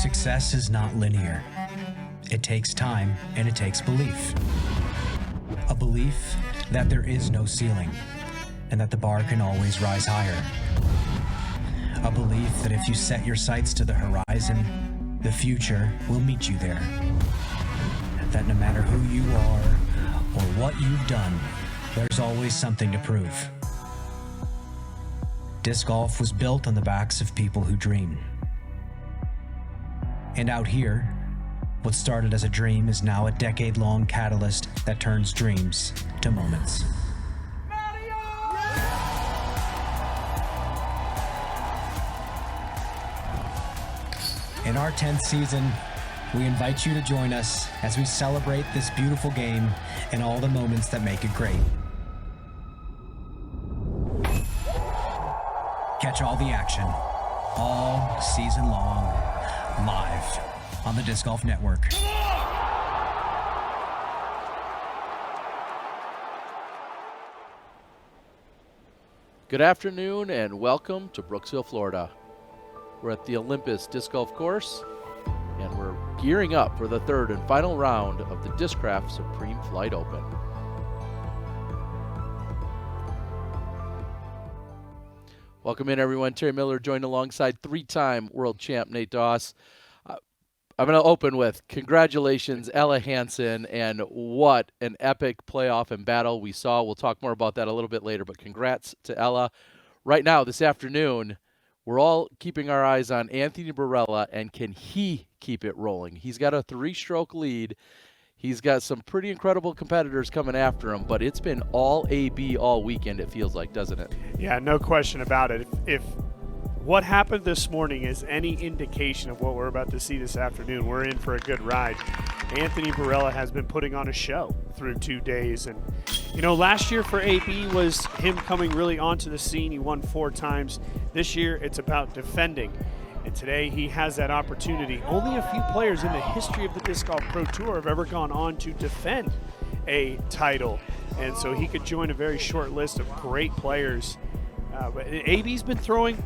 Success is not linear. It takes time and it takes belief. A belief that there is no ceiling and that the bar can always rise higher. A belief that if you set your sights to the horizon, the future will meet you there. That no matter who you are or what you've done, there's always something to prove. Disc golf was built on the backs of people who dream. And out here, what started as a dream is now a decade-long catalyst that turns dreams to moments. In our 10th season, we invite you to join us as we celebrate this beautiful game and all the moments that make it great. Catch all the action, all season long, live on the Disc Golf Network. Good afternoon and welcome to Brooksville, Florida. We're at the Olympus Disc Golf Course and we're gearing up for the third and final round of the Discraft Supreme Flight Open. Welcome in, everyone. Terry Miller joined alongside three-time world champ Nate Doss. I'm going to open with congratulations, Ella Hansen, and what an epic playoff and battle we saw. We'll talk more about that a little bit later, but congrats to Ella. Right now, this afternoon, we're all keeping our eyes on Anthony Barela, and can he keep it rolling? He's got a 3-stroke lead. He's got some pretty incredible competitors coming after him, but it's been all AB all weekend, it feels like, doesn't it? Yeah, no question about it. If what happened this morning is any indication of what we're about to see this afternoon, we're in for a good ride. Anthony Barela has been putting on a show through 2 days. And, you know, last year for AB was him coming really onto the scene. He won 4 times. This year it's about defending. And today he has that opportunity. Only a few players in the history of the Disc Golf Pro Tour have ever gone on to defend a title. And so he could join a very short list of great players. But AB's been throwing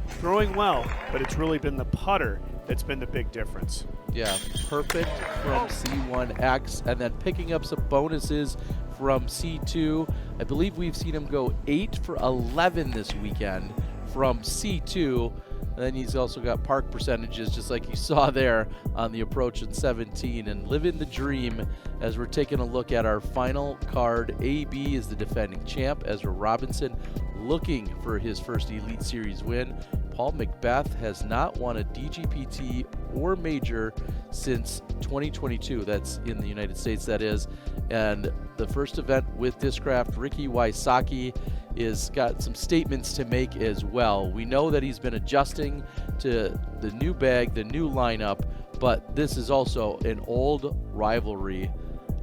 well, but it's really been the putter that's been the big difference. Yeah, perfect from C1X, and then picking up some bonuses from C2. I believe we've seen him go 8 for 11 this weekend from C2. And then he's also got park percentages, just like you saw there on the approach in 17. And living the dream as we're taking a look at our final card. AB is the defending champ. Ezra Robinson looking for his first Elite Series win. Paul McBeth has not won a DGPT or major since 2022. That's in the United States, that is. And the first event with Discraft, Ricky Wysocki, is got some statements to make as well. We know that he's been adjusting to the new bag, the new lineup, but this is also an old rivalry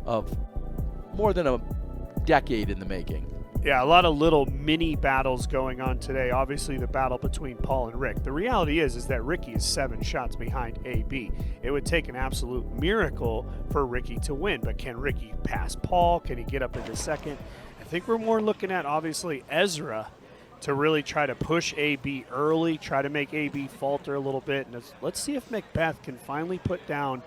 of more than a decade in the making. Yeah, a lot of little mini battles going on today. Obviously, the battle between Paul and Rick. The reality is that Ricky is 7 shots behind AB. It would take an absolute miracle for Ricky to win, but can Ricky pass Paul? Can he get up into second? I think we're more looking at, obviously, Ezra to really try to push AB early, try to make AB falter a little bit. And let's see if McBeth can finally put down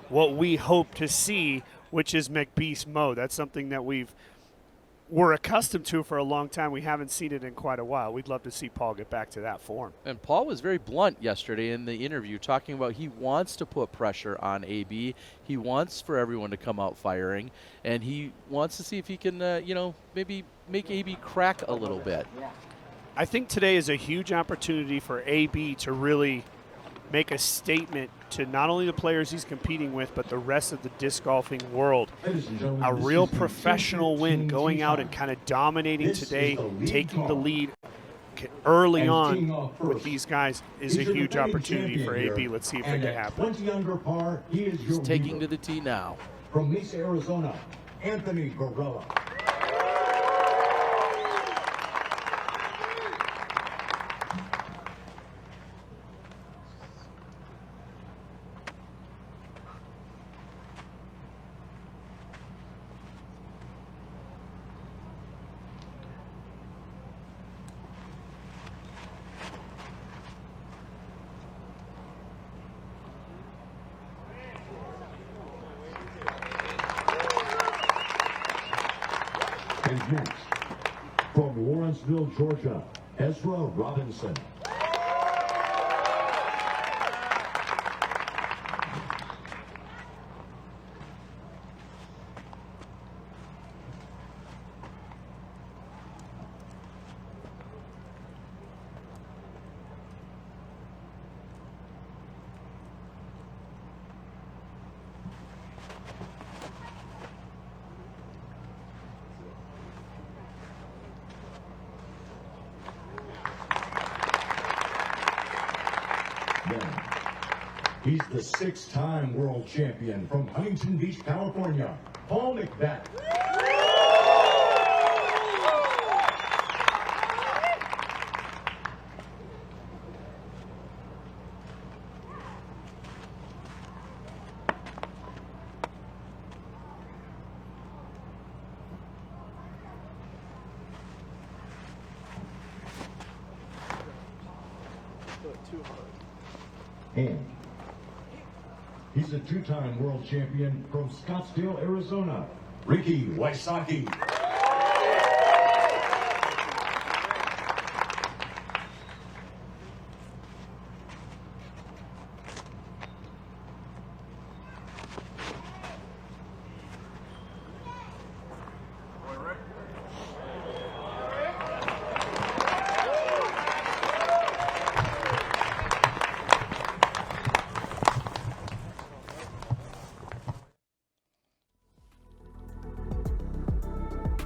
what we hope to see, which is McBeast mode. That's something that we're accustomed to for a long time. We haven't seen it in quite a while. We'd love to see Paul get back to that form. And Paul was very blunt yesterday in the interview, talking about he wants to put pressure on AB. He wants for everyone to come out firing, and he wants to see if he can, maybe make AB crack a little bit. I think today is a huge opportunity for AB to really make a statement to not only the players he's competing with, but the rest of the disc golfing world. A real professional win, going out and kind of dominating today, taking the lead early on with these guys is a huge opportunity for AB. Let's see if it can happen. He's taking to the tee now. From Mesa, Arizona, Anthony Barela. next. From Lawrenceville, Georgia, Ezra Robinson. He's the six-time world champion from Huntington Beach, California, Paul McBeth. And he's a two-time world champion from Scottsdale, Arizona, Ricky Wysocki.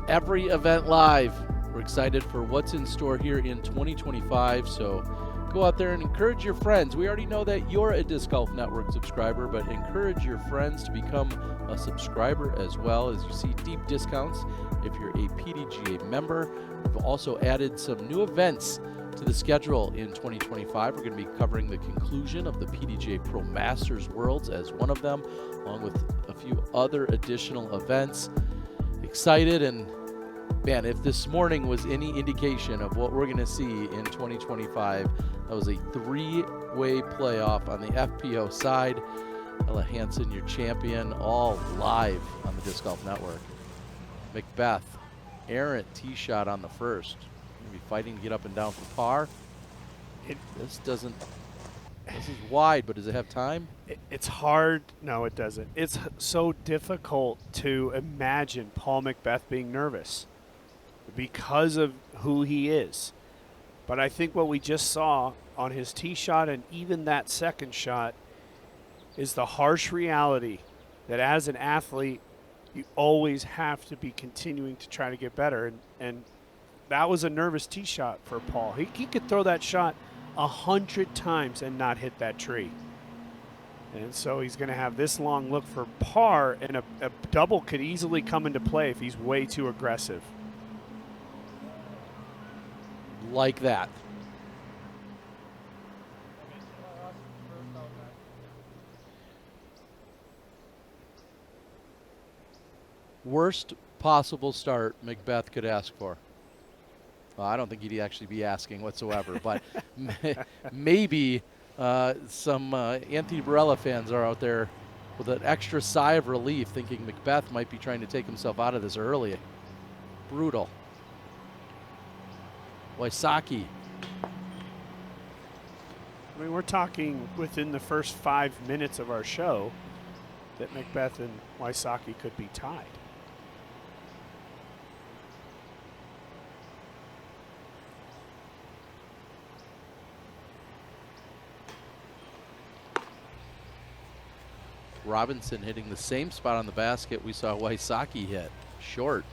Every event live. We're excited for what's in store here in 2025, so go out there and encourage your friends. We already know that you're a Disc Golf Network subscriber, but encourage your friends to become a subscriber as well, as you see deep discounts if you're a PDGA member. We've also added some new events to the schedule in 2025. We're going to be covering the conclusion of the PDGA Pro Masters Worlds as one of them, along with a few other additional events. Excited, and man, if this morning was any indication of what we're going to see in 2025, that was a three-way playoff on the FPO side. Ella Hansen, your champion, all live on the Disc Golf Network. McBeth, errant tee shot on the first. Going to be fighting to get up and down for par. This is wide, but does it have time? It's hard. No, it doesn't. It's so difficult to imagine Paul McBeth being nervous because of who he is. But I think what we just saw on his tee shot and even that second shot is the harsh reality that as an athlete, you always have to be continuing to try to get better. And that was a nervous tee shot for Paul. He could throw that shot 100 times and not hit that tree. And so he's going to have this long look for par, and a double could easily come into play if he's way too aggressive. Like that. Worst possible start McBeth could ask for. Well, I don't think he'd actually be asking whatsoever, but maybe some Anthony Barela fans are out there with an extra sigh of relief, thinking McBeth might be trying to take himself out of this early. Brutal. Wysocki. I mean, we're talking within the first 5 minutes of our show that McBeth and Wysocki could be tied. Robinson hitting the same spot on the basket we saw Wysocki hit. Short.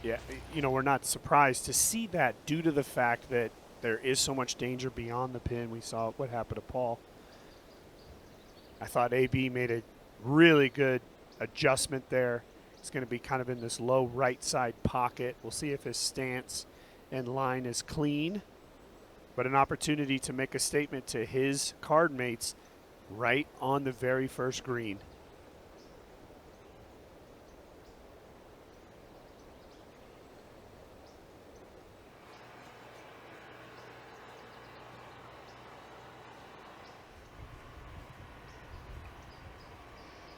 Yeah, you know, we're not surprised to see that due to the fact that there is so much danger beyond the pin. We saw what happened to Paul. I thought AB made a really good adjustment there. It's going to be kind of in this low right side pocket. We'll see if his stance and line is clean, but an opportunity to make a statement to his card mates right on the very first green.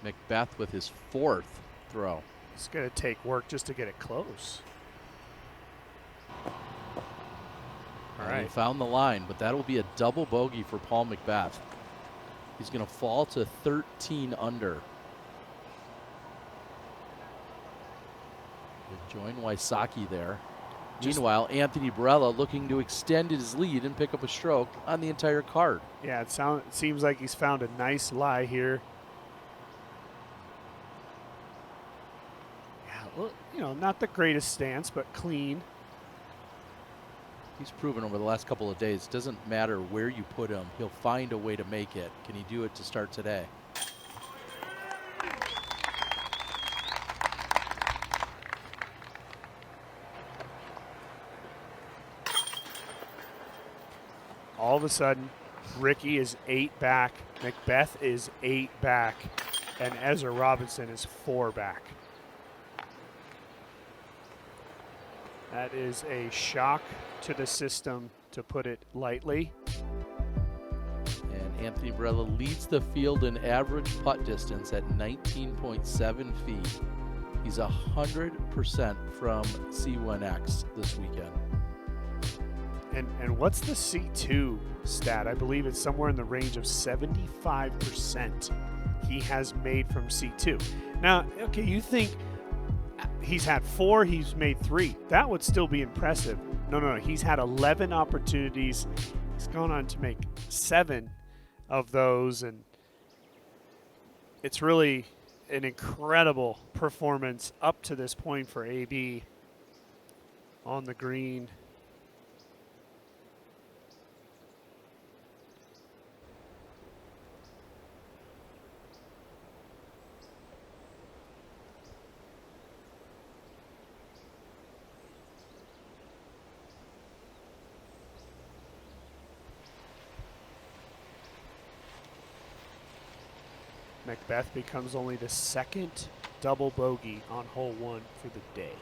McBeth with his fourth throw. It's going to take work just to get it close. And he right. found the line, but that'll be a double bogey for Paul McBeth. He's going to fall to 13 under. He'll join Wysocki there. Meanwhile, Anthony Barela looking to extend his lead and pick up a stroke on the entire card. Yeah, it seems like he's found a nice lie here. Yeah, well, you know, not the greatest stance, but clean. He's proven over the last couple of days, it doesn't matter where you put him, he'll find a way to make it. Can he do it to start today? All of a sudden, Ricky is 8 back, McBeth is 8 back, and Ezra Robinson is 4 back. That is a shock to the system, to put it lightly. And Anthony Barela leads the field in average putt distance at 19.7 feet. He's 100% from C1X this weekend. And what's the C2 stat? I believe it's somewhere in the range of 75% he has made from C2. Now, okay, you think he's had 4, he's made 3. That would still be impressive. No, he's had 11 opportunities. He's gone on to make 7 of those, and it's really an incredible performance up to this point for AB on the green. McBeth becomes only the 2nd double bogey on hole 1 for the day.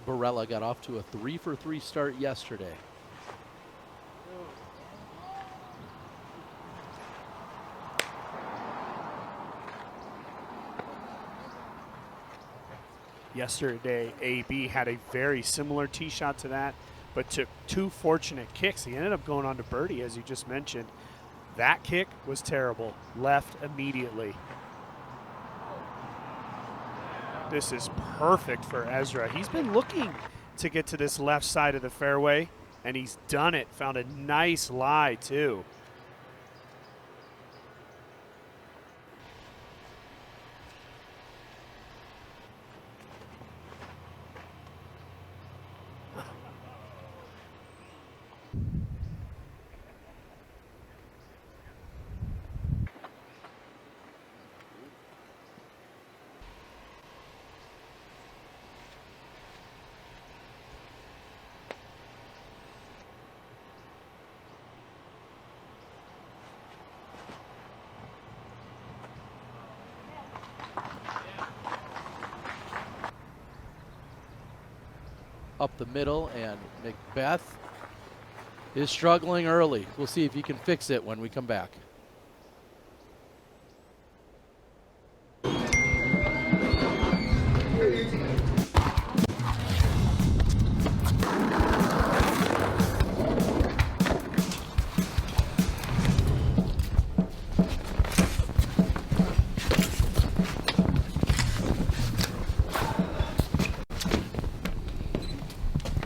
Barela got off to a 3-for-3 start yesterday. Yesterday, AB had a very similar tee shot to that, but took 2 fortunate kicks. He ended up going on to birdie, as you just mentioned. That kick was terrible. Left immediately. This is perfect for Ezra. He's been looking to get to this left side of the fairway, and he's done it. Found a nice lie, too. Up the middle, and McBeth is struggling early. We'll see if he can fix it when we come back.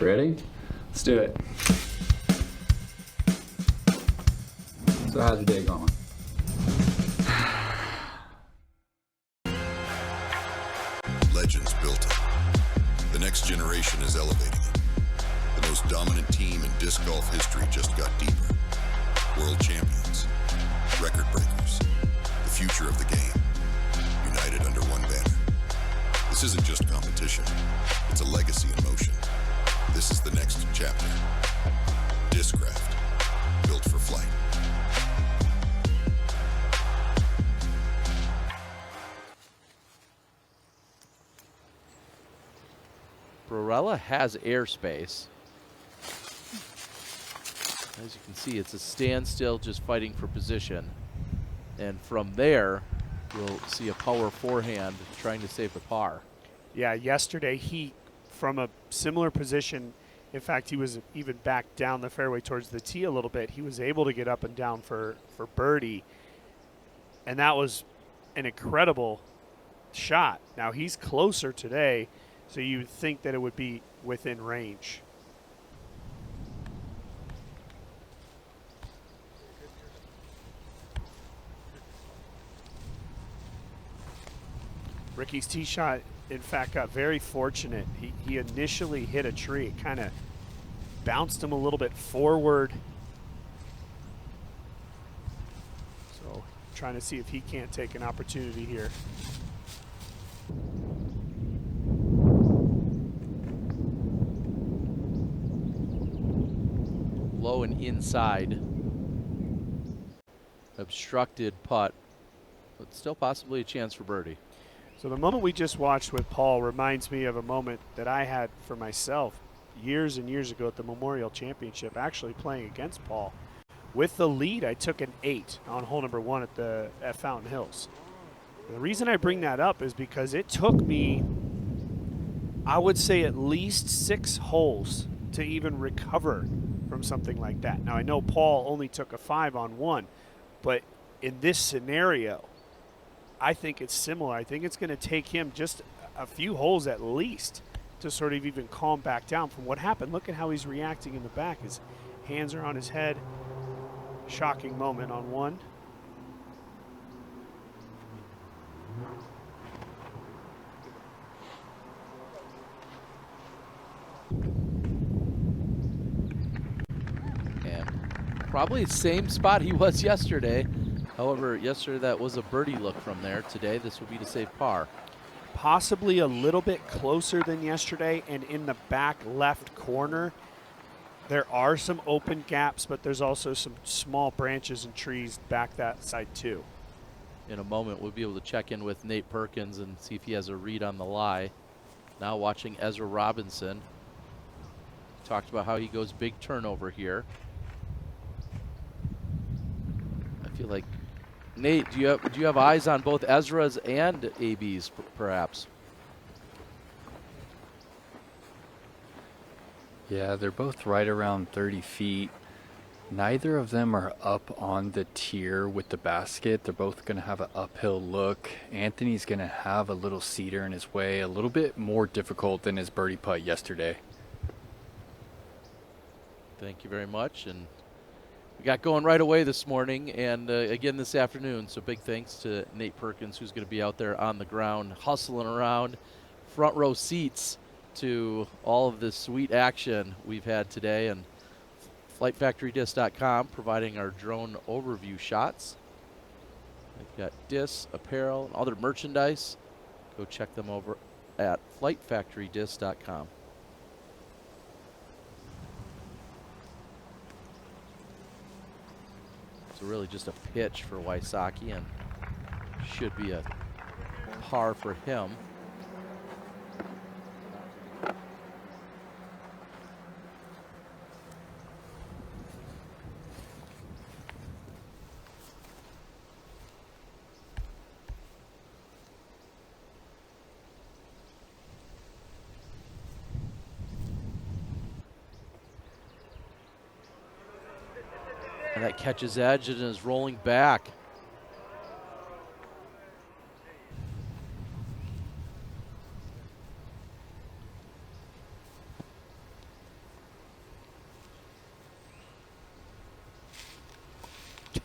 Ready? Let's do it. So how's your day going? Legends built it. The next generation is elevating it. The most dominant team in disc golf history just got deeper. World champions, record breakers, the future of the game, united under one banner. This isn't just competition, it's a legacy in motion. This is the next chapter. Discraft, built for flight. Barela has airspace. As you can see, it's a standstill, just fighting for position. And from there, we'll see a power forehand trying to save the par. Yeah, yesterday he from a similar position. In fact, he was even back down the fairway towards the tee a little bit. He was able to get up and down for birdie, and that was an incredible shot. Now he's closer today, so you would think that it would be within range. Ricky's tee shot, in fact, got very fortunate. He initially hit a tree. It kind of bounced him a little bit forward. So trying to see if he can't take an opportunity here. Low and inside. Obstructed putt, but still possibly a chance for birdie. So the moment we just watched with Paul reminds me of a moment that I had for myself years and years ago at the Memorial Championship, actually playing against Paul. With the lead, I took an 8 on hole number 1 at Fountain Hills. And the reason I bring that up is because it took me, I would say, at least 6 holes to even recover from something like that. Now, I know Paul only took a 5 on 1, but in this scenario, I think it's similar. I think it's going to take him just a few holes at least to sort of even calm back down from what happened. Look at how he's reacting in the back. His hands are on his head. Shocking moment on 1. And probably the same spot he was yesterday. However, yesterday that was a birdie look from there. Today this will be to save par. Possibly a little bit closer than yesterday, and in the back left corner, there are some open gaps, but there's also some small branches and trees back that side too. In a moment, we'll be able to check in with Nate Perkins and see if he has a read on the lie. Now watching Ezra Robinson. Talked about how he goes big turnover here. I feel like, Nate, do you have eyes on both Ezra's and AB's perhaps? Yeah, they're both right around 30 feet. Neither of them are up on the tier with the basket. They're both going to have an uphill look. Anthony's going to have a little cedar in his way, a little bit more difficult than his birdie putt yesterday. Thank you very much. And we got going right away this morning and again this afternoon. So big thanks to Nate Perkins, who's going to be out there on the ground, hustling around, front row seats to all of this sweet action we've had today. And FlightFactoryDisc.com providing our drone overview shots. They've got discs, apparel, and other merchandise. Go check them over at FlightFactoryDisc.com. So really just a pitch for Wysocki, and should be a par for him. And that catches edge and is rolling back.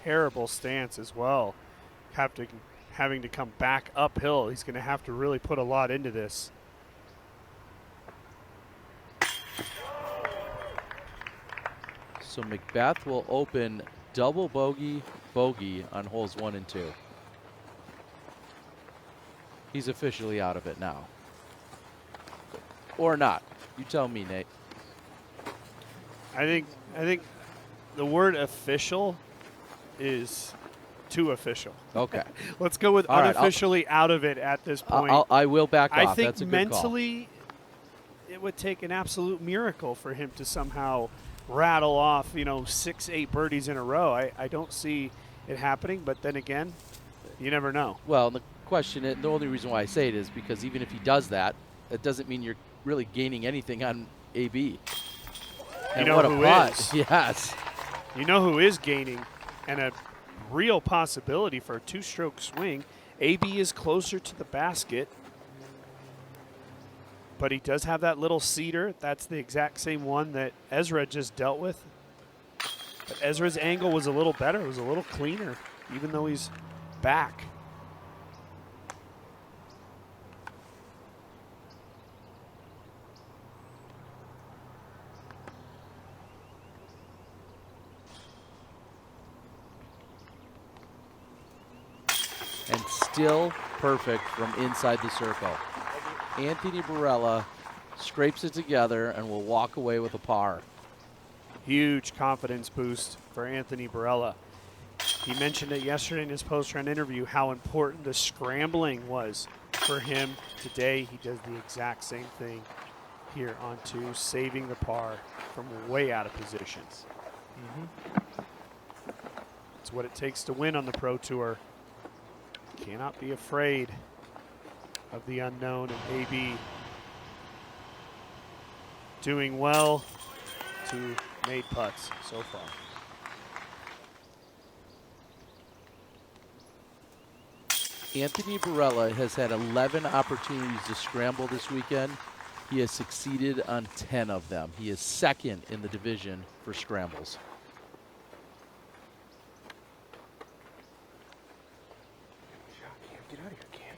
Terrible stance as well. Having to come back uphill. He's going to have to really put a lot into this. So McBeth will open double bogey on holes 1 and 2. He's officially out of it now. Or not. You tell me, Nate. I think the word official is too official. Okay. Let's go with All right, unofficially out of it at this point. I will back off. I think That's a good mentally it would take an absolute miracle for him to somehow rattle off, 6, 8 birdies in a row. I don't see it happening, but then again, you never know. Well, the question, the only reason why I say it is because even if he does that, it doesn't mean you're really gaining anything on AB. And know what a who putt. is? Yes. You know who is gaining, and a real possibility for a two-stroke swing. AB is closer to the basket, but he does have that little cedar. That's the exact same one that Ezra just dealt with. But Ezra's angle was a little better. It was a little cleaner, even though he's back. And still perfect from inside the circle. Anthony Barela scrapes it together and will walk away with a par. Huge confidence boost for Anthony Barela. He mentioned it yesterday in his post-round interview how important the scrambling was for him. Today he does the exact same thing here on two, saving the par from way out of positions. It's what it takes to win on the Pro Tour. Cannot be afraid of the unknown, and AB doing well to made putts so far. Anthony Barela has had 11 opportunities to scramble this weekend. He has succeeded on 10 of them. He is second in the division for scrambles. Get out of here, Cam.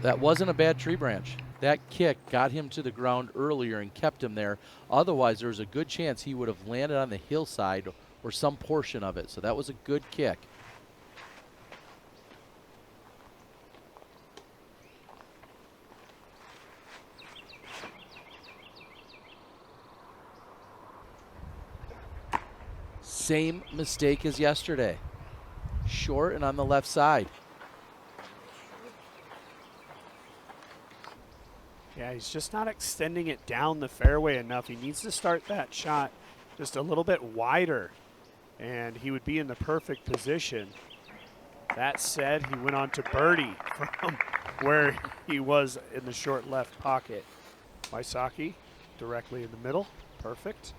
That wasn't a bad tree branch. That kick got him to the ground earlier and kept him there. Otherwise, there was a good chance he would have landed on the hillside or some portion of it. So that was a good kick. Same mistake as yesterday. Short and on the left side. Yeah, he's just not extending it down the fairway enough. He needs to start that shot just a little bit wider, and he would be in the perfect position. That said, he went on to birdie from where he was in the short left pocket. Wysocki directly in the middle. Perfect.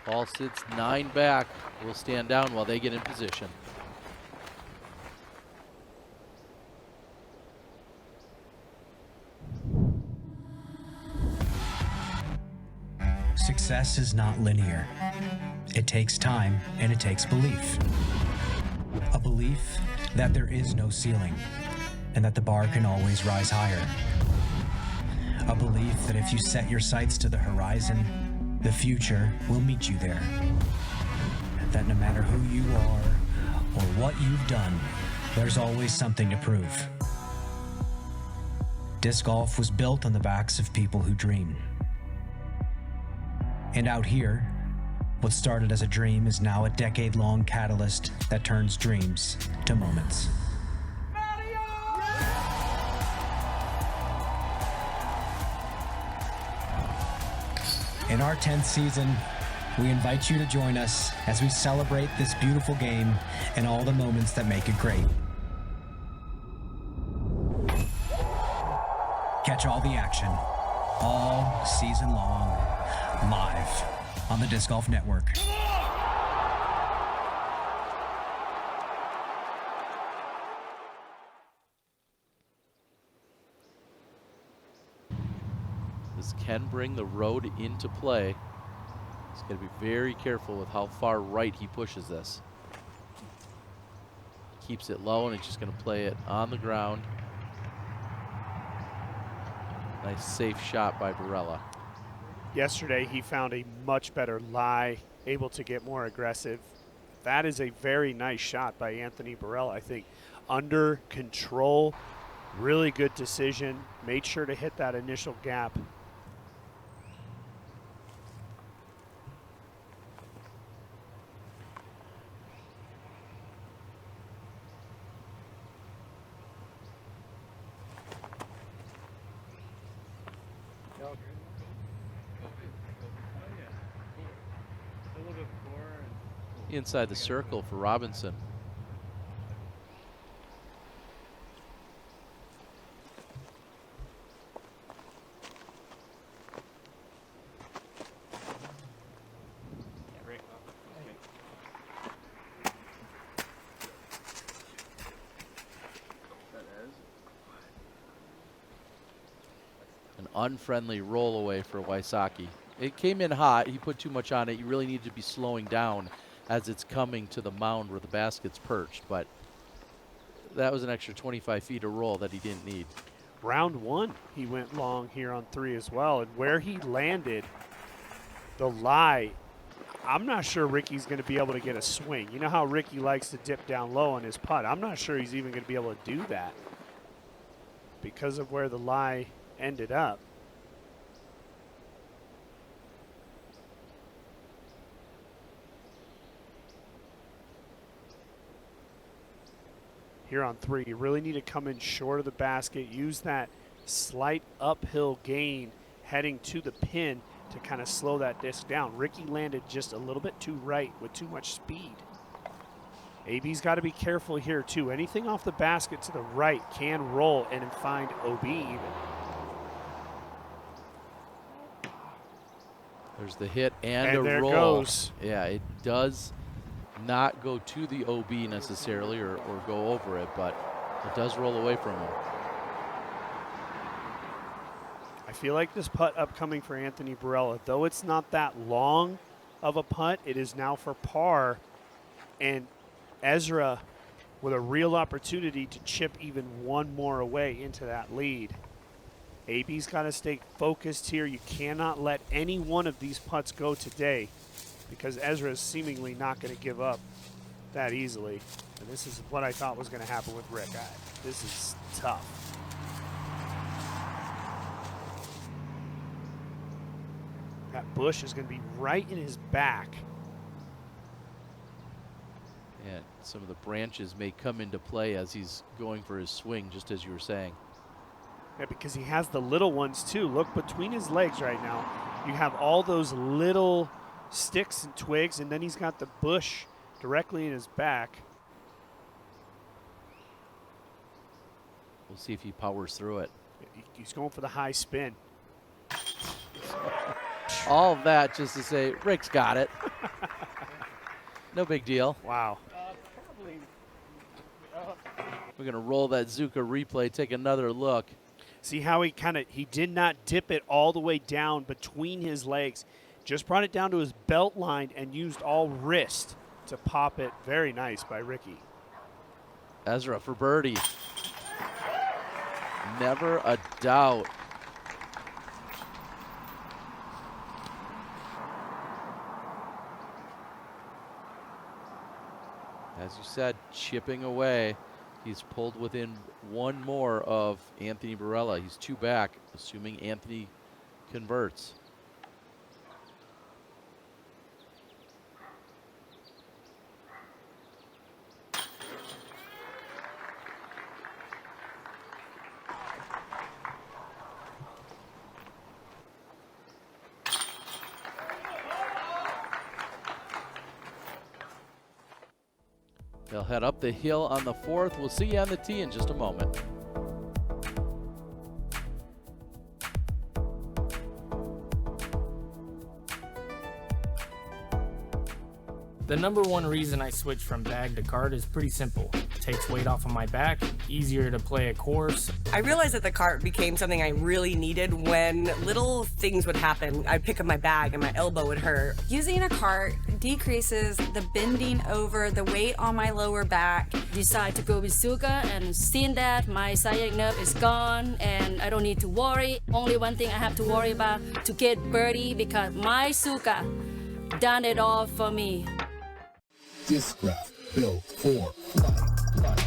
Ball sits 9 back. Will stand down while they get in position. Success is not linear. It takes time and it takes belief. A belief that there is no ceiling and that the bar can always rise higher. A belief that if you set your sights to the horizon, the future will meet you there. That no matter who you are or what you've done, there's always something to prove. Disc golf was built on the backs of people who dream. And out here, what started as a dream is now a decade-long catalyst that turns dreams to moments. In our 10th season, we invite you to join us as we celebrate this beautiful game and all the moments that make it great. Catch all the action, all season long, live on the Disc Golf Network. This can bring the road into play. He's got to be very careful with how far right he pushes this. Keeps it low and he's just going to play it on the ground. Nice safe shot by Barela. Yesterday, he found a much better lie, able to get more aggressive. That is a very nice shot by Anthony Barela. I think under control. Really good decision. Made sure to hit that initial gap. Inside the circle for Robinson. An unfriendly roll away for Wysocki. It came in hot. He put too much on it. You really need to be slowing down as it's coming to the mound where the basket's perched, but that was an extra 25 feet of roll that he didn't need. Round one, he went long here on 3 as well, and where he landed the lie, I'm not sure Ricky's going to be able to get a swing. You know how Ricky likes to dip down low on his putt? I'm not sure he's even going to be able to do that because of where the lie ended up. Here on 3, you really need to come in short of the basket, use that slight uphill gain heading to the pin to kind of slow that disc down. Ricky landed just a little bit too right with too much speed. AB's got to be careful here too. Anything off the basket to the right can roll and find OB even. There's the hit and a there roll. Goes. Yeah, it does not go to the OB necessarily or go over it, but it does roll away from him. I feel like this putt upcoming for Anthony Barela, though it's not that long of a putt, it is now for par, and Ezra with a real opportunity to chip even one more away into that lead. AB's got to stay focused here. You cannot let any one of these putts go today, because Ezra is seemingly not going to give up that easily. And this is what I thought was going to happen with Rick. This is tough. That bush is going to be right in his back. And some of the branches may come into play as he's going for his swing, just as you were saying. Yeah, because he has the little ones too. Look between his legs right now. You have all those little sticks and twigs, and then he's got the bush directly in his back. We'll see if he powers through it. He's going for the high spin. All of that just to say, Rick's got it. No big deal. Wow. We're going to roll that Zuka replay, take another look. See how he did not dip it all the way down between his legs. Just brought it down to his belt line and used all wrist to pop it. Very nice by Ricky. Ezra for birdie. Never a doubt. As you said, chipping away. He's pulled within one more of Anthony Barela. He's 2 back, assuming Anthony converts. They'll head up the hill on the 4th. We'll see you on the tee in just a moment. The number one reason I switched from bag to cart is pretty simple. It takes weight off of my back, easier to play a course. I realized that the cart became something I really needed when little things would happen. I'd pick up my bag and my elbow would hurt. Using a cart decreases the bending over, the weight on my lower back. Decide to go with Zuka, and seeing that my sciatic nerve is gone and I don't need to worry. Only one thing I have to worry about to get birdie, because my Zuka done it all for me. Discraft built for flight.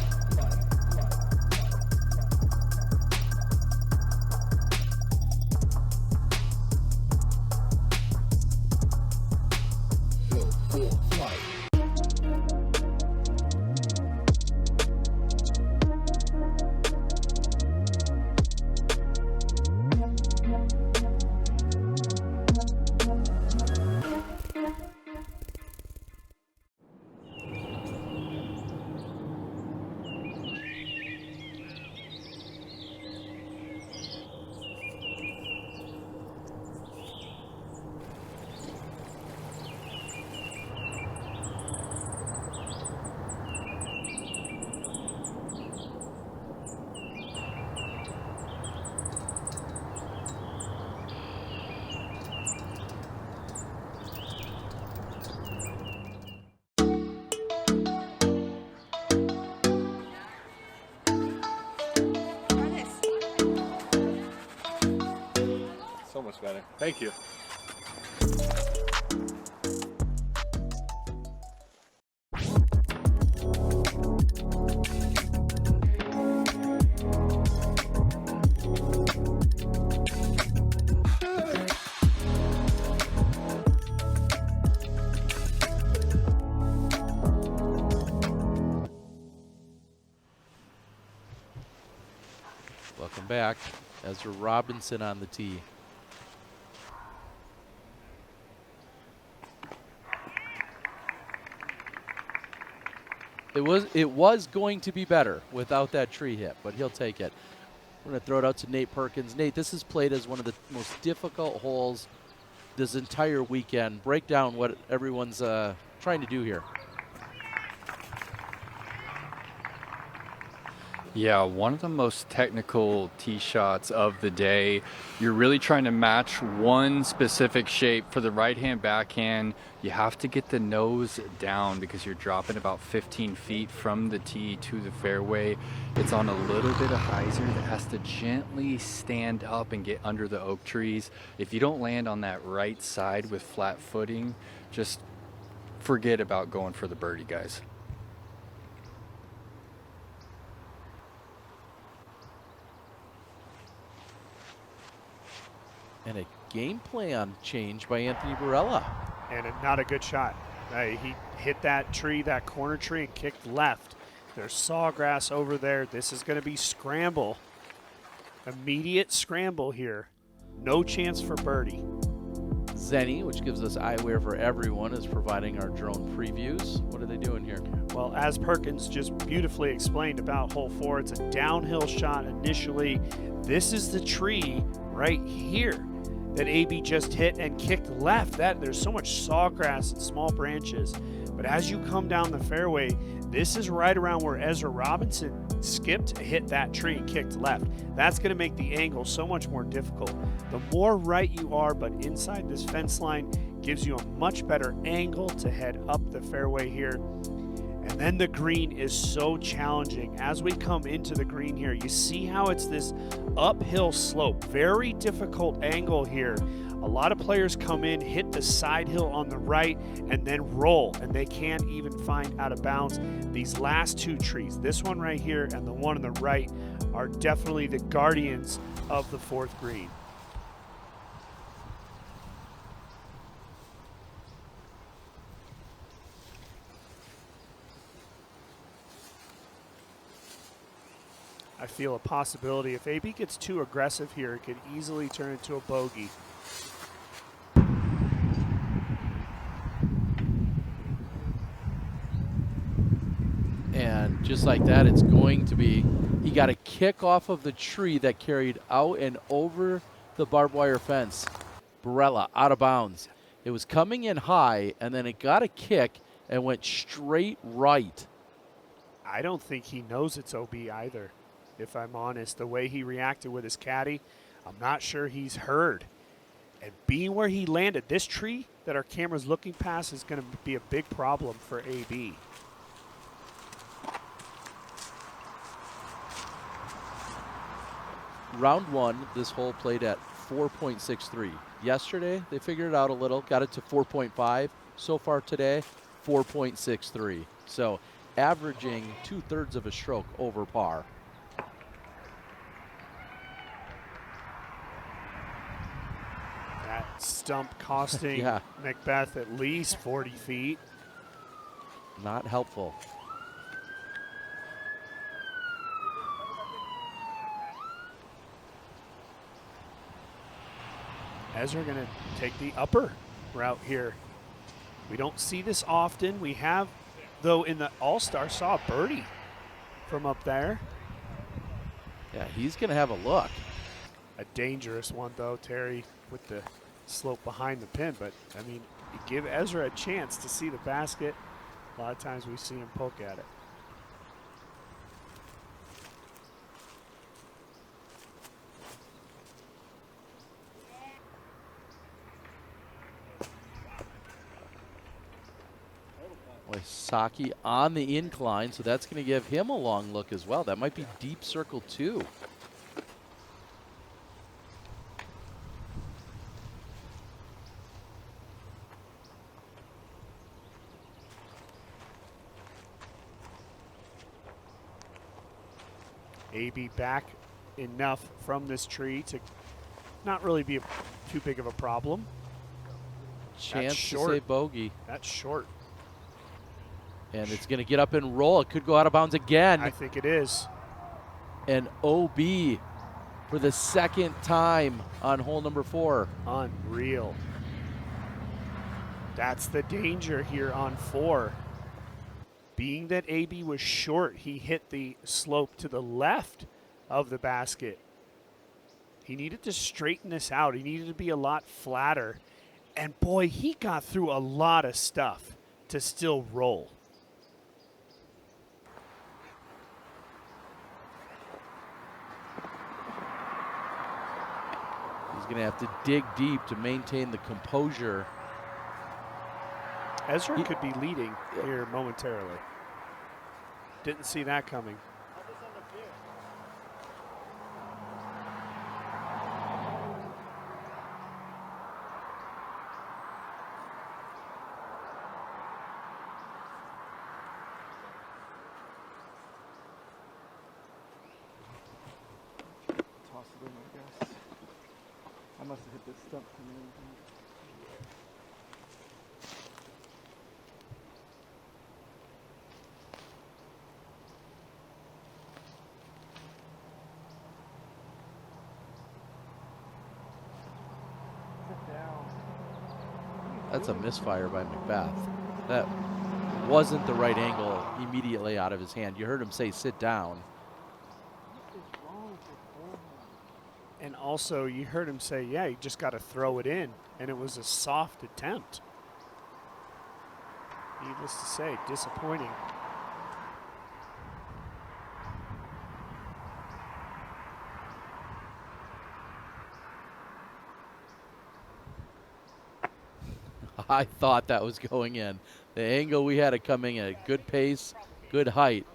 So much better. Thank you. Welcome back. Ezra Robinson on the tee. It was going to be better without that tree hit, but he'll take it. We're going to throw it out to Nate Perkins. Nate, this is played as one of the most difficult holes this entire weekend. Break down what everyone's trying to do here. Yeah, one of the most technical tee shots of the day. You're really trying to match one specific shape for the right-hand backhand. You have to get the nose down because you're dropping about 15 feet from the tee to the fairway. It's on a little bit of hyzer that has to gently stand up and get under the oak trees. If you don't land on that right side with flat footing, just forget about going for the birdie, guys. And a game plan change by Anthony Barela. And not a good shot. He hit that tree, that corner tree, and kicked left. There's sawgrass over there. This is going to be scramble. Immediate scramble here. No chance for birdie. Zenny, which gives us eyewear for everyone, is providing our drone previews. What are they doing here? Well, as Perkins just beautifully explained about hole 4, it's a downhill shot initially. This is the tree right here that AB just hit and kicked left. There's so much sawgrass and small branches. But as you come down the fairway, this is right around where Ezra Robinson skipped, hit that tree, and kicked left. That's going to make the angle so much more difficult. The more right you are, but inside this fence line, gives you a much better angle to head up the fairway here. And then the green is so challenging. As we come into the green here, you see how it's this uphill slope. Very difficult angle here. A lot of players come in, hit the side hill on the right, and then roll, and they can't even find out of bounds. These last two trees, this one right here and the one on the right, are definitely the guardians of the fourth green. I feel a possibility. If AB gets too aggressive here, it could easily turn into a bogey. And just like that, it's going to be, he got a kick off of the tree that carried out and over the barbed wire fence. Barela out of bounds. It was coming in high, and then it got a kick and went straight right. I don't think he knows it's OB either. If I'm honest, the way he reacted with his caddy, I'm not sure he's heard. And being where he landed, this tree that our camera's looking past is going to be a big problem for AB. Round one, this hole played at 4.63. Yesterday, they figured it out a little, got it to 4.5. So far today, 4.63. So averaging 2/3 of a stroke over par. That stump costing McBeth at least 40 feet. Not helpful. Ezra going to take the upper route here. We don't see this often. We have, though, in the All-Star, saw a birdie from up there. Yeah, he's going to have a look. A dangerous one, though, Terry, with the slope behind the pin. But, I mean, you give Ezra a chance to see the basket. A lot of times we see him poke at it. Wysocki on the incline, so that's going to give him a long look as well. That might be deep circle 2. AB back enough from this tree to not really be too big of a problem. Chance to say bogey. That's short. And it's going to get up and roll. It could go out of bounds again. I think it is. And OB for the second time on hole number 4. Unreal. That's the danger here on 4. Being that AB was short, he hit the slope to the left of the basket. He needed to straighten this out. He needed to be a lot flatter. And boy, he got through a lot of stuff to still roll. He's going to have to dig deep to maintain the composure. Ezra could be leading here momentarily. Didn't see that coming. Toss it in, I guess. I must have hit this stump for me. That's a misfire by McBeth. That wasn't the right angle immediately out of his hand. You heard him say, sit down. And also, you heard him say, yeah, you just got to throw it in. And it was a soft attempt. Needless to say, disappointing. I thought that was going in. The angle we had it coming at a good pace, good height,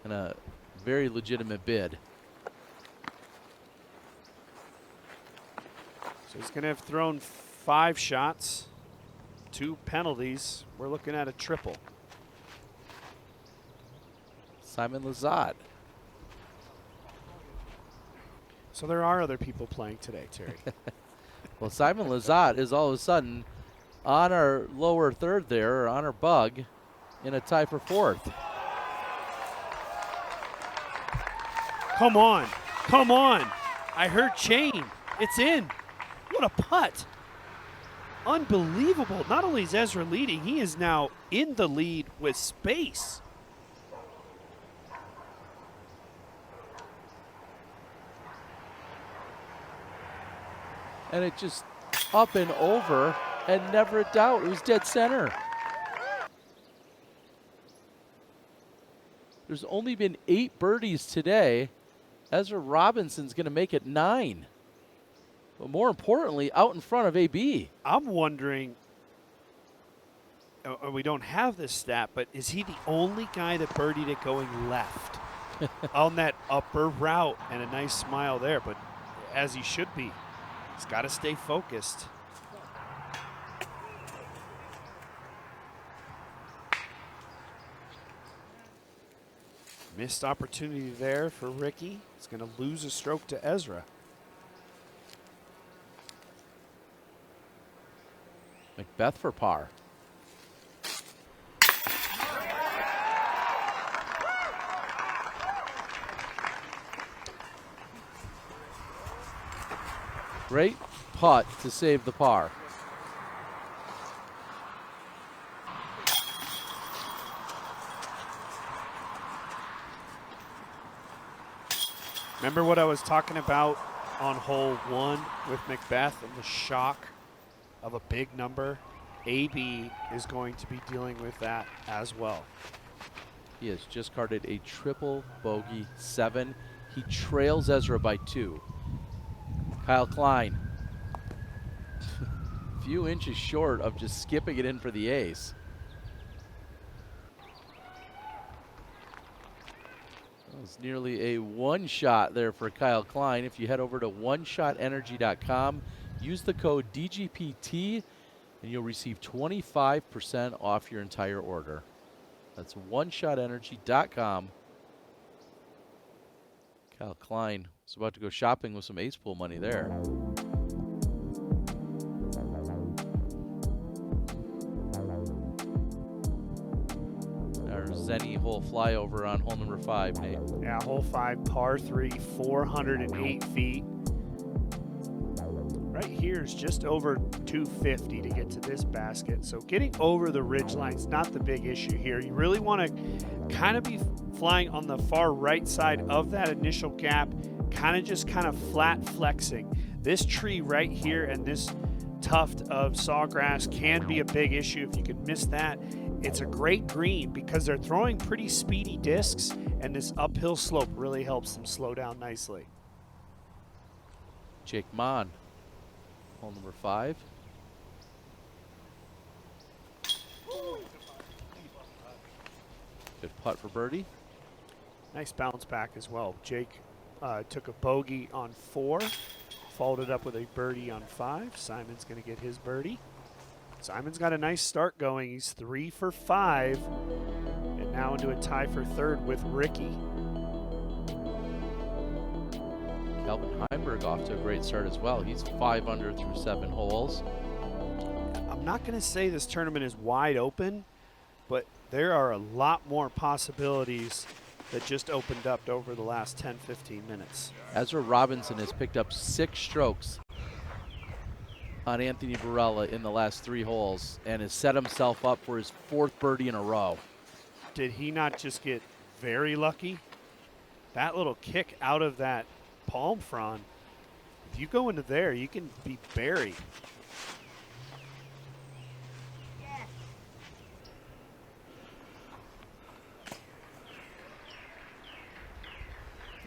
and a very legitimate bid. So he's going to have thrown 5 shots, 2 penalties. We're looking at a triple. Simon Lizotte. So there are other people playing today, Terry. Well, Simon Lizotte is all of a sudden on our lower third there, or on our bug, in a tie for 4th. Come on. Come on. I heard chain. It's in. What a putt. Unbelievable. Not only is Ezra leading, he is now in the lead with space. And it just up and over, and never a doubt. It was dead center. There's only been 8 birdies today. Ezra Robinson's going to make it 9. But more importantly, out in front of AB. I'm wondering, we don't have this stat, but is he the only guy that birdied it going left on that upper route? And a nice smile there, but as he should be. He's got to stay focused. Missed opportunity there for Ricky. He's going to lose a stroke to Ezra. McBeth for par. Great putt to save the par. Remember what I was talking about on hole 1 with McBeth and the shock of a big number? AB is going to be dealing with that as well. He has just carded a triple bogey 7. He trails Ezra by 2. Kyle Klein, few inches short of just skipping it in for the ace. That was nearly a 1-shot there for Kyle Klein. If you head over to oneshotenergy.com, use the code DGPT, and you'll receive 25% off your entire order. That's oneshotenergy.com. Kyle Klein is about to go shopping with some ace pool money there. Our Zenny hole flyover on hole number 5, Nate. Yeah, hole 5, par 3, 408 feet. Right here is just over 250 to get to this basket. So getting over the ridge line is not the big issue here. You really want to kind of be flying on the far right side of that initial gap, kind of flat flexing. This tree right here and this tuft of sawgrass can be a big issue if you can miss that. It's a great green because they're throwing pretty speedy discs, and this uphill slope really helps them slow down nicely. Jake Mon, hole number 5. Good putt for birdie. Nice bounce back as well. Jake took a bogey on 4, followed it up with a birdie on 5. Simon's going to get his birdie. Simon's got a nice start going. He's 3 for 5, and now into a tie for 3rd with Ricky. Calvin Heimberg off to a great start as well. He's 5 under through 7 holes. I'm not going to say this tournament is wide open, but there are a lot more possibilities that just opened up over the last 10, 15 minutes. Ezra Robinson has picked up 6 strokes on Anthony Barela in the last 3 holes and has set himself up for his 4th birdie in a row. Did he not just get very lucky? That little kick out of that palm frond, if you go into there, you can be buried.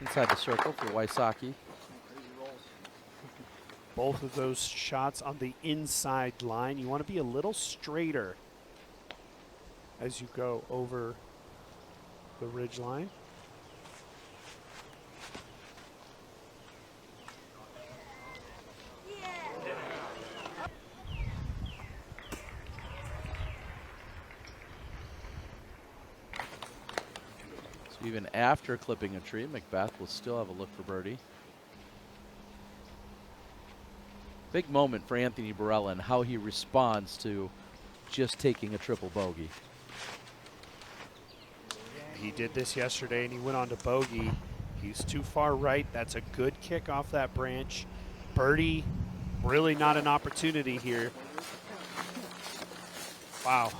Inside the circle for Wysocki. Both of those shots on the inside line. You want to be a little straighter as you go over the ridge line. So even after clipping a tree, McBeth will still have a look for birdie. Big moment for Anthony Barela and how he responds to just taking a triple bogey. He did this yesterday and he went on to bogey. He's too far right. That's a good kick off that branch. Birdie, really not an opportunity here. Wow,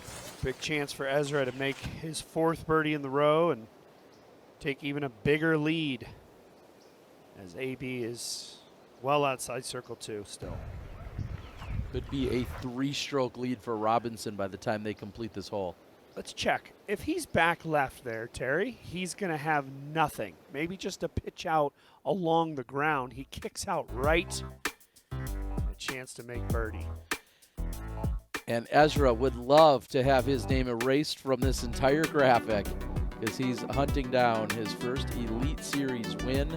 big chance for Ezra to make his 4th birdie in the row and take even a bigger lead as AB is well outside circle 2 still. Could be a 3-stroke lead for Robinson by the time they complete this hole. Let's check. If he's back left there, Terry, he's going to have nothing. Maybe just a pitch out along the ground. He kicks out right. A chance to make birdie. And Ezra would love to have his name erased from this entire graphic because he's hunting down his first Elite Series win.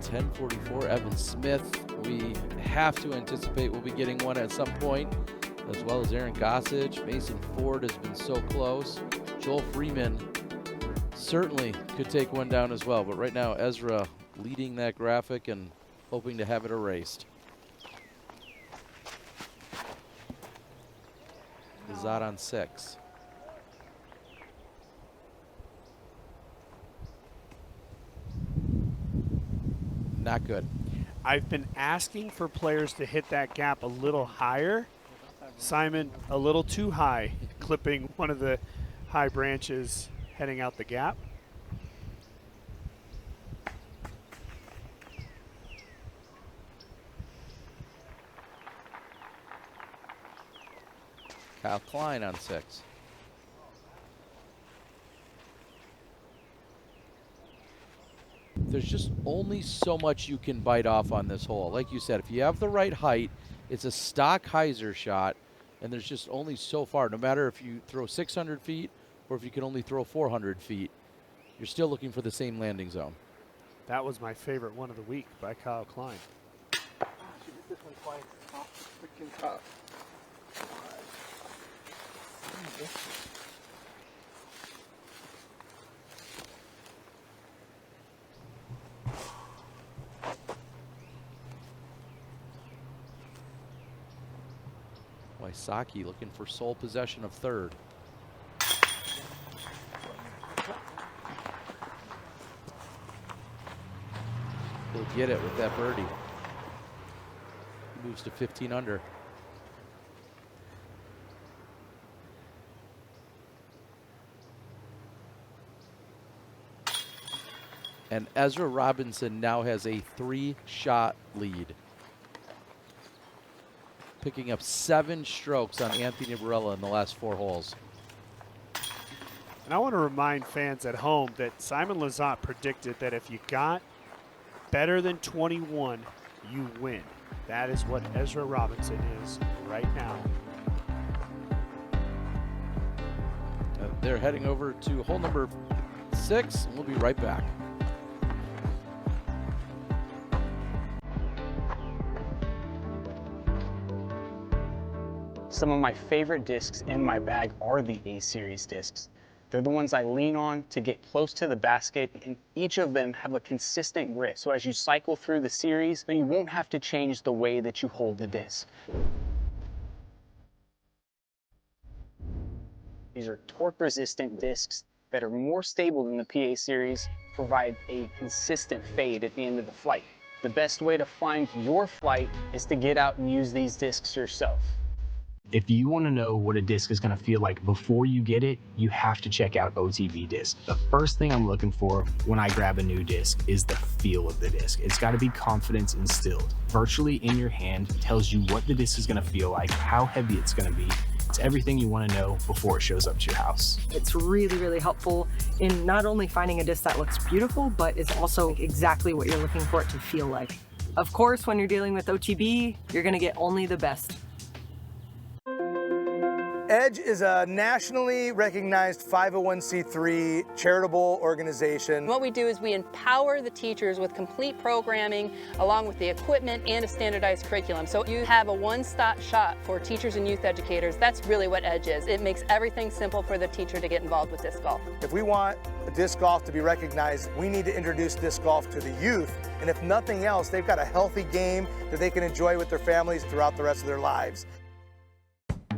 10:44, Evan Smith. We have to anticipate we'll be getting one at some point, as well as Aaron Gossage. Mason Ford has been so close. Joel Freeman certainly could take one down as well, but right now Ezra leading that graphic and hoping to have it erased. Izad on 6. Not good. I've been asking for players to hit that gap a little higher. Simon a little too high, clipping one of the high branches heading out the gap. Kyle Klein on 6. There's just only so much you can bite off on this hole. Like you said, if you have the right height, it's a stock hyzer shot, and there's just only so far. No matter if you throw 600 feet or if you can only throw 400 feet, you're still looking for the same landing zone. That was my favorite one of the week by Kyle Klein. Wysocki looking for sole possession of third. He'll get it with that birdie. He moves to 15 under. And Ezra Robinson now has a 3-shot lead, picking up 7 strokes on Anthony Barela in the last 4 holes. And I want to remind fans at home that Simon Lizotte predicted that if you got better than 21, you win. That is what Ezra Robinson is right now. They're heading over to hole number 6, and we'll be right back. Some of my favorite discs in my bag are the A-Series discs. They're the ones I lean on to get close to the basket, and each of them have a consistent grip. So as you cycle through the series, you won't have to change the way that you hold the disc. These are torque-resistant discs that are more stable than the PA series, provide a consistent fade at the end of the flight. The best way to find your flight is to get out and use these discs yourself. If you want to know what a disc is going to feel like before you get it, you have to check out OTB disc. The first thing I'm looking for when I grab a new disc is the feel of the disc. It's got to be confidence instilled. Virtually in your hand tells you what the disc is going to feel like, how heavy it's going to be. It's everything you want to know before it shows up to your house. It's really, really helpful in not only finding a disc that looks beautiful, but is also exactly what you're looking for it to feel like. Of course, when you're dealing with OTB, you're going to get only the best. EDGE is a nationally recognized 501c3 charitable organization. What we do is we empower the teachers with complete programming along with the equipment and a standardized curriculum. So you have a one-stop shop for teachers and youth educators. That's really what EDGE is. It makes everything simple for the teacher to get involved with disc golf. If we want disc golf to be recognized, we need to introduce disc golf to the youth. And if nothing else, they've got a healthy game that they can enjoy with their families throughout the rest of their lives.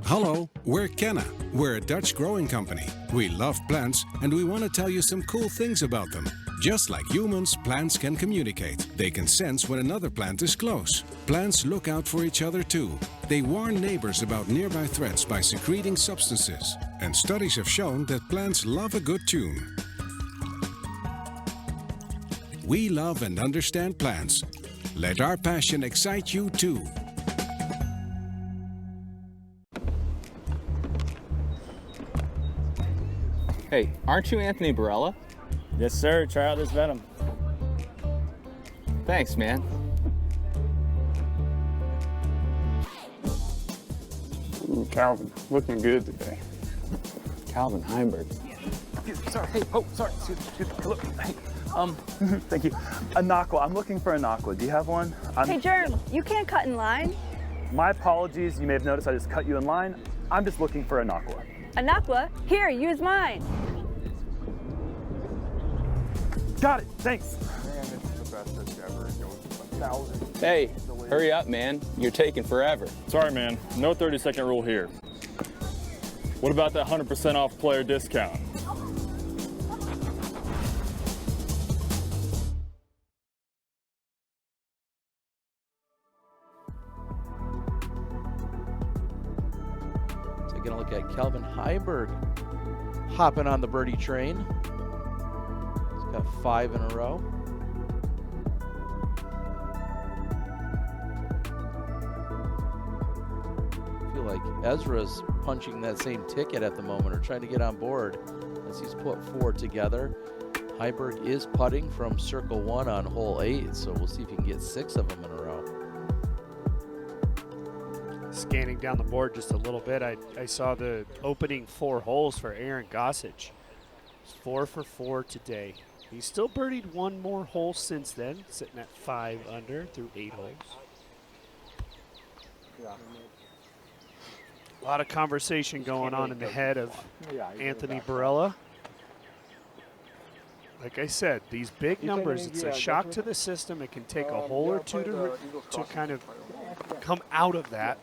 Hello, we're Kenna. We're a Dutch growing company. We love plants and we want to tell you some cool things about them. Just like humans, plants can communicate. They can sense when another plant is close. Plants look out for each other too. They warn neighbors about nearby threats by secreting substances. And studies have shown that plants love a good tune. We love and understand plants. Let our passion excite you too. Hey, aren't you Anthony Barela? Yes, sir. Try out this Venom. Thanks, man. Ooh, Calvin, looking good today. Calvin Heimberg. Sorry. Hey, oh, sorry. Excuse me. Look. Hey, thank you. A Nakwa. I'm looking for a Nakwa. Do you have one? Hey, Germ, you can't cut in line. My apologies. You may have noticed I just cut you in line. I'm just looking for a Nakwa. A Nakwa? Here, use mine. Got it. Thanks. Man, this is the best disc ever. It goes 1,000. Hey, hurry up, man. You're taking forever. Sorry, man. No 30-second rule here. What about that 100% off player discount? Taking a look at Calvin Heiberg hopping on the birdie train. He's got 5 in a row. I feel like Ezra's punching that same ticket at the moment, or trying to get on board as he's put 4 together. Heiberg is putting from circle 1 on hole 8, so we'll see if he can get 6 of them in a row. Scanning down the board just a little bit, I saw the opening 4 holes for Aaron Gossage. He's 4 for 4 today. He's still birdied 1 more hole since then, sitting at 5 under through 8 holes. A lot of conversation going on in the head of Anthony Barela. Like I said, these big numbers, it's a shock to the system. It can take a hole or two to kind of come out of that.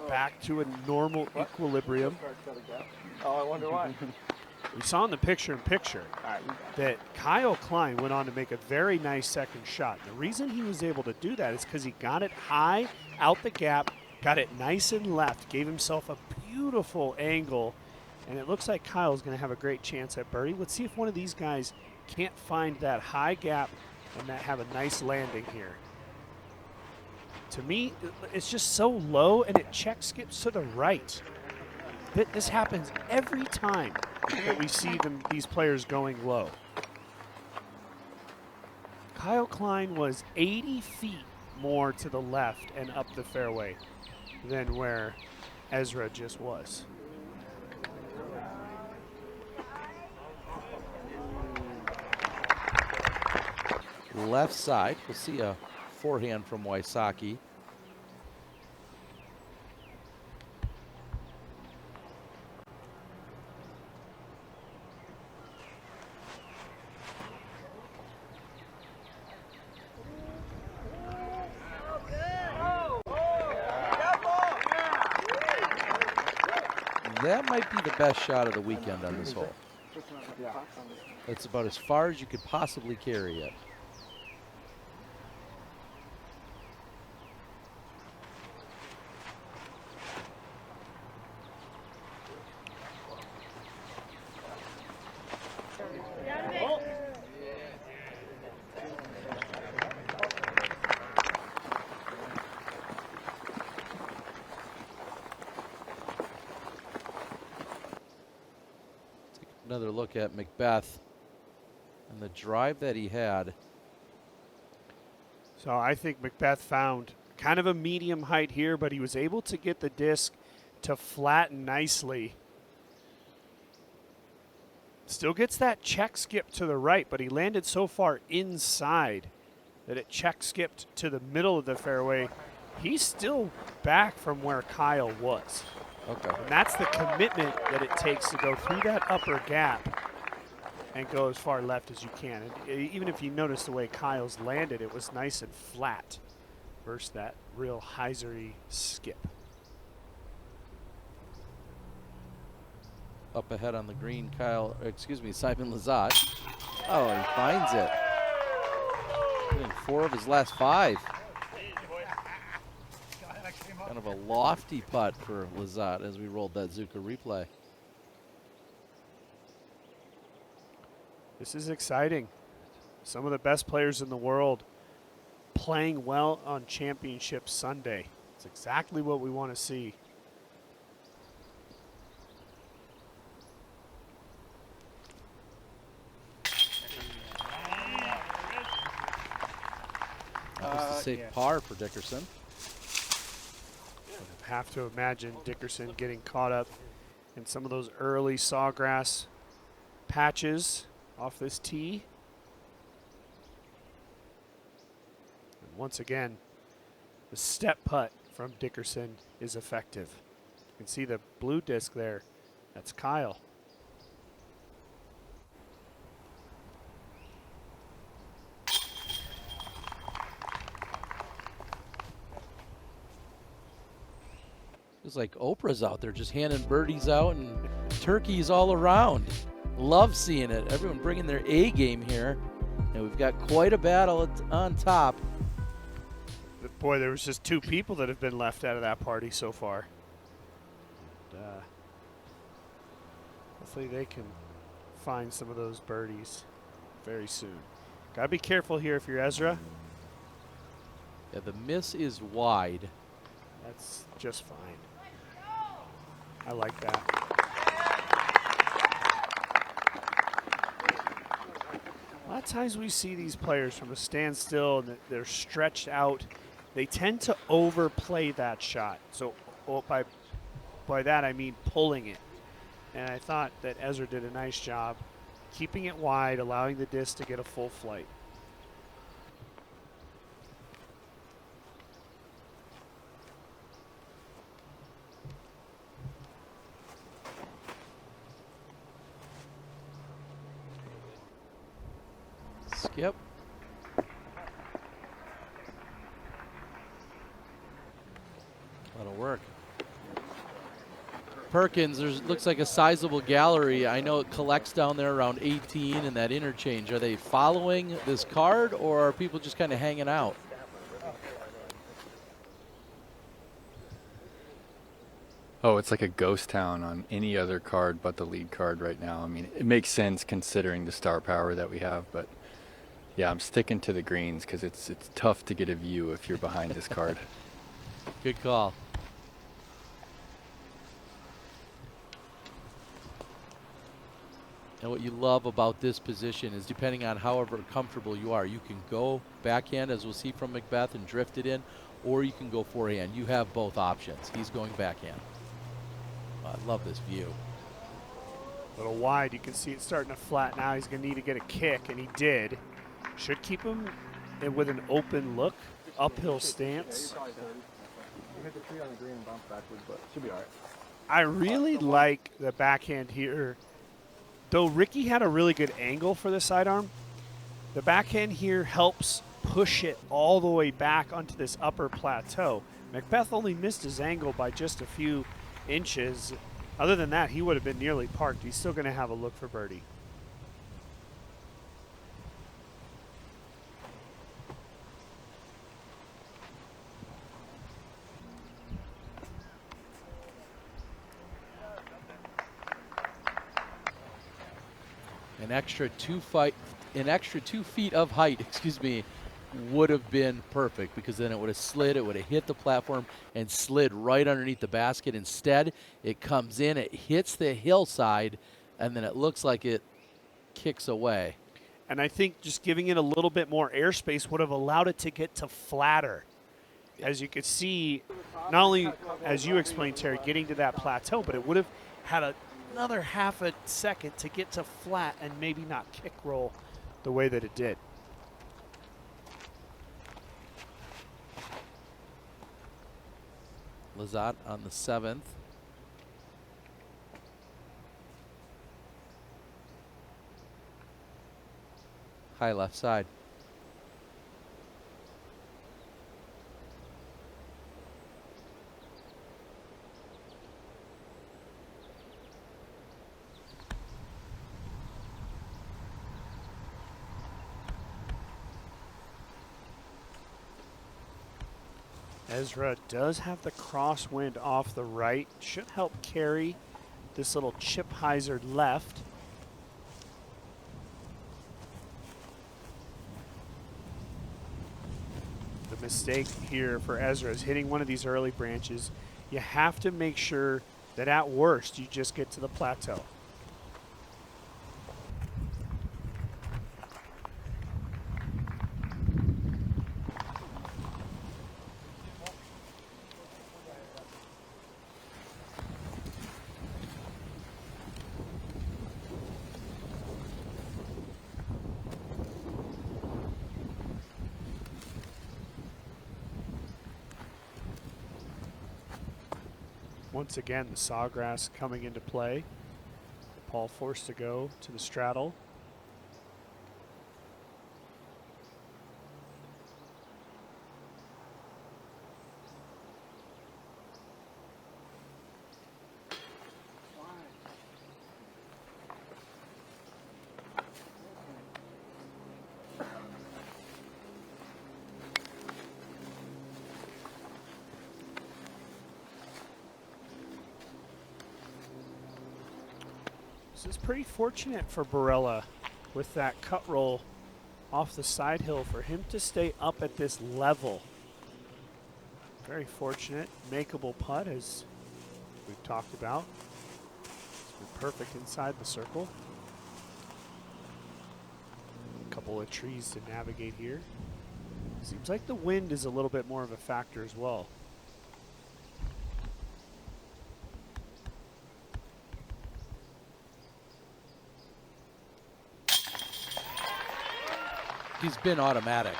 back to a normal equilibrium. Oh, I wonder why. We saw in the picture-in-picture that Kyle Klein went on to make a very nice second shot. The reason he was able to do that is because he got it high out the gap, got it nice and left, gave himself a beautiful angle, and it looks like Kyle's going to have a great chance at birdie. Let's see if one of these guys can't find that high gap and have a nice landing here. To me, it's just so low, and it check skips to the right. This happens every time that we see these players going low. Kyle Klein was 80 feet more to the left and up the fairway than where Ezra just was. Left side, we'll see a forehand from Wysocki. That might be the best shot of the weekend on this hole. It's about as far as you could possibly carry it. Another look at McBeth and the drive that he had. So I think McBeth found kind of a medium height here, but he was able to get the disc to flatten nicely. Still gets that check skip to the right, but he landed so far inside that it check skipped to the middle of the fairway. He's still back from where Kyle was. Okay. And that's the commitment that it takes to go through that upper gap and go as far left as you can. And even if you notice the way Kyle's landed, it was nice and flat versus that real hyzery skip. Up ahead on the green, Simon Lizotte. Oh, he finds it. Hitting 4 of his last 5. Kind of a lofty putt for Lizotte as we rolled that Zuka replay. This is exciting. Some of the best players in the world playing well on Championship Sunday. It's exactly what we want to see. That was the safe par for Dickerson. Have to imagine Dickerson getting caught up in some of those early sawgrass patches off this tee. And once again, the step putt from Dickerson is effective. You can see the blue disc there. That's Kyle. It's like Oprah's out there just handing birdies out and turkeys all around. Love seeing it. Everyone bringing their A game here. And we've got quite a battle on top. Boy, there was just 2 people that have been left out of that party so far. Hopefully they can find some of those birdies very soon. Gotta be careful here if you're Ezra. Yeah, the miss is wide. That's just fine. I like that. A lot of times we see these players from a standstill and they're stretched out. They tend to overplay that shot. So by that I mean pulling it. And I thought that Ezra did a nice job keeping it wide, allowing the disc to get a full flight. Skip. That'll work. Perkins, there looks like a sizable gallery. I know it collects down there around 18 in that interchange. Are they following this card, or are people just kind of hanging out? Oh, it's like a ghost town on any other card but the lead card right now. I mean, it makes sense considering the star power that we have, but yeah, I'm sticking to the greens because it's tough to get a view if you're behind this card. Good call. And what you love about this position is depending on however comfortable you are, you can go backhand, as we'll see from McBeth, and drift it in, or you can go forehand. You have both options. He's going backhand. I love this view. A little wide. You can see it starting to flatten out. He's going to need to get a kick, and he did. Should keep him with an open look, uphill stance. I really like the backhand here. Though Ricky had a really good angle for the sidearm, the backhand here helps push it all the way back onto this upper plateau. McBeth only missed his angle by just a few inches. Other than that, he would have been nearly parked. He's still going to have a look for birdie. An extra 2 feet of height, excuse me, would have been perfect, because then it would have slid, it would have hit the platform and slid right underneath the basket. Instead, it comes in, it hits the hillside, and then it looks like it kicks away. And I think just giving it a little bit more airspace would have allowed it to get to flatter. As you could see, not only, as you explained, Terry, getting to that plateau, but it would have had another half a second to get to flat and maybe not kick roll the way that it did. Lazat on the 7th. High left side. Ezra does have the crosswind off the right. Should help carry this little chip hyzer left. The mistake here for Ezra is hitting one of these early branches. You have to make sure that at worst you just get to the plateau. Once again, the sawgrass coming into play. Paul forced to go to the straddle. This is pretty fortunate for Barela with that cut roll off the side hill for him to stay up at this level. Very fortunate, makeable putt, as we've talked about. It's been perfect inside the circle. A couple of trees to navigate here. Seems like the wind is a little bit more of a factor as well. He's been automatic.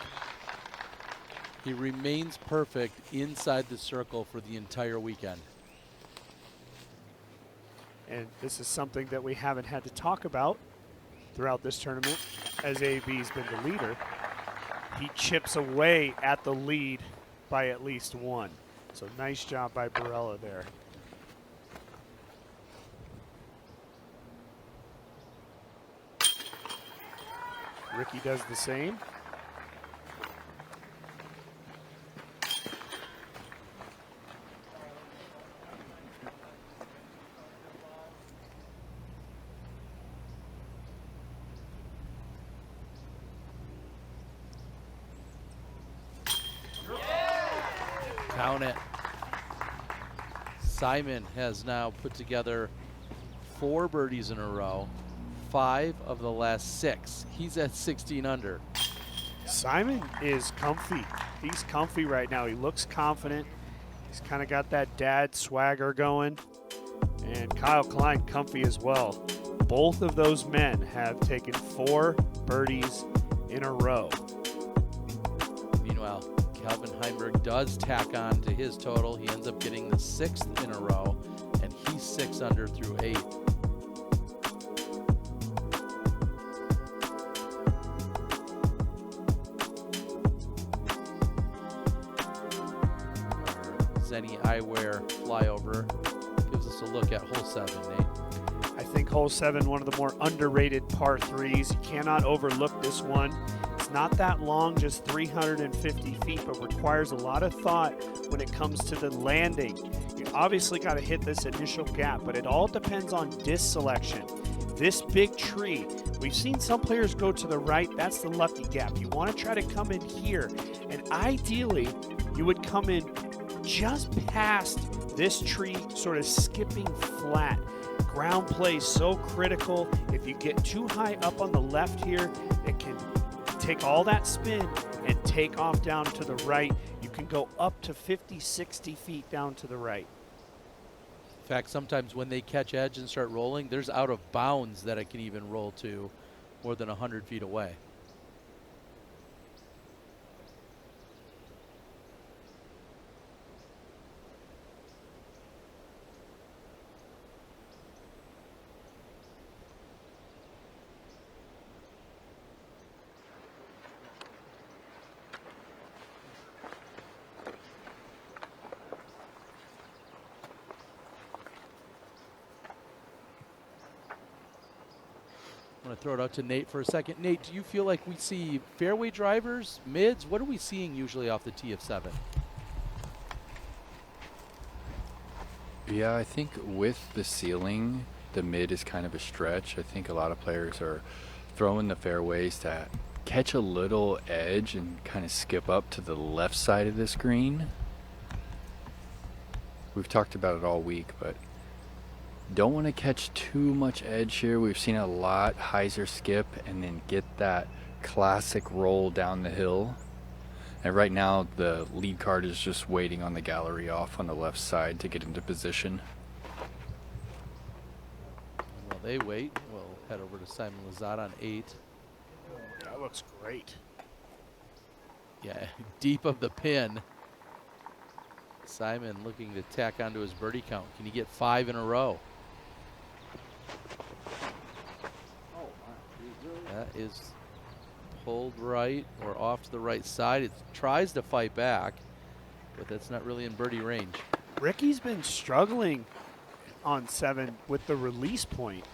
He remains perfect inside the circle for the entire weekend. And this is something that we haven't had to talk about throughout this tournament, as AB's been the leader. He chips away at the lead by at least one. So nice job by Barela there. Ricky does the same. Count it. Simon has now put together 4 birdies in a row, 5 of the last 6. He's at 16 under. Simon is comfy. He's comfy right now. He looks confident. He's kind of got that dad swagger going. And Kyle Klein comfy as well. Both of those men have taken 4 birdies in a row. Meanwhile, Calvin Heimberg does tack on to his total. He ends up getting the 6th in a row, and he's 6 under through 8. Zenny Eyewear flyover gives us a look at hole 7, Nate. I think hole 7, one of the more underrated par 3s. You cannot overlook this one. It's not that long, just 350 feet, but requires a lot of thought when it comes to the landing. You obviously got to hit this initial gap, but it all depends on disc selection. This big tree, we've seen some players go to the right. That's the lucky gap. You want to try to come in here, and ideally, you would come in just past this tree, sort of skipping flat. Ground play is so critical. If you get too high up on the left here, it can take all that spin and take off down to the right. You can go up to 50, 60 feet down to the right. In fact, sometimes when they catch edge and start rolling, there's out of bounds that it can even roll to more than 100 feet away. I'm going to throw it out to Nate for a second. Nate, do you feel like we see fairway drivers, mids? What are we seeing usually off the tee of 7? Yeah, I think with the ceiling, the mid is kind of a stretch. I think a lot of players are throwing the fairways to catch a little edge and kind of skip up to the left side of this green. We've talked about it all week, but don't want to catch too much edge here. We've seen a lot hyzer skip and then get that classic roll down the hill. And right now the lead card is just waiting on the gallery off on the left side to get into position. While they wait, we'll head over to Simon Lizotte on 8. That looks great. Yeah, deep of the pin. Simon looking to tack onto his birdie count. Can he get 5 in a row? That is pulled right or off to the right side. It tries to fight back, but that's not really in birdie range. Ricky's been struggling on 7 with the release point.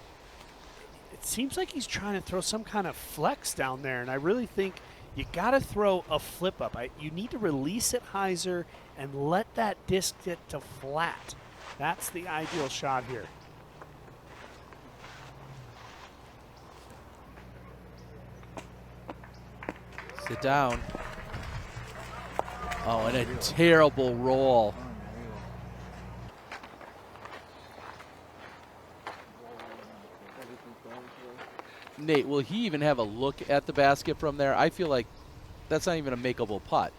It seems like he's trying to throw some kind of flex down there, and I really think you got to throw a flip up. You need to release it hyzer and let that disc get to flat. That's the ideal shot here. Sit down. Oh, and a terrible roll. Nate, will he even have a look at the basket from there? I feel like that's not even a makeable putt.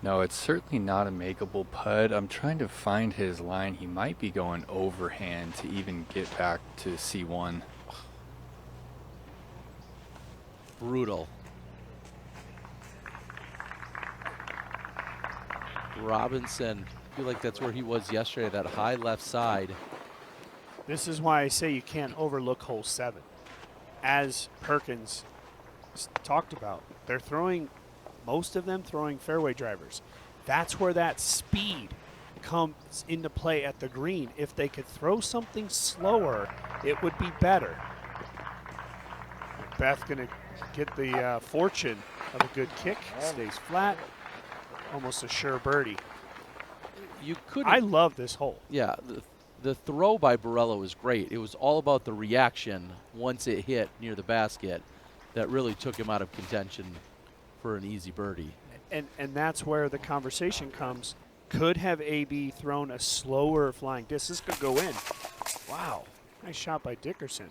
No, it's certainly not a makeable putt. I'm trying to find his line. He might be going overhand to even get back to C1. Brutal. Robinson, I feel like that's where he was yesterday, that high left side. This is why I say you can't overlook hole 7. As Perkins talked about, they're throwing, most of them throwing fairway drivers. That's where that speed comes into play at the green. If they could throw something slower, it would be better. McBeth going to get the fortune of a good kick. Stays flat. Almost a sure birdie. You could. I love this hole. Yeah, the throw by Barela was great. It was all about the reaction once it hit near the basket that really took him out of contention for an easy birdie. And that's where the conversation comes. Could have AB thrown a slower flying disc. This could go in. Wow. Nice shot by Dickerson.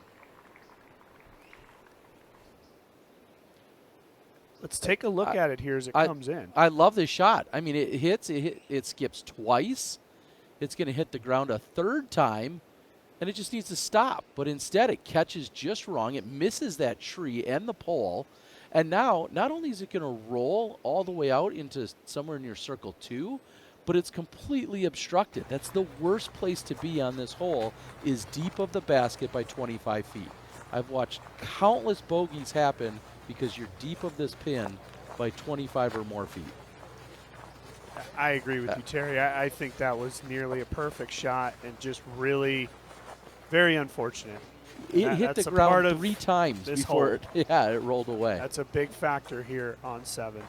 Let's take a look at it here as it comes in. I love this shot. I mean, it hits, it skips twice. It's going to hit the ground a third time, and it just needs to stop. But instead, it catches just wrong. It misses that tree and the pole. And now, not only is it going to roll all the way out into somewhere near circle 2, but it's completely obstructed. That's the worst place to be on this hole, is deep of the basket by 25 feet. I've watched countless bogeys happen because you're deep of this pin by 25 or more feet. I agree with you, Terry. I think that was nearly a perfect shot and just really very unfortunate. It hit the ground 3 times before it rolled away. That's a big factor here on 7.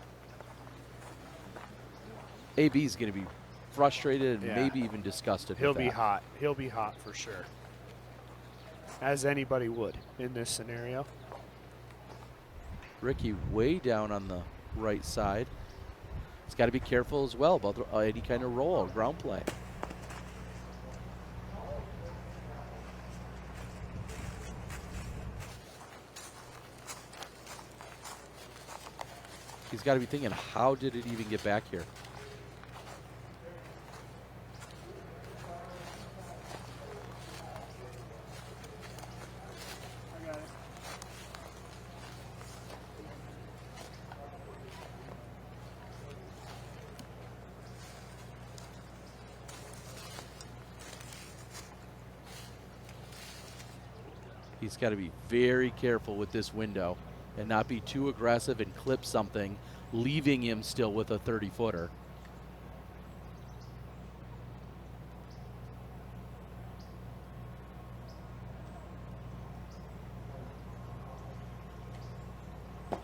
AB is going to be frustrated and maybe even disgusted. He'll be hot. He'll be hot for sure, as anybody would in this scenario. Ricky way down on the right side. He's got to be careful as well about any kind of roll or ground play. He's got to be thinking, how did it even get back here? He's got to be very careful with this window and not be too aggressive and clip something, leaving him still with a 30-footer. And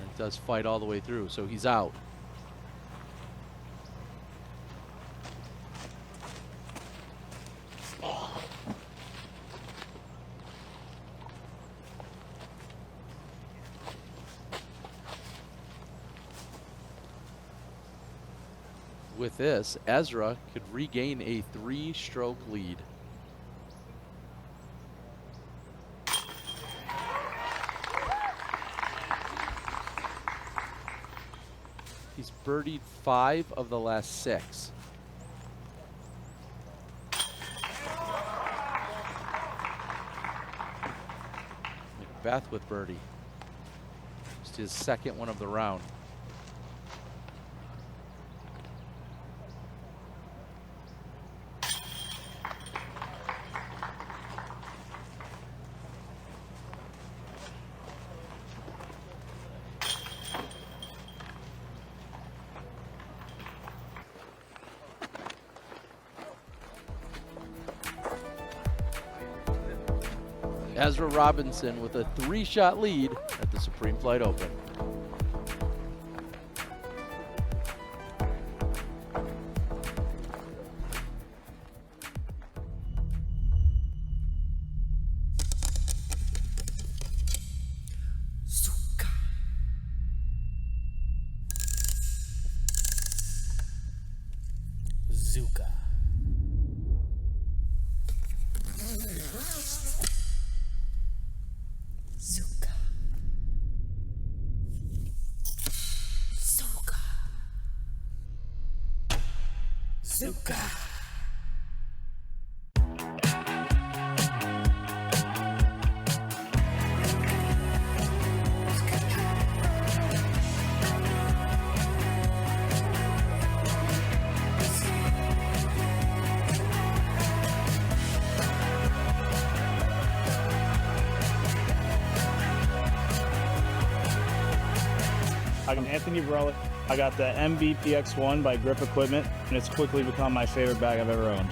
it does fight all the way through, so he's out. With this, Ezra could regain a 3-stroke lead. He's birdied 5 of the last 6. McBeth with birdie. Just his second one of the round. Ezra Robinson with a 3-shot lead at the Supreme Flight Open. Zuka. Zuka. Zuka. Zuka. I'm Anthony Barela. I got the MBPX1 by Grip Equipment, and it's quickly become my favorite bag I've ever owned.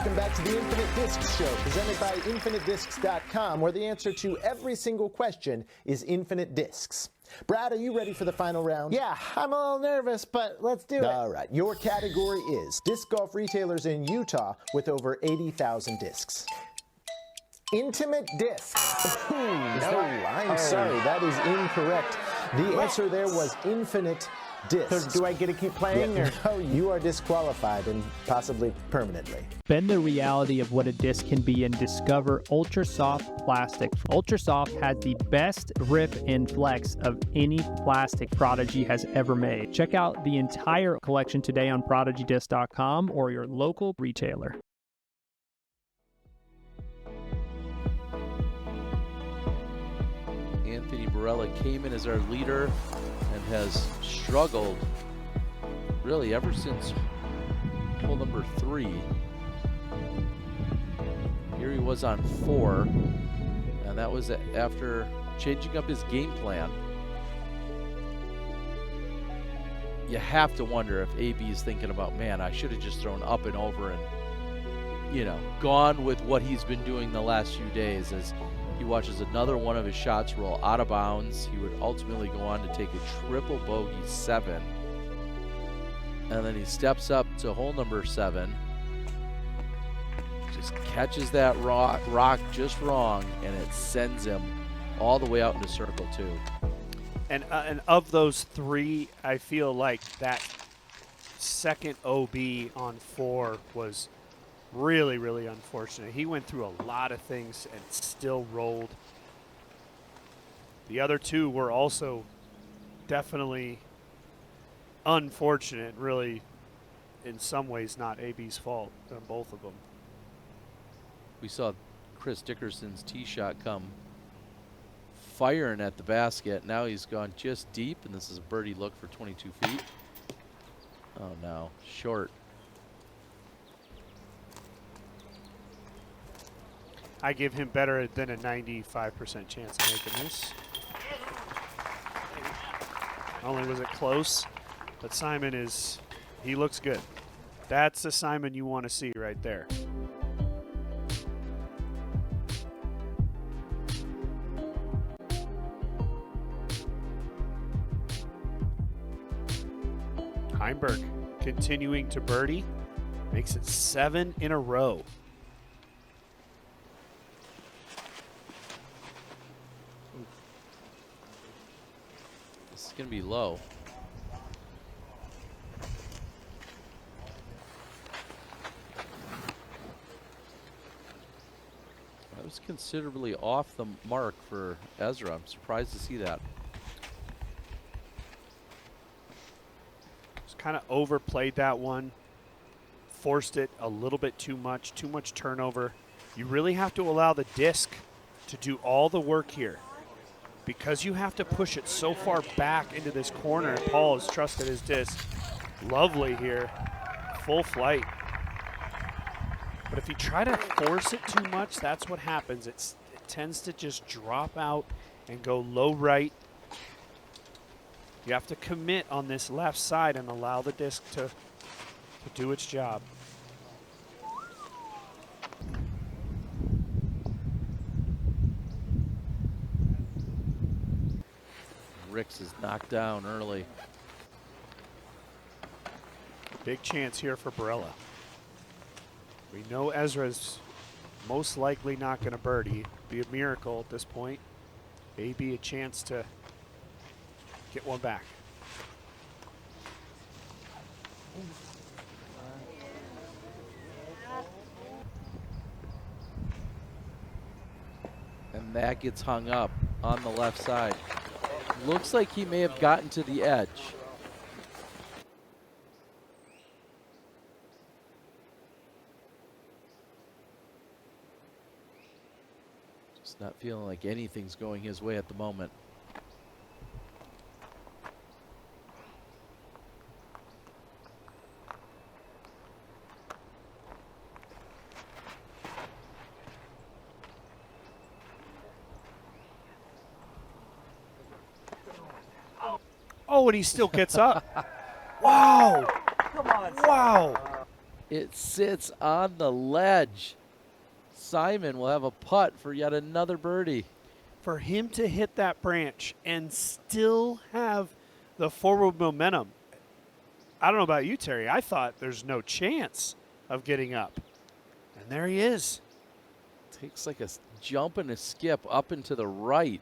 Welcome back to the Infinite Discs Show, presented by InfiniteDiscs.com, where the answer to every single question is infinite discs. Brad, are you ready for the final round? Yeah, I'm a little nervous, but let's do it. All right. Your category is disc golf retailers in Utah with over 80,000 discs. Intimate discs. Ooh, no, I'm sorry. That is incorrect. The answer there was infinite discs. So do I get to keep playing? Yeah, no, you are disqualified and possibly permanently. Bend the reality of what a disc can be and discover Ultra Soft plastic. Ultra Soft has the best grip and flex of any plastic Prodigy has ever made. Check out the entire collection today on ProdigyDisc.com or your local retailer. Anthony Barela came in as our leader and has struggled really ever since hole number 3. Here he was on 4, and that was after changing up his game plan. You have to wonder if AB is thinking about, man, I should have just thrown up and over and, you know, gone with what he's been doing the last few days. As he watches another one of his shots roll out of bounds, he would ultimately go on to take a triple bogey 7. And then he steps up to hole number 7, just catches that rock just wrong, and it sends him all the way out into circle 2. And of those 3, I feel like that second OB on 4 was really, really unfortunate. He went through a lot of things and still rolled. The other 2 were also definitely unfortunate, really, in some ways not AB's fault, both of them. We saw Chris Dickerson's tee shot come firing at the basket. Now he's gone just deep, and this is a birdie look for 22 feet. Oh no, short. I give him better than a 95% chance of making this. Not only was it close, but Simon he looks good. That's the Simon you want to see right there. Heimberg continuing to birdie, makes it 7 in a row. This is going to be low. That was considerably off the mark for Ezra. I'm surprised to see that. Just kind of overplayed that one. Forced it a little bit too much turnover. You really have to allow the disc to do all the work here, because you have to push it so far back into this corner. Paul has trusted his disc. Lovely here, full flight. But if you try to force it too much, that's what happens. It tends to just drop out and go low right. You have to commit on this left side and allow the disc to do its job. Ricks is knocked down early. Big chance here for Barela. We know Ezra's most likely not going to birdie. Be a miracle at this point. Maybe a chance to get one back. And that gets hung up on the left side. Looks like he may have gotten to the edge. Just not feeling like anything's going his way at the moment. Oh, and he still gets up. Wow. Come on. Wow. It sits on the ledge. Simon will have a putt for yet another birdie. For him to hit that branch and still have the forward momentum, I don't know about you, Terry. I thought there's no chance of getting up. And there he is. Takes like a jump and a skip up and to the right.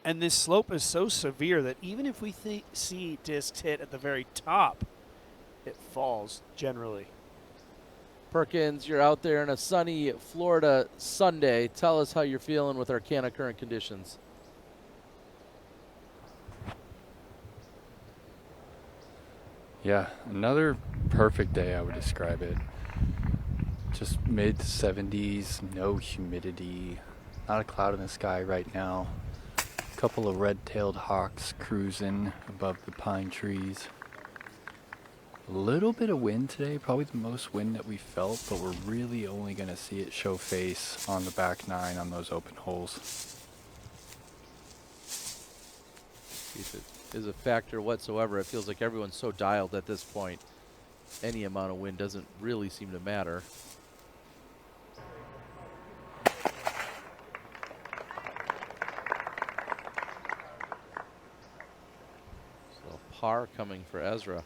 And this slope is so severe that even if we see discs hit at the very top, it falls generally. Perkins, you're out there on a sunny Florida Sunday. Tell us how you're feeling with Arcana current conditions. Yeah, another perfect day, I would describe it. Just mid 70s, no humidity, not a cloud in the sky right now. A couple of red-tailed hawks cruising above the pine trees. A little bit of wind today, probably the most wind that we felt, but we're really only going to see it show face on the back nine on those open holes. If it is a factor whatsoever, it feels like everyone's so dialed at this point. Any amount of wind doesn't really seem to matter. So par coming for Ezra.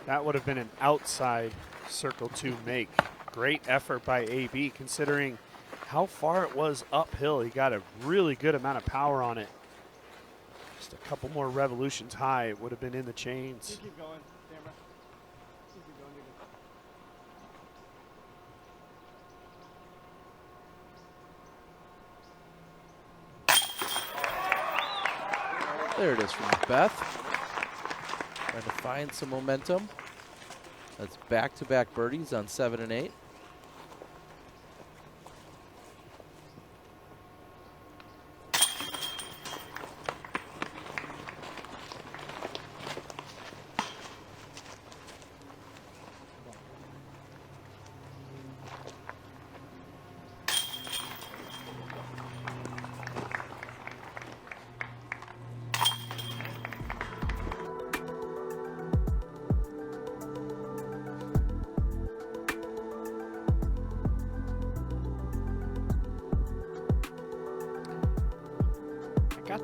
That would have been an outside circle 2 make. Great effort by AB considering how far it was uphill. He got a really good amount of power on it. Just a couple more revolutions high, it would have been in the chains. Keep going, camera. Keep going, There it is from McBeth. Trying to find some momentum. That's back-to-back birdies on 7 and 8.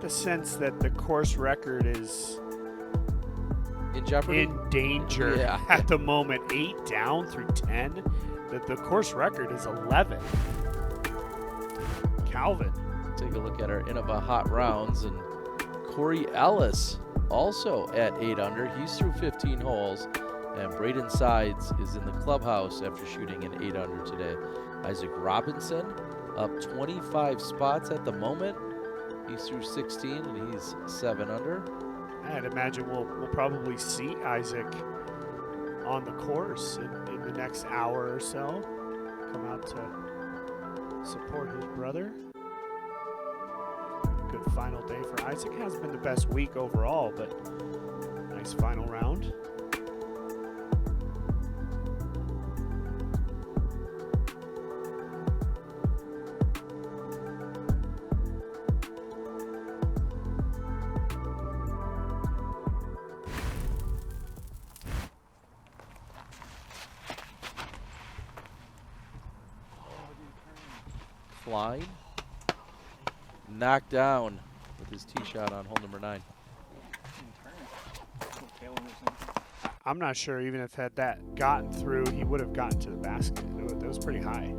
The sense that the course record is in jeopardy, in danger at the moment. 8 down through 10. That the course record is 11. Calvin. Take a look at our Innova hot rounds, and Corey Ellis also at 8 under. He's through 15 holes, and Braden Sides is in the clubhouse after shooting an 8 under today. Isaac Robinson up 25 spots at the moment. He's through 16 and he's 7 under. I'd imagine we'll probably see Isaac on the course in the next hour or so. Come out to support his brother. Good final day for Isaac. Hasn't been the best week overall, but nice final round. Flying, knocked down with his tee shot on hole number 9. I'm not sure even if had that gotten through, he would have gotten to the basket. That was pretty high.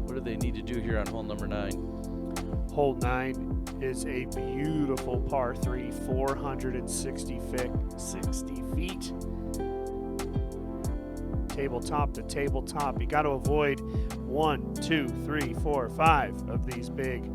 What do they need to do here on hole number 9? Hole 9 is a beautiful par 3, 460 feet. Tabletop to tabletop. You got to avoid 1, 2, 3, 4, 5 of these big,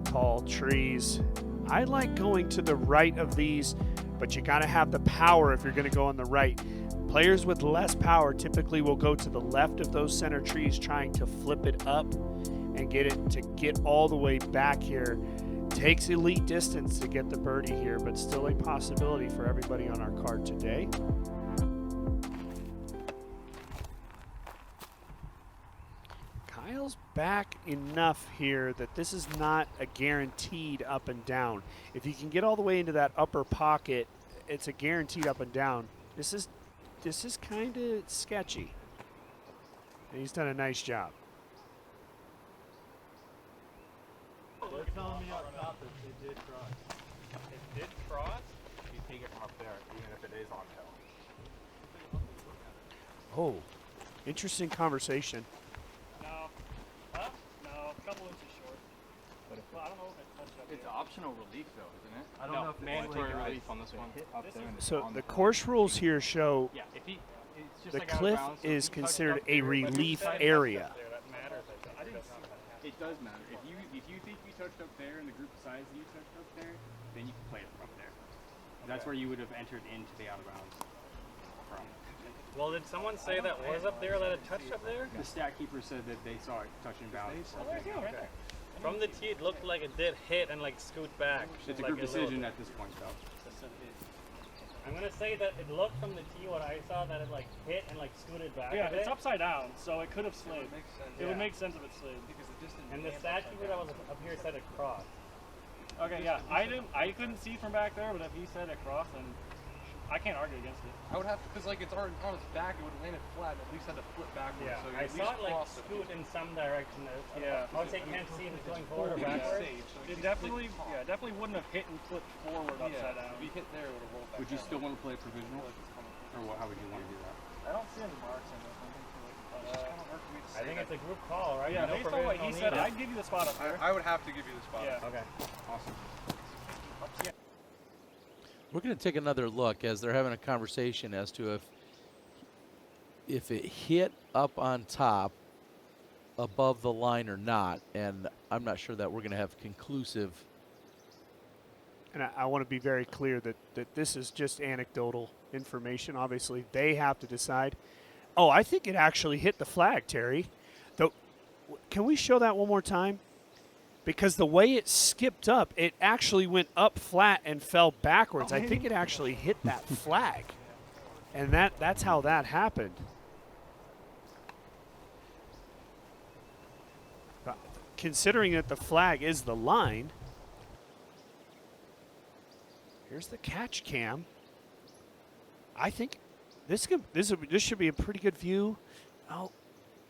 tall trees. I like going to the right of these, but you got to have the power if you're going to go on the right. Players with less power typically will go to the left of those center trees, trying to flip it up and get it to get all the way back here Takes elite distance to get the birdie here, but still a possibility for everybody on our card today. Kyle's back enough here that this is not a guaranteed up and down. If he can get all the way into that upper pocket, it's a guaranteed up and down. This is kind of sketchy. And he's done a nice job. They're telling me up top that they did cross. It did cross? You take it from up there, even if it is on hill. Oh, interesting conversation. No. Huh? No, a couple inches short. But I don't know if it touched up. It's optional relief though, isn't it? I don't know if mandatory relief on this one. So the course rules here show Yeah, if he, it's just the like out of cliff bounds, so is if he touched considered up a there, but relief if he area. touched up there, that matters, I think. It does matter. If you think you touched up there and the group decides you touched up there, then you can play it from up there. That's where you would have entered into the out of bounds from. Well, did someone say that was up there, that it touched up there? The stat keeper said that they saw it touching bounds. Oh, right there. From the tee, it looked like it did hit and like scoot back. It's a like group decision at this point, though. I'm gonna say that it looked from the tee what I saw that it like hit and like scooted back. Yeah, a bit. it's upside down, so it could have slid. It would make sense if it slid. And the stat keeper that was up here said it crossed. Okay, yeah, I couldn't see from back there, but if he said it crossed, then I can't argue against it. I would have to, because like it's on its back, it would have landed flat and at least had to flip backwards. Yeah, so I saw it like scoot in some direction. Yeah. I would say you can't see if it's going forward or backwards. It definitely, wouldn't have hit and flipped forward upside down. If he hit there, it would have rolled back. Would you still want to play provisional? Or how would you want to do that? I don't see any marks in this. I think it's a group call, right? Yeah, No based on what he said, provisional I'd give you the spot up there. I would have to give you the spot. Yeah. Okay. Awesome. We're going to take another look as they're having a conversation as to if it hit up on top above the line or not, and I'm not sure that we're going to have conclusive. And I want to be very clear that this is just anecdotal information. Obviously, they have to decide. Oh, I think it actually hit the flag, Terry. Though, can we show that one more time? Because the way it skipped up, it actually went up flat and fell backwards. I think it actually hit that flag. And that's how that happened. But considering that the flag is the line, here's the catch cam. I think this should be a pretty good view. Oh,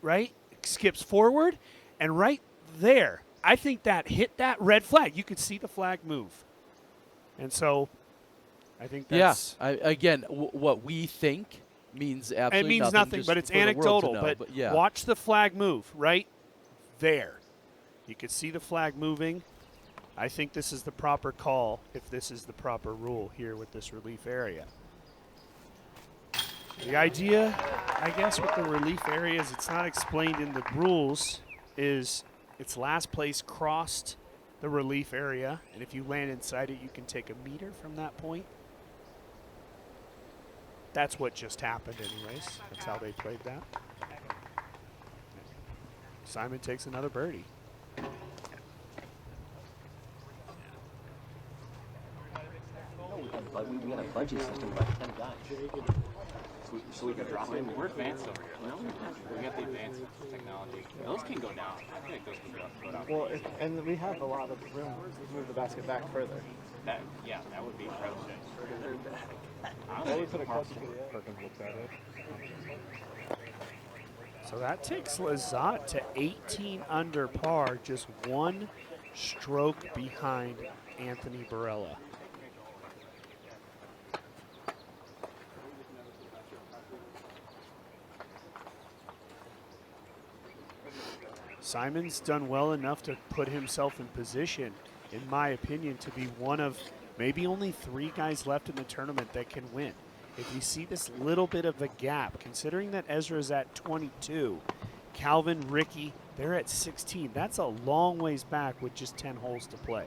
right? It skips forward, and right there, I think that hit that red flag. You could see the flag move. And so I think that's... Yeah, what we think means absolutely it means nothing, but it's anecdotal. But yeah. Watch the flag move right there. You could see the flag moving. I think this is the proper call if this is the proper rule here with this relief area. The idea, I guess, with the relief area is it's not explained in the rules, is its last place crossed the relief area, and if you land inside it, you can take a meter from that point. That's what just happened anyways. That's how they played that. Simon takes another birdie. We got a budget system of like 10 guys. So we can drop in. We're advanced over here. No, we got the advanced technology. Those can go down. I think those can go down. Well, and we have a lot of room to move the basket back further. That would be incredible. Well, we put it closer to the edge. So that takes Lazat to 18 under par, just one stroke behind Anthony Barela. Simon's done well enough to put himself in position, in my opinion, to be one of maybe only 3 guys left in the tournament that can win. If you see this little bit of a gap, considering that Ezra's at 22, Calvin, Ricky, they're at 16. That's a long ways back with just 10 holes to play.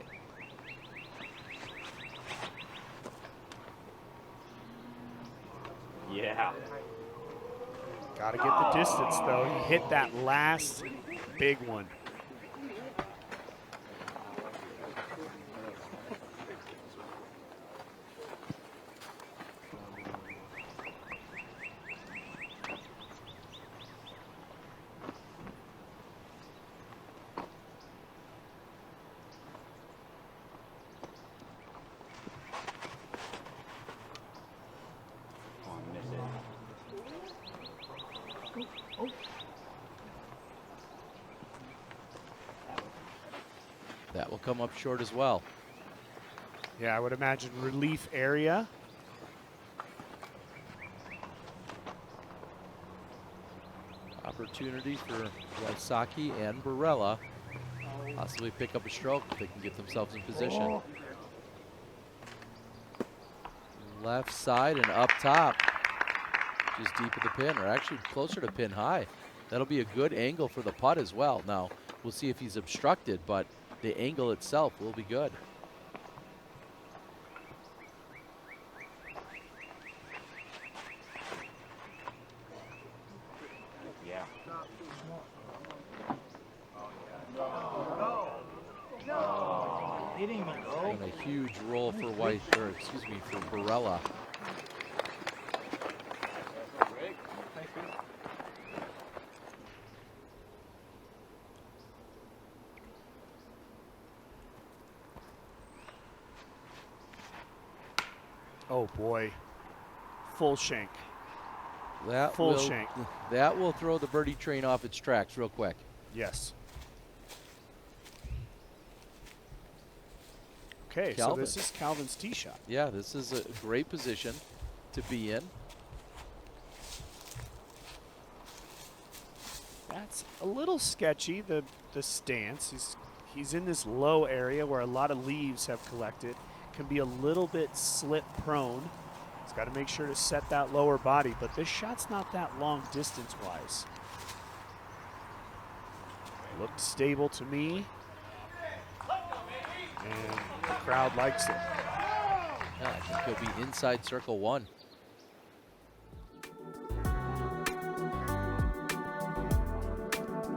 Yeah. Got to get the distance, though. He hit that last big one. That will come up short as well. Yeah, I would imagine relief area. Opportunity for Wysocki and Barela. Possibly pick up a stroke if they can get themselves in position. Left side and up top. Just deep of the pin, or actually closer to pin high. That'll be a good angle for the putt as well. Now, we'll see if he's obstructed, but the angle itself will be good. Yeah. Hitting me, bro. And a huge roll for for Barela. Oh boy, full shank. That Full will, shank. That will throw the birdie train off its tracks real quick. Yes. Okay, Calvin. so this is Calvin's tee shot. Yeah, this is a great position to be in. That's a little sketchy, the stance. He's in this low area where a lot of leaves have collected. Can be a little bit slip prone. He's got to make sure to set that lower body, but this shot's not that long distance-wise. Looked stable to me. And the crowd likes it. Yeah, I think he'll be inside circle one.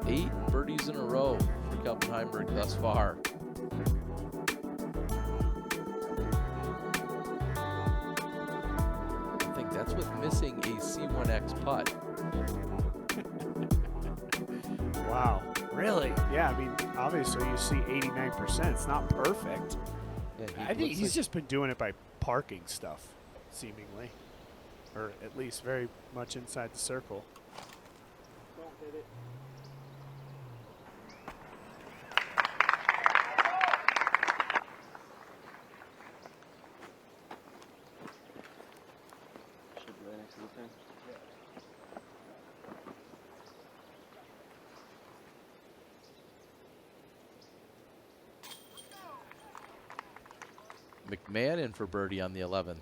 Eight birdies in a row for Calvin Heimberg thus far. I think that's with missing a C1X putt. Wow, really? Yeah, I mean, obviously you see 89%. It's not perfect. Yeah, I think he's just been doing it by parking stuff, seemingly. Or at least very much inside the circle. Don't hit it. Should be right next to the pin. McMahon in for birdie on the 11th.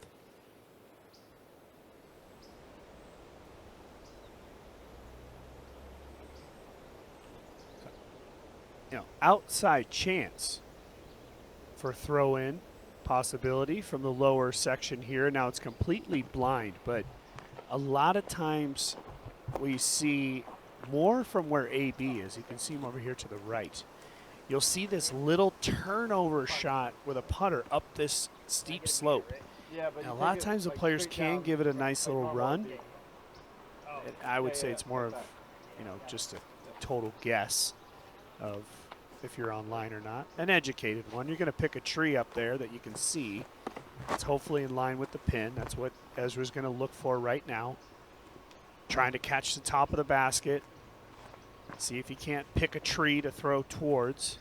You know, outside chance for throw-in possibility from the lower section here. Now it's completely blind, but a lot of times we see more from where AB is. You can see him over here to the right. You'll see this little turnover shot with a putter up this steep slope. Yeah, but And a lot of times the players can give it a nice little run. And I would say it's more of, you know, just a total guess of if you're online or not. An educated one. You're going to pick a tree up there that you can see. It's hopefully in line with the pin. That's what Ezra's going to look for right now. Trying to catch the top of the basket. See if he can't pick a tree to throw towards.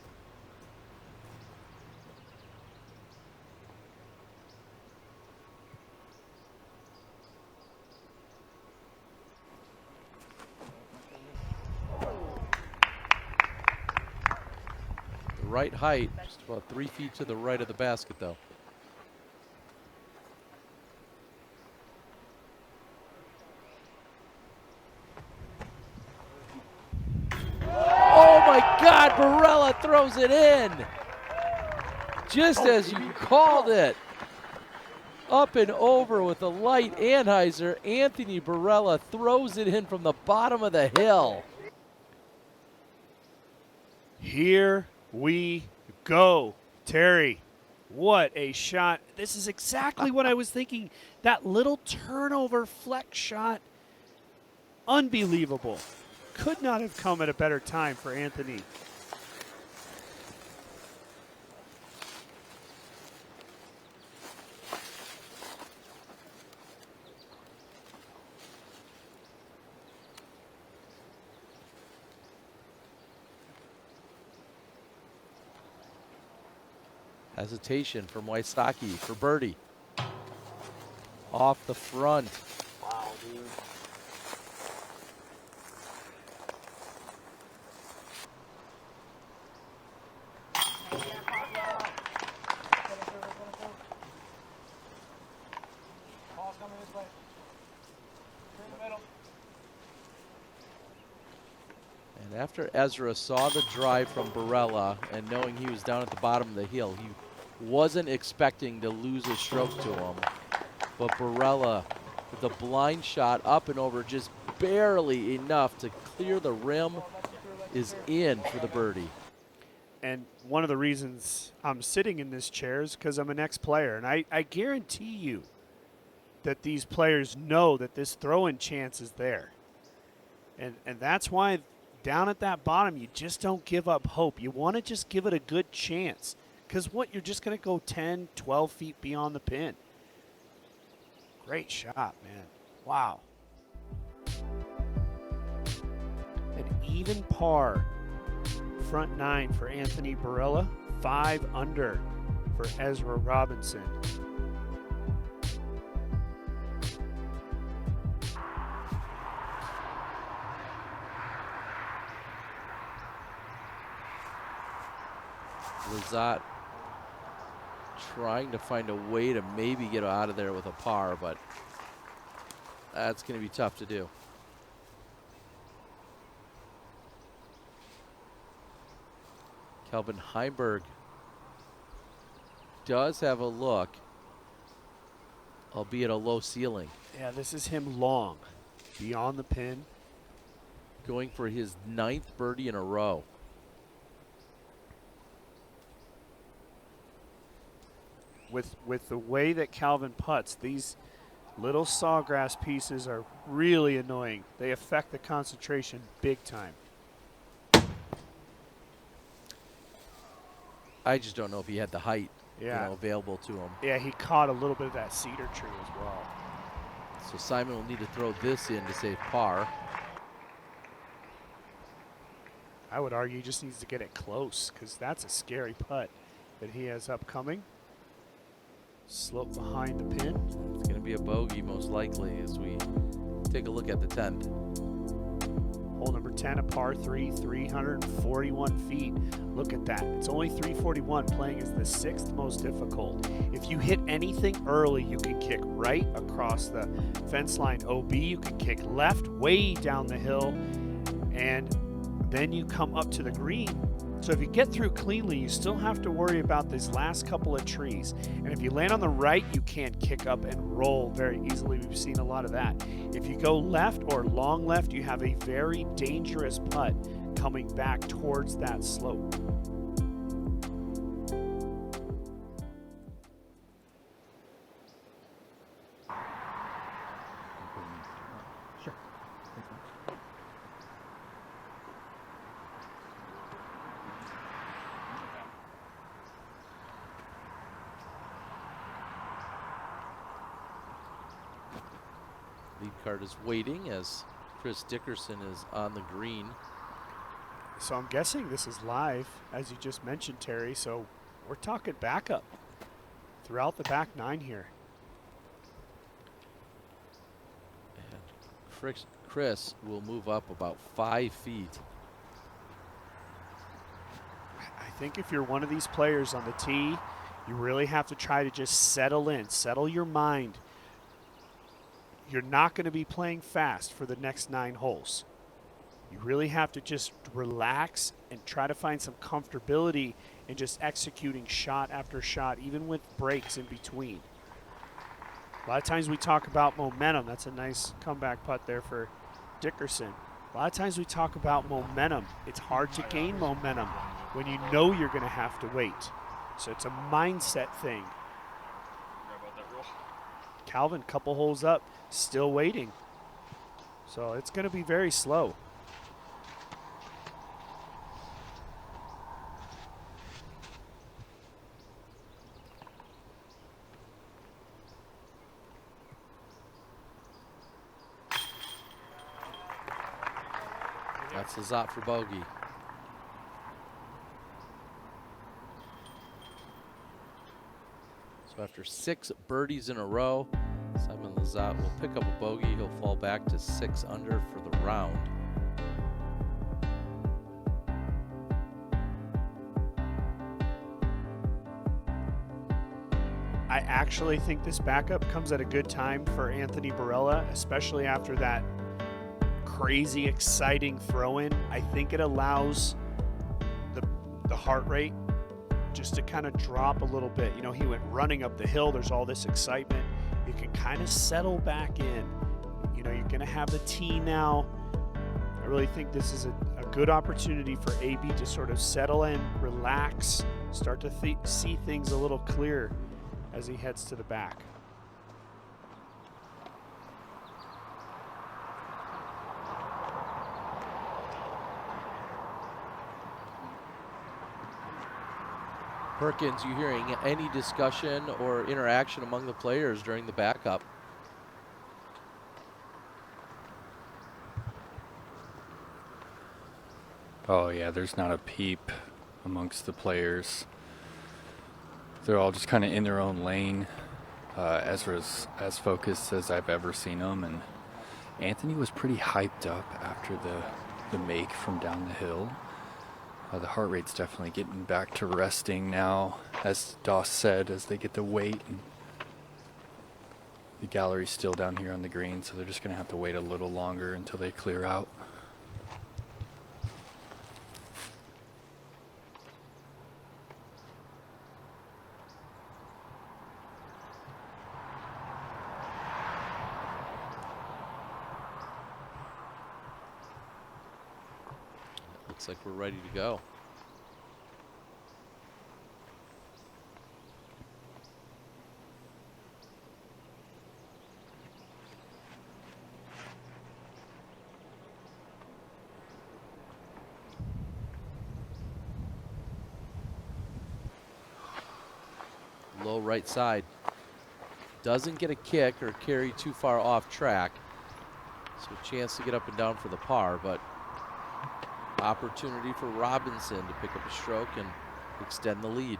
The right height, just about 3 feet to the right of the basket, though. Oh my God, Barela throws it in. Just as you called it. Up and over with a light anhyzer, Anthony Barela throws it in from the bottom of the hill. Here we go. Terry, what a shot. This is exactly what I was thinking. That little turnover flex shot, unbelievable. Could not have come at a better time for Anthony. Hesitation from Wysocki for birdie. Off the front. Wow, dude. Ball's coming this way. In the middle. And after Ezra saw the drive from Barela and knowing he was down at the bottom of the hill, he wasn't expecting to lose a stroke to him. But Barela with a blind shot up and over, just barely enough to clear the rim, is in for the birdie. And one of the reasons I'm sitting in this chair is because I'm an ex-player. And I guarantee you that these players know that this throw-in chance is there. And that's why down at that bottom, you just don't give up hope. You want to just give it a good chance. Because what, you're just going to go 10, 12 feet beyond the pin. Great shot, man. Wow. An even par. Front 9 for Anthony Barela. 5 under for Ezra Robinson. Lizotte trying to find a way to maybe get out of there with a par, but that's going to be tough to do. Calvin Heimberg does have a look, albeit a low ceiling. Yeah, this is him long, beyond the pin. Going for his 9th birdie in a row. With the way that Calvin putts, these little sawgrass pieces are really annoying. They affect the concentration big time. I just don't know if he had the height available to him. Yeah, he caught a little bit of that cedar tree as well. So Simon will need to throw this in to save par. I would argue he just needs to get it close because that's a scary putt that he has upcoming. Slope behind the pin. It's going to be a bogey most likely as we take a look at the 10th. Hole number 10, a par 3, 341 feet. Look at that. It's only 341. Playing is the 6th most difficult. If you hit anything early, you can kick right across the fence line OB. You can kick left way down the hill, and then you come up to the green. So if you get through cleanly, you still have to worry about these last couple of trees. And if you land on the right, you can't kick up and roll very easily. We've seen a lot of that. If you go left or long left, you have a very dangerous putt coming back towards that slope. Lead card is waiting as Chris Dickerson is on the green. So I'm guessing this is live, as you just mentioned, Terry. So we're talking backup throughout the back 9 here. And Chris will move up about 5 feet. I think if you're one of these players on the tee, you really have to try to just settle in, settle your mind. You're not going to be playing fast for the next 9 holes. You really have to just relax and try to find some comfortability in just executing shot after shot, even with breaks in between. A lot of times we talk about momentum. That's a nice comeback putt there for Dickerson. A lot of times we talk about momentum. It's hard to gain momentum when you know you're going to have to wait. So it's a mindset thing. Calvin, couple holes up, still waiting. So it's going to be very slow. That's Lizotte for bogey. So after 6 birdies in a row, Simon Lizotte will pick up a bogey. He'll fall back to 6 under for the round. I actually think this backup comes at a good time for Anthony Barela, especially after that crazy, exciting throw-in. I think it allows the heart rate just to kind of drop a little bit. You know, he went running up the hill. There's all this excitement. You can kind of settle back in. You know, you're going to have the tee now. I really think this is a good opportunity for AB to sort of settle in, relax, start to see things a little clearer as he heads to the back. Perkins, you hearing any discussion or interaction among the players during the backup? Oh yeah, there's not a peep amongst the players. They're all just kind of in their own lane. Ezra's as focused as I've ever seen him, and Anthony was pretty hyped up after the make from down the hill. The heart rate's definitely getting back to resting now, as Doss said, as they get the weight. And the gallery's still down here on the green, so they're just going to have to wait a little longer until they clear out. Looks like we're ready to go. Low right side. Doesn't get a kick or carry too far off track. So a chance to get up and down for the par, but opportunity for Robinson to pick up a stroke and extend the lead.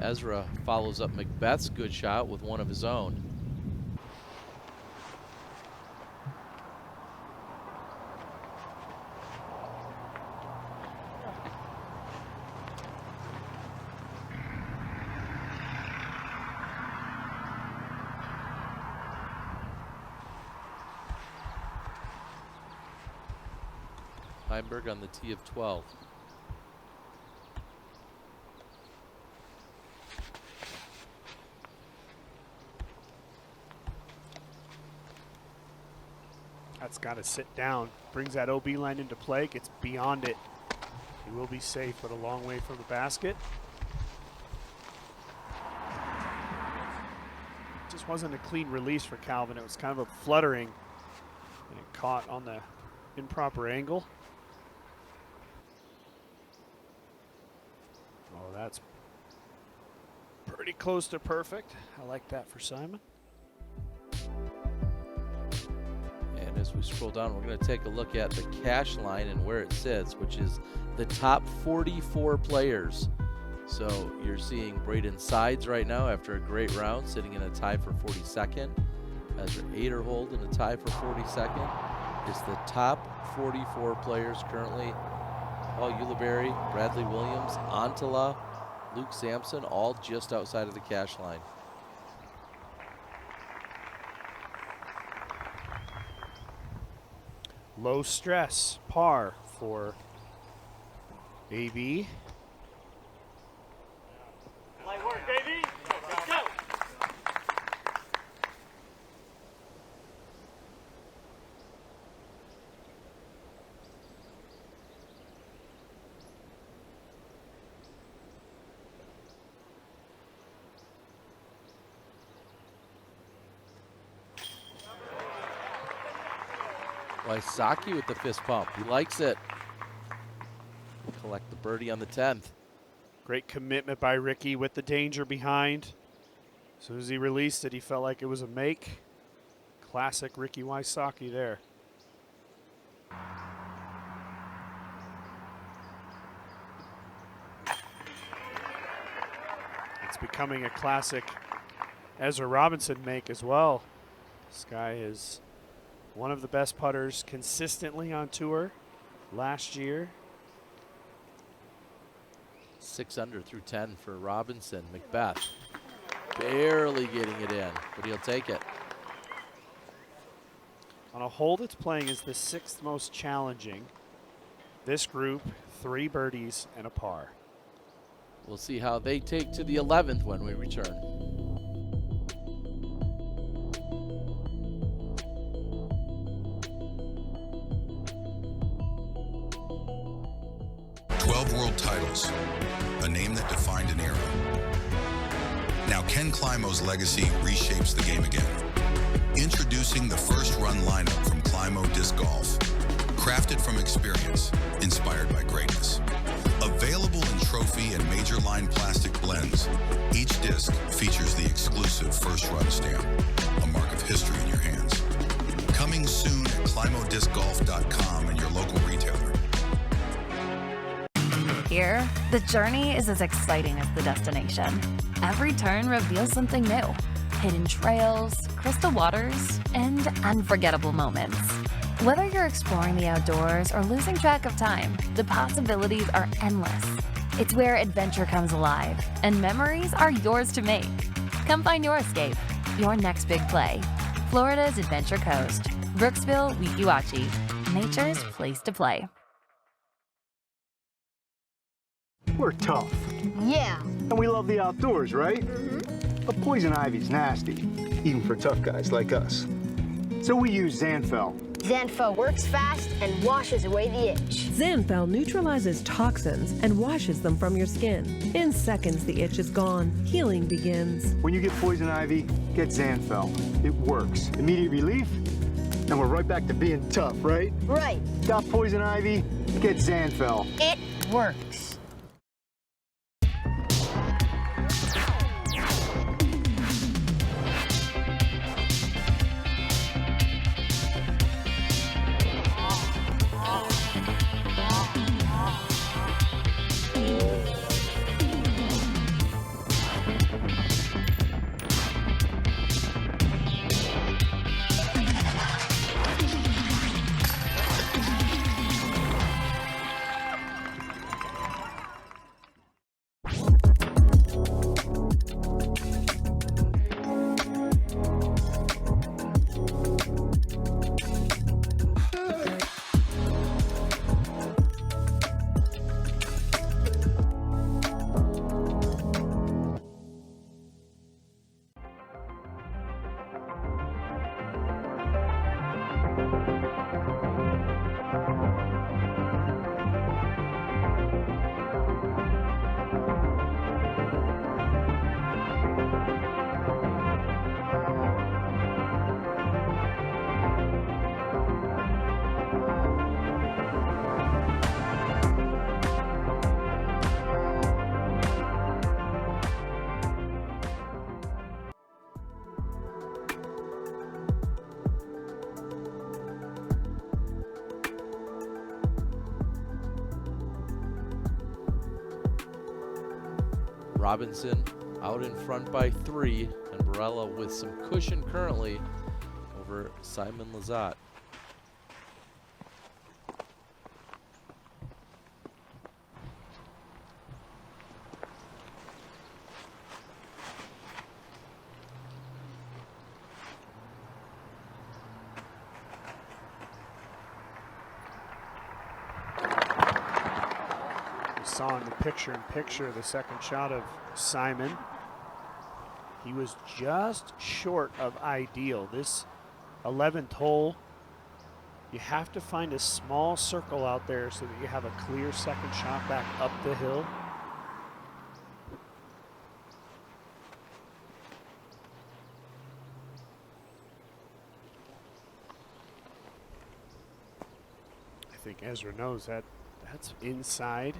Ezra follows up McBeth's good shot with one of his own. Heimberg on the tee of 12. That's got to sit down. Brings that OB line into play, gets beyond it. He will be safe, but a long way from the basket. Just wasn't a clean release for Calvin. It was kind of a fluttering, and it caught on the improper angle. Oh, that's pretty close to perfect. I like that for Simon. And as we scroll down, we're going to take a look at the cash line and where it sits, which is the top 44 players. So you're seeing Braden Sides right now after a great round, sitting in a tie for 42nd. Ezra Aderhold in a tie for 42nd. It's the top 44 players currently. Paul Ulibarri, Bradley Williams, Antala, Luke Sampson, all just outside of the cash line. Low stress, par for AB. Light work, baby. Let's go. Wysocki with the fist pump. He likes it. Collect the birdie on the 10th. Great commitment by Ricky with the danger behind. As soon as he released it, he felt like it was a make. Classic Ricky Wysocki there. It's becoming a classic Ezra Robinson make as well. This guy is one of the best putters consistently on tour last year. 6 under through 10 for Robinson. McBeth barely getting it in, but he'll take it. On a hole that's playing is the 6th most challenging. This group, 3 birdies and a par. We'll see how they take to the 11th when we return. World titles, a name that defined an era. Now Ken Climo's legacy reshapes the game again. Introducing the first run lineup from Climo Disc Golf. Crafted from experience, inspired by greatness. Available in trophy and major line plastic blends, each disc features the exclusive first run stamp, a mark of history in your hands. Coming soon at ClimoDiscGolf.com and your local retailer. Here, the journey is as exciting as the destination. Every turn reveals something new. Hidden trails, crystal waters, and unforgettable moments. Whether you're exploring the outdoors or losing track of time, the possibilities are endless. It's where adventure comes alive, and memories are yours to make. Come find your escape, your next big play. Florida's Adventure Coast. Brooksville, Weeki Nature's place to play. We're tough. Yeah. And we love the outdoors, right? But poison ivy's nasty, even for tough guys like us. So we use Zanfel. Zanfel works fast and washes away the itch. Zanfel neutralizes toxins and washes them from your skin. In seconds, the itch is gone. Healing begins. When you get poison ivy, get Zanfel. It works. Immediate relief, and we're right back to being tough, right? Right. Got poison ivy, get Zanfel. It works. Robinson out in front by 3, and Barela with some cushion currently over Simon Lizotte. saw in the picture-in-picture, the second shot of Simon, he was just short of ideal. This 11th hole, you have to find a small circle out there so that you have a clear second shot back up the hill. I think Ezra knows that that's inside.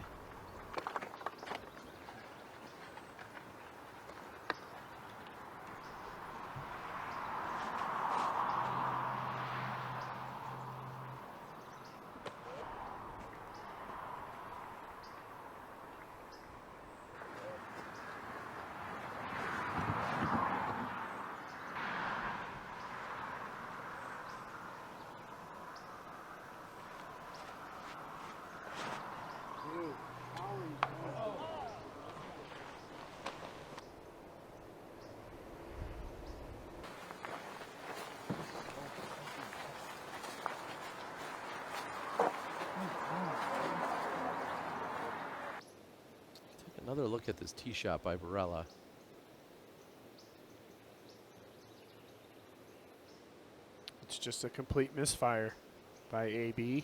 Another look at this tee shot by Barela. It's just a complete misfire by AB.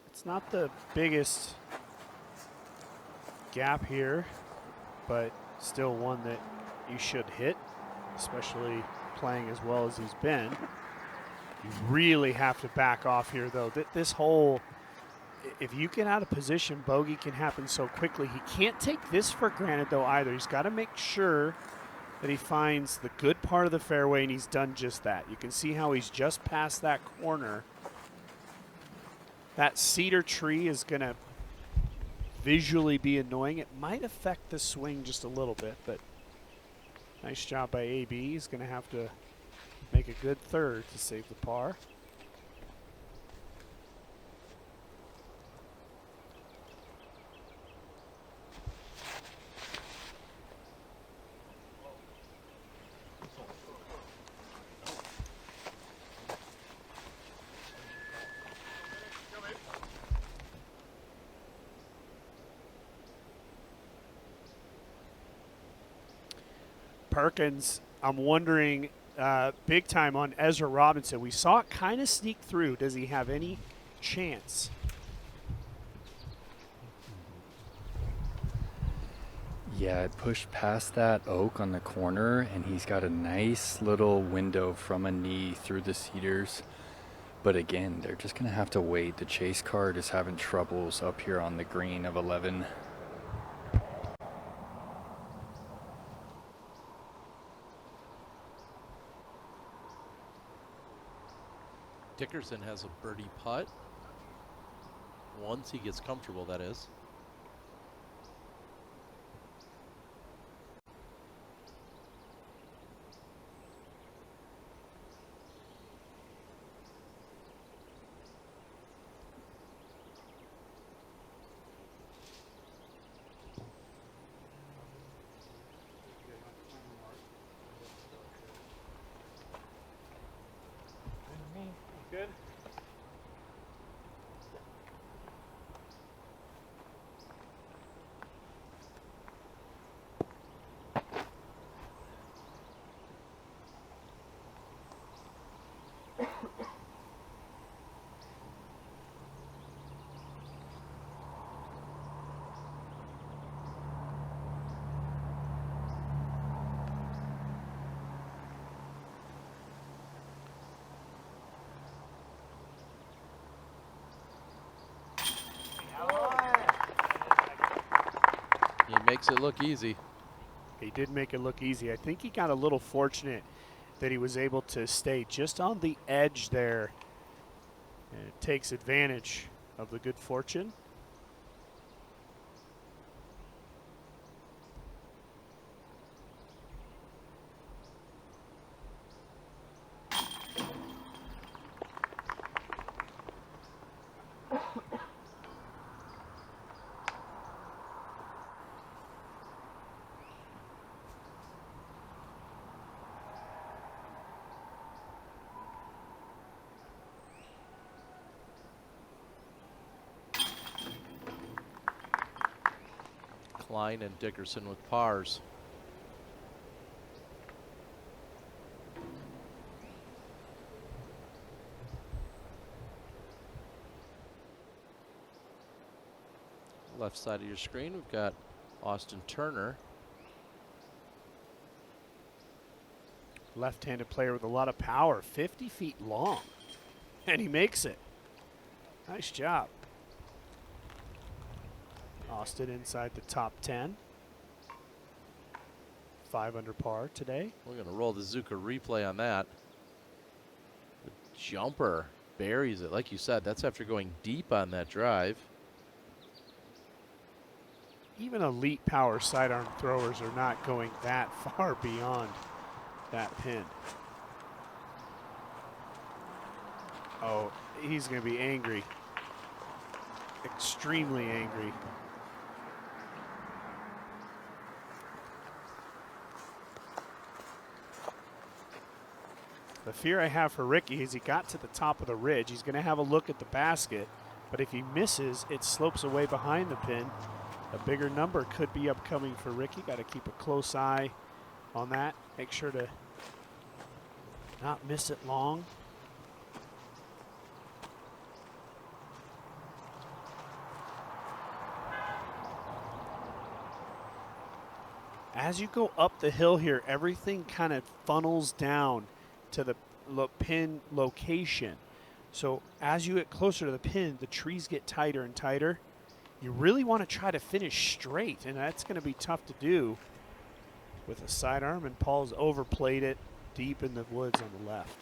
It's not the biggest gap here, but still one that you should hit, especially playing as well as he's been. You really have to back off here, though. This hole, if you get out of position, bogey can happen so quickly. He can't take this for granted, though, either. He's got to make sure that he finds the good part of the fairway, and he's done just that. You can see how he's just past that corner. That cedar tree is going to visually be annoying. It might affect the swing just a little bit, but nice job by AB. He's going to have to make a good third to save the par. Perkins, I'm wondering big time on Ezra Robinson. We saw it kind of sneak through. Does he have any chance? Yeah, it pushed past that oak on the corner, and he's got a nice little window from a knee through the cedars. But again, they're just going to have to wait. The chase card is having troubles up here on the green of 11. Dickerson has a birdie putt. Once he gets comfortable, that is. Good. He makes it look easy. He did make it look easy. I think he got a little fortunate that he was able to stay just on the edge there. And it takes advantage of the good fortune. Klein and Dickerson with pars. Left side of your screen, we've got Austin Turner. Left-handed player with a lot of power, 50 feet long, and he makes it. Nice job. Austin inside the top 10. 5 under par today. We're going to roll the Zuka replay on that. The jumper buries it. Like you said, that's after going deep on that drive. Even elite power sidearm throwers are not going that far beyond that pin. Oh, he's going to be angry. Extremely angry. The fear I have for Ricky is he got to the top of the ridge. He's going to have a look at the basket, but if he misses, it slopes away behind the pin. A bigger number could be upcoming for Ricky. Got to keep a close eye on that. Make sure to not miss it long. As you go up the hill here, everything kind of funnels down to the pin location. So as you get closer to the pin, the trees get tighter and tighter. You really want to try to finish straight, and that's going to be tough to do with a sidearm, and Paul's overplayed it deep in the woods on the left.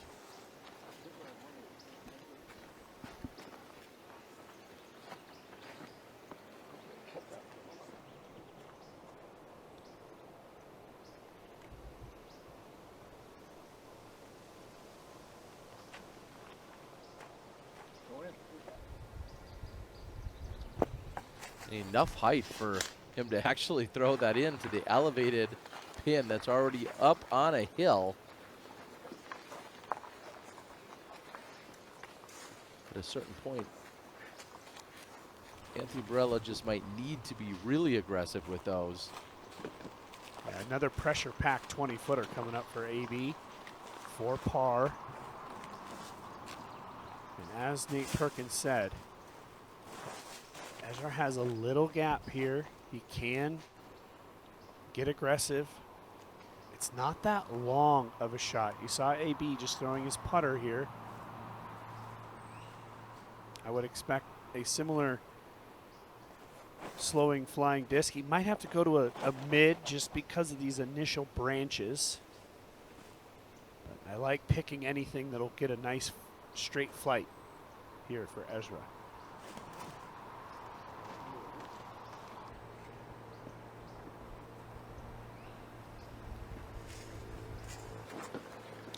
Enough height for him to actually throw that into the elevated pin that's already up on a hill. At a certain point, Anthony Barela just might need to be really aggressive with those. Yeah, another pressure pack 20-footer coming up for AB for par. And as Nate Perkins said, Ezra has a little gap here. He can get aggressive. It's not that long of a shot. You saw AB just throwing his putter here. I would expect a similar slowing flying disc. He might have to go to a mid just because of these initial branches. But I like picking anything that'll get a nice straight flight here for Ezra.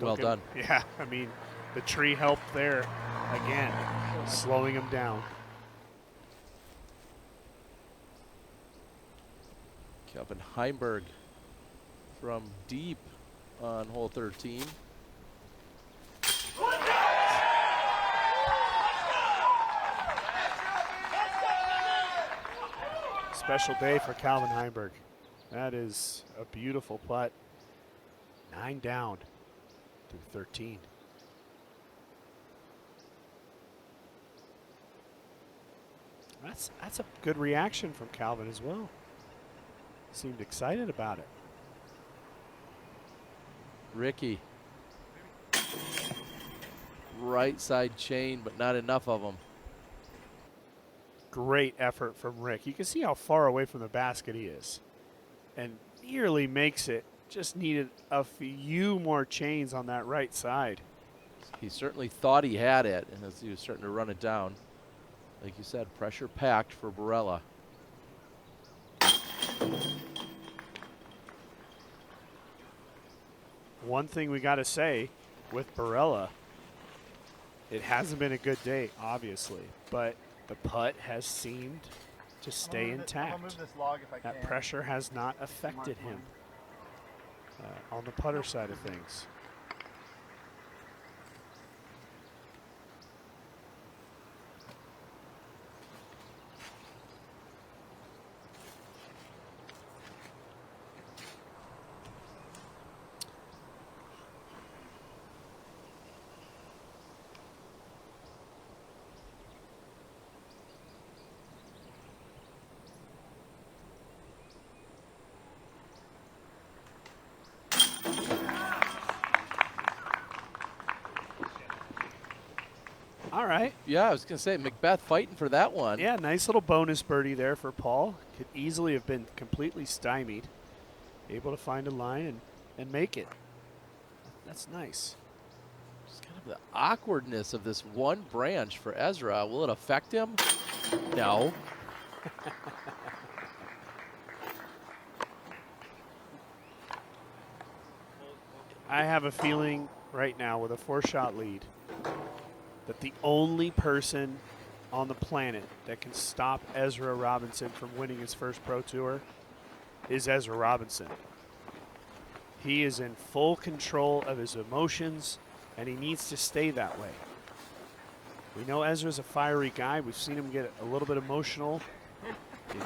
Well done. Yeah, I mean, the tree helped there again, slowing him down. Kelvin Heimberg from deep on hole 13. Special day for Calvin Heimberg. That is a beautiful putt. 9 down through 13. That's a good reaction from Calvin as well. Seemed excited about it. Ricky. Right side chain, but not enough of them. Great effort from Rick. You can see how far away from the basket he is. And nearly makes it. Just needed a few more chains on that right side. He certainly thought he had it, and as he was starting to run it down, like you said, pressure packed for Barela. One thing we got to say with Barela, it hasn't been a good day, obviously, but the putt has seemed to stay intact. That pressure has not affected him on the putter side of things. All right. Yeah, I was going to say, McBeth fighting for that one. Yeah, nice little bonus birdie there for Paul. Could easily have been completely stymied. Able to find a line and make it. That's nice. Just kind of the awkwardness of this one branch for Ezra. Will it affect him? No. I have a feeling right now with a 4-shot lead that the only person on the planet that can stop Ezra Robinson from winning his first Pro Tour is Ezra Robinson. He is in full control of his emotions, and he needs to stay that way. We know Ezra's a fiery guy. We've seen him get a little bit emotional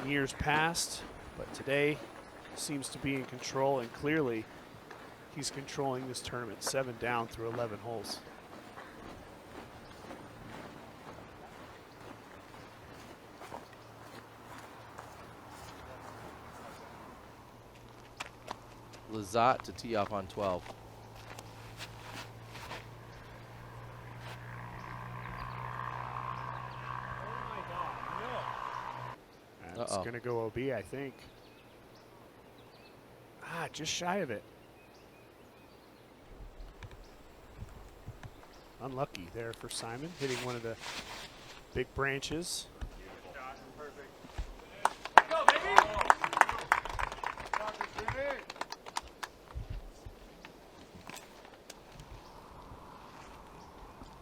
in years past, but today seems to be in control, and clearly he's controlling this tournament 7 down through 11 holes. Lazat to tee off on 12. That's going to go OB, I think. Just shy of it. Unlucky there for Simon, hitting one of the big branches.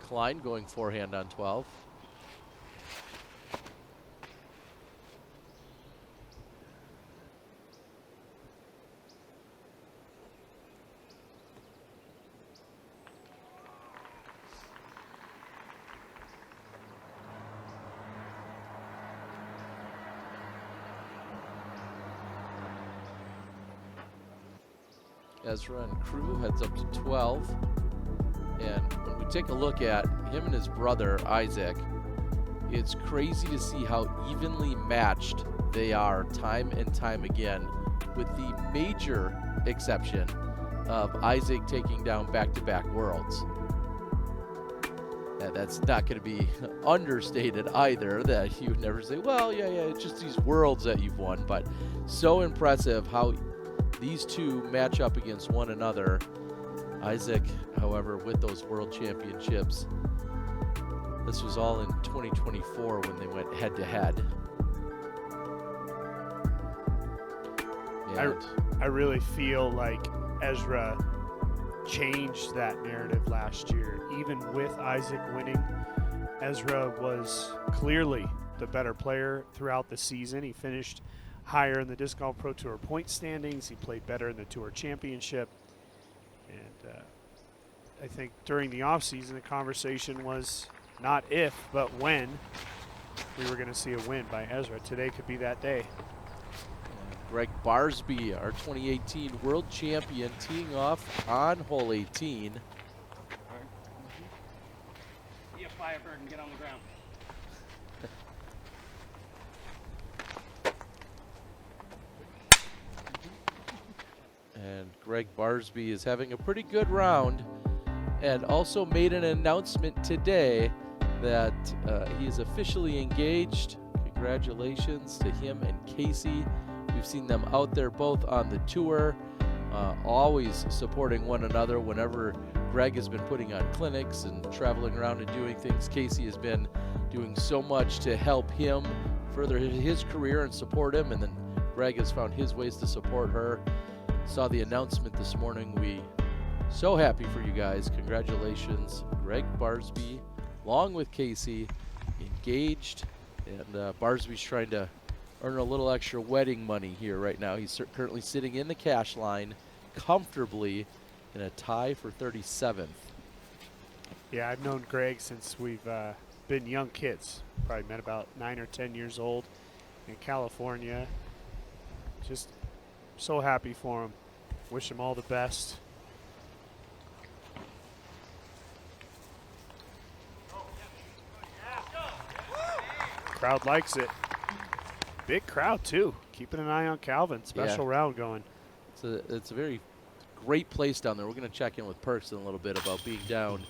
Klein going forehand on 12. Ezra and crew heads up to 12. And when we take a look at him and his brother, Isaac, it's crazy to see how evenly matched they are time and time again, with the major exception of Isaac taking down back-to-back worlds. And that's not going to be understated either, that you would never say, well, yeah, it's just these worlds that you've won. But so impressive how these two match up against one another. Isaac, however, with those world championships, this was all in 2024 when they went head-to-head. I really feel like Ezra changed that narrative last year. Even with Isaac winning, Ezra was clearly the better player throughout the season. He finished higher in the Disc Golf Pro Tour point standings. He played better in the Tour Championship. And I think during the offseason, the conversation was not if, but when we were going to see a win by Ezra. Today could be that day. Greg Barsby, our 2018 world champion, teeing off on hole 18. Be a Firebird and get on the ground. And Greg Barsby is having a pretty good round, and also made an announcement today that he is officially engaged. Congratulations to him and Casey. We've seen them out there both on the tour, always supporting one another. Whenever Greg has been putting on clinics and traveling around and doing things, Casey has been doing so much to help him further his career and support him, and then Greg has found his ways to support her. Saw the announcement this morning. We so happy for you guys. Congratulations, Greg Barsby, along with Casey, engaged, and Barsby's trying to earn a little extra wedding money here right now. He's currently sitting in the cash line comfortably in a tie for 37th. Yeah, I've known Greg since we've been young kids. Probably met about 9 or 10 years old in California. Just so happy for him. Wish him all the best. Crowd likes it. Big crowd too. Keeping an eye on Calvin. Special round going. It's a very great place down there. We're going to check in with Perks in a little bit about being down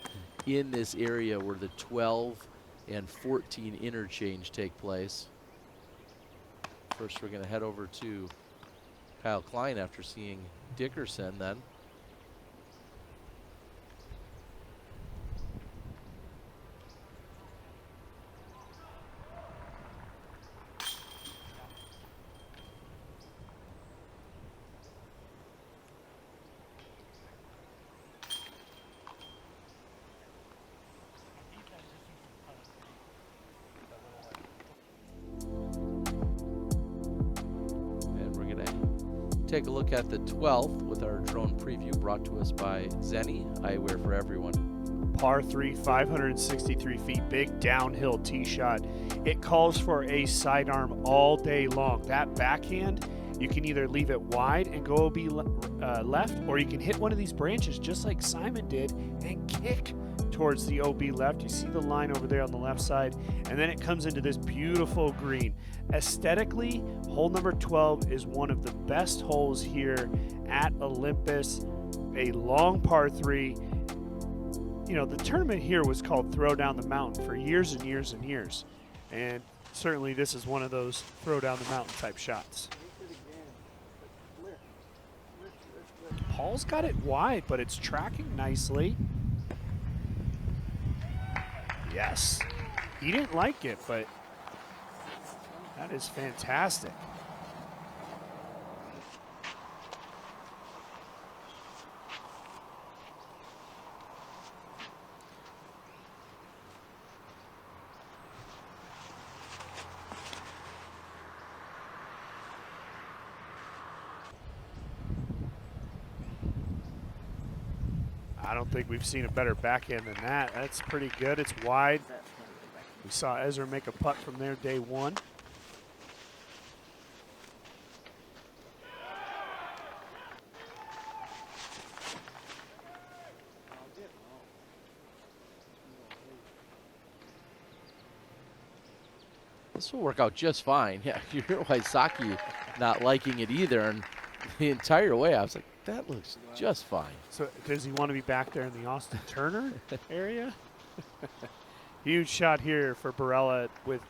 in this area where the 12 and 14 interchange take place. First, we're going to head over to Kyle Klein after seeing Dickerson then. Take a look at the 12th with our drone preview brought to us by Zenny, eyewear for everyone. Par 3, 563 feet, big downhill tee shot. It calls for a sidearm all day long. That backhand, you can either leave it wide and go OB left, or you can hit one of these branches just like Simon did and kick towards the OB left. You see the line over there on the left side, and then it comes into this beautiful green. Aesthetically, hole number 12 is one of the best holes here at Olympus. A long par 3. You know, the tournament here was called Throw Down the Mountain for years and years and years. And certainly this is one of those throw down the mountain type shots. Paul's got it wide, but it's tracking nicely. Yes. He didn't like it, but that is fantastic. I don't think we've seen a better backhand than that. That's pretty good. It's wide. We saw Ezra make a putt from there day one. This will work out just fine. Yeah, you hear Wysocki not liking it either, and the entire way I was like, that looks just fine. So does he want to be back there in the Austin Turner area? Huge shot here for Barela with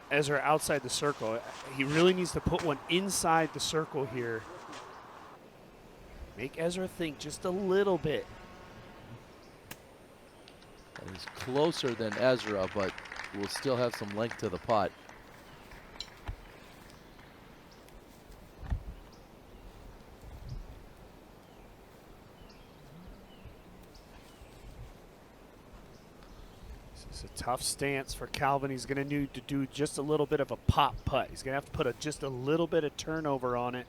Ezra outside the circle. He really needs to put one inside the circle here. Make Ezra think just a little bit. And he's closer than Ezra, but will still have some length to the putt. It's a tough stance for Calvin. He's going to need to do just a little bit of a pop putt. He's going to have to put just a little bit of turnover on it.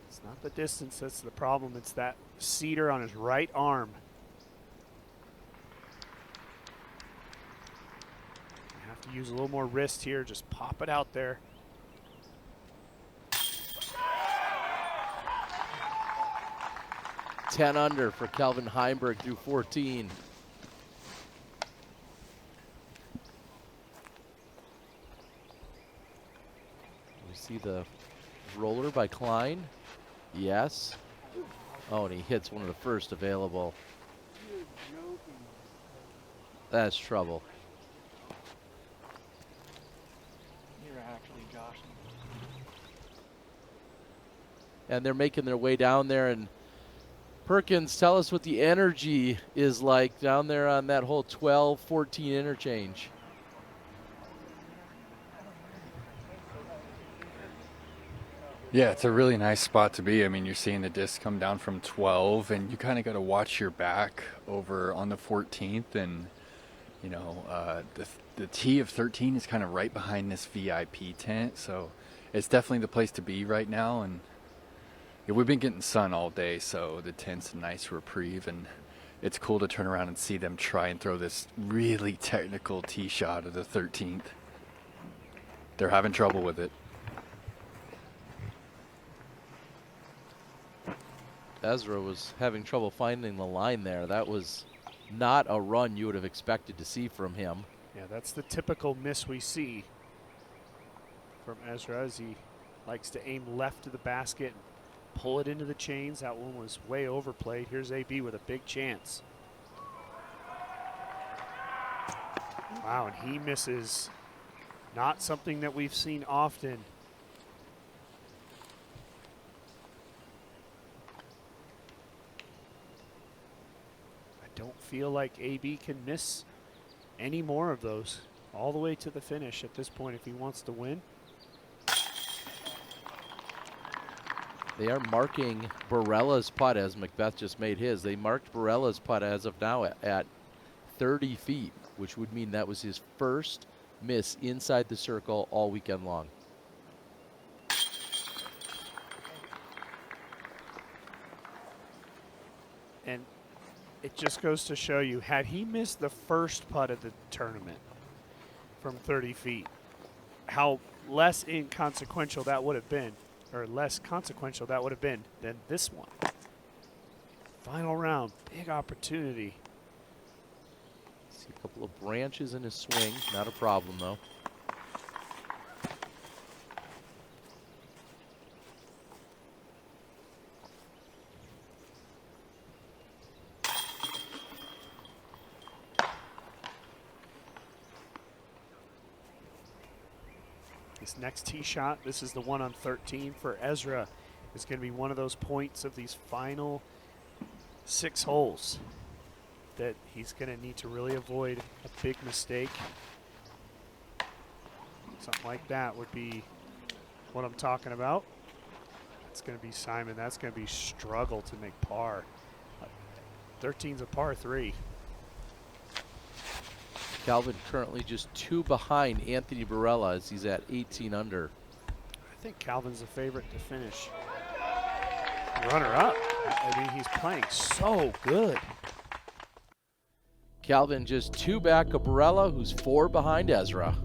It's not the distance that's the problem. It's that cedar on his right arm. You have to use a little more wrist here. Just pop it out there. $10 under for Kelvin Heimberg through 14. See the roller by Klein. Yes. Oh, and he hits one of the first available. That's trouble. You're actually joshing. And they're making their way down there. And Perkins, tell us what the energy is like down there on that whole 12-14 interchange. Yeah, it's a really nice spot to be. I mean, you're seeing the disc come down from 12, and you kind of got to watch your back over on the 14th. And, you know, the tee of 13 is kind of right behind this VIP tent. So it's definitely the place to be right now. And yeah, we've been getting sun all day, so the tent's a nice reprieve. And it's cool to turn around and see them try and throw this really technical tee shot of the 13th. They're having trouble with it. Ezra was having trouble finding the line there. That was not a run you would have expected to see from him. Yeah, that's the typical miss we see from Ezra, as he likes to aim left to the basket and pull it into the chains. That one was way overplayed. Here's AB with a big chance. Wow, and he misses. Not something that we've seen often. I don't feel like AB can miss any more of those all the way to the finish at this point if he wants to win. They are marking Barela's putt as McBeth just made his. They marked Barela's putt as of now at 30 feet, which would mean that was his first miss inside the circle all weekend long. And it just goes to show you, had he missed the first putt of the tournament from 30 feet, how less inconsequential that would have been, or less consequential that would have been than this one. Final round, big opportunity. See a couple of branches in his swing, not a problem though. This next tee shot, this is the one on 13 for Ezra. It's going to be one of those points of these final 6 holes that he's going to need to really avoid a big mistake. Something like that would be what I'm talking about. That's going to be Simon. That's going to be struggle to make par. 13's a par 3. Calvin currently just 2 behind Anthony Barela as he's at 18 under. I think Calvin's the favorite to finish runner-up. I mean, he's playing so good. Calvin just 2 back of Barela, who's 4 behind Ezra.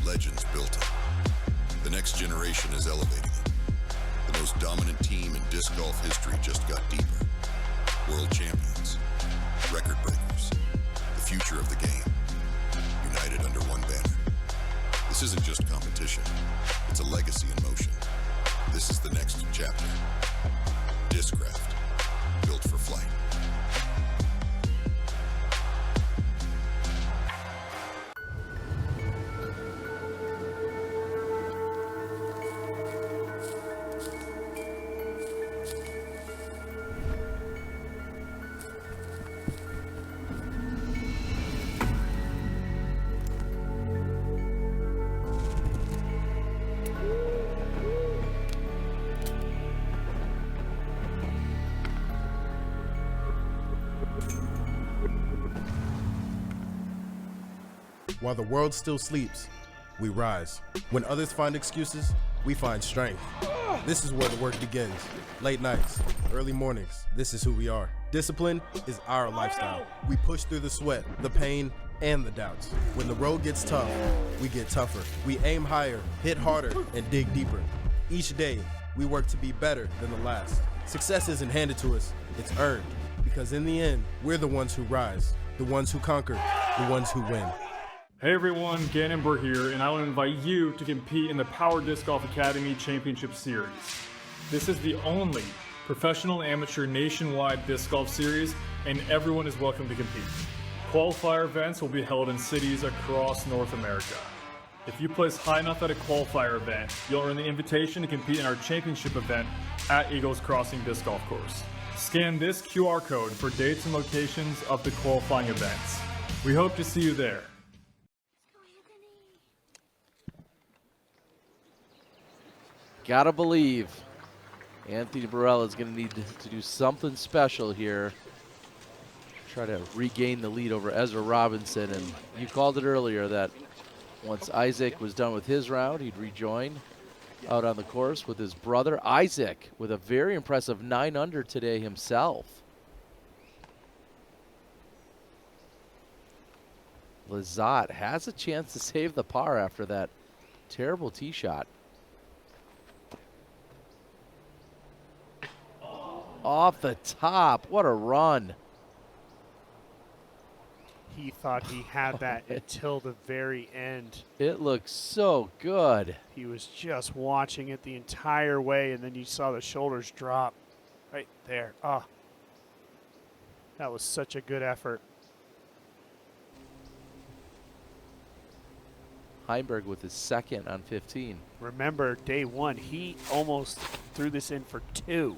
Legends built it. The next generation is elevating it. The most dominant team in disc golf history just got deeper. World champions, record breakers, the future of the game, united under one banner. This isn't just competition, it's a legacy in motion. This is the next chapter. Discraft, built for flight. While the world still sleeps, we rise. When others find excuses, we find strength. This is where the work begins. Late nights, early mornings, this is who we are. Discipline is our lifestyle. We push through the sweat, the pain, and the doubts. When the road gets tough, we get tougher. We aim higher, hit harder, and dig deeper. Each day, we work to be better than the last. Success isn't handed to us, it's earned. Because in the end, we're the ones who rise, the ones who conquer, the ones who win. Hey everyone, Gannon Burr here, and I want to invite you to compete in the Power Disc Golf Academy Championship Series. This is the only professional amateur nationwide disc golf series, and everyone is welcome to compete. Qualifier events will be held in cities across North America. If you place high enough at a qualifier event, you'll earn the invitation to compete in our championship event at Eagles Crossing Disc Golf Course. Scan this QR code for dates and locations of the qualifying events. We hope to see you there. Gotta believe Anthony Barela is going to need to do something special here. Try to regain the lead over Ezra Robinson. And you called it earlier that once Isaac was done with his round, he'd rejoin out on the course with his brother Isaac with a very impressive 9 under today himself. Lizotte has a chance to save the par after that terrible tee shot. Off the top, what a run. He thought he had that until the very end. It looks so good. He was just watching it the entire way, and then you saw the shoulders drop right there. Ah, that was such a good effort. Heimberg with his second on 15. Remember, day one, he almost threw this in for 2.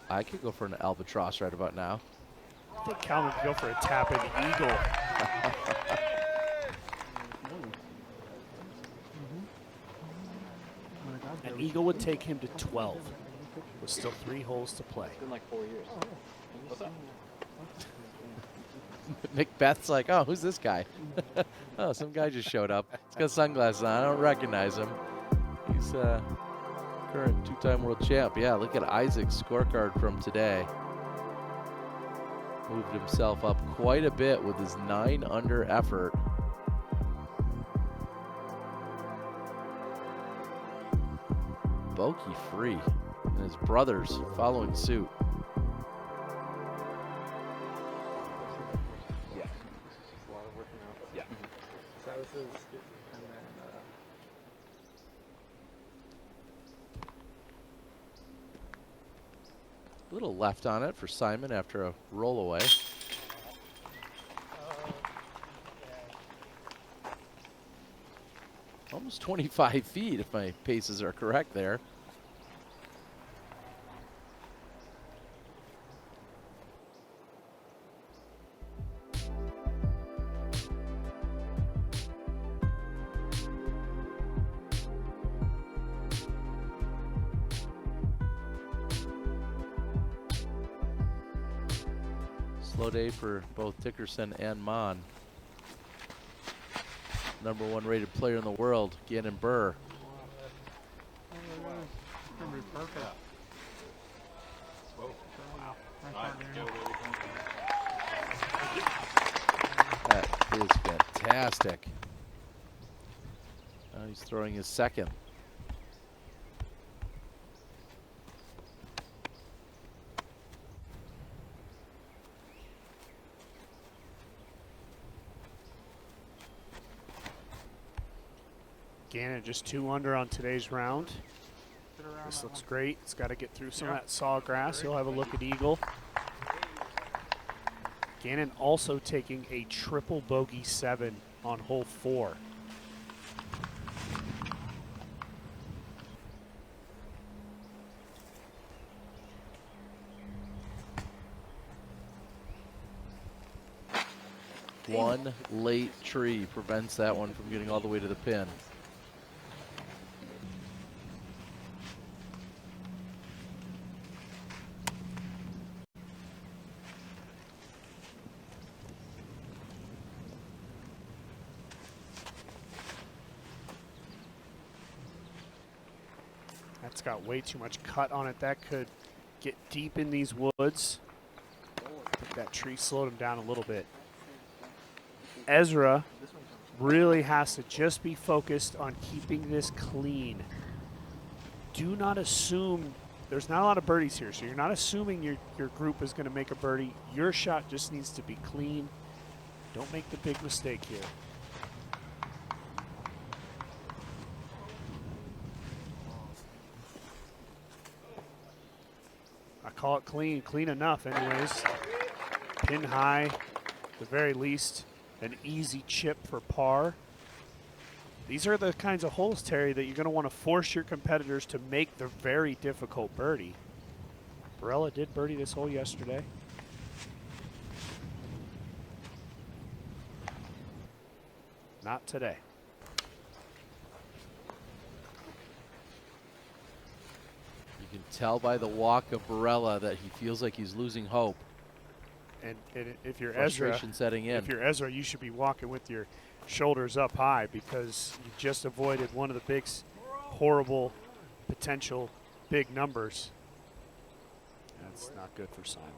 I could go for an albatross right about now. I think Calvin could go for a tap-in eagle. An eagle would take him to 12. With still 3 holes to play. It's been like 4 years. What's up? McBeth's like, oh, who's this guy? Oh, some guy just showed up. He's got sunglasses on. I don't recognize him. He's current 2-time world champ. Yeah, look at Isaac's scorecard from today. Moved himself up quite a bit with his 9 under effort. Bogey free. And his brothers following suit. Yeah. A lot of working out. Yeah. So this is, and then, A little left on it for Simon after a roll away. Almost 25 feet if my paces are correct there. Slow day for both Dickerson and Mon. #1 rated player in the world, Gannon Burr. That is fantastic. Now he's throwing his second. Gannon just 2 under on today's round. This looks great. It's got to get through some of that sawgrass. He'll have a look at eagle. Gannon also taking a triple bogey 7 on hole 4. One late tree prevents that one from getting all the way to the pin. That's got way too much cut on it. That could get deep in these woods. I think that tree slowed him down a little bit. Ezra really has to just be focused on keeping this clean. Do not assume, there's not a lot of birdies here, so you're not assuming your group is going to make a birdie. Your shot just needs to be clean. Don't make the big mistake here. I call it clean enough anyways. Pin high, at the very least. an easy chip for par. These are the kinds of holes, Terry, that you're going to want to force your competitors to make the very difficult birdie. Barela did birdie this hole yesterday. Not today. You can tell by the walk of Barela that he feels like he's losing hope. And if you're Ezra, Frustration setting in. if you're Ezra, you should be walking with your shoulders up high because you just avoided one of the big, horrible, potential big numbers. That's not good for Simon.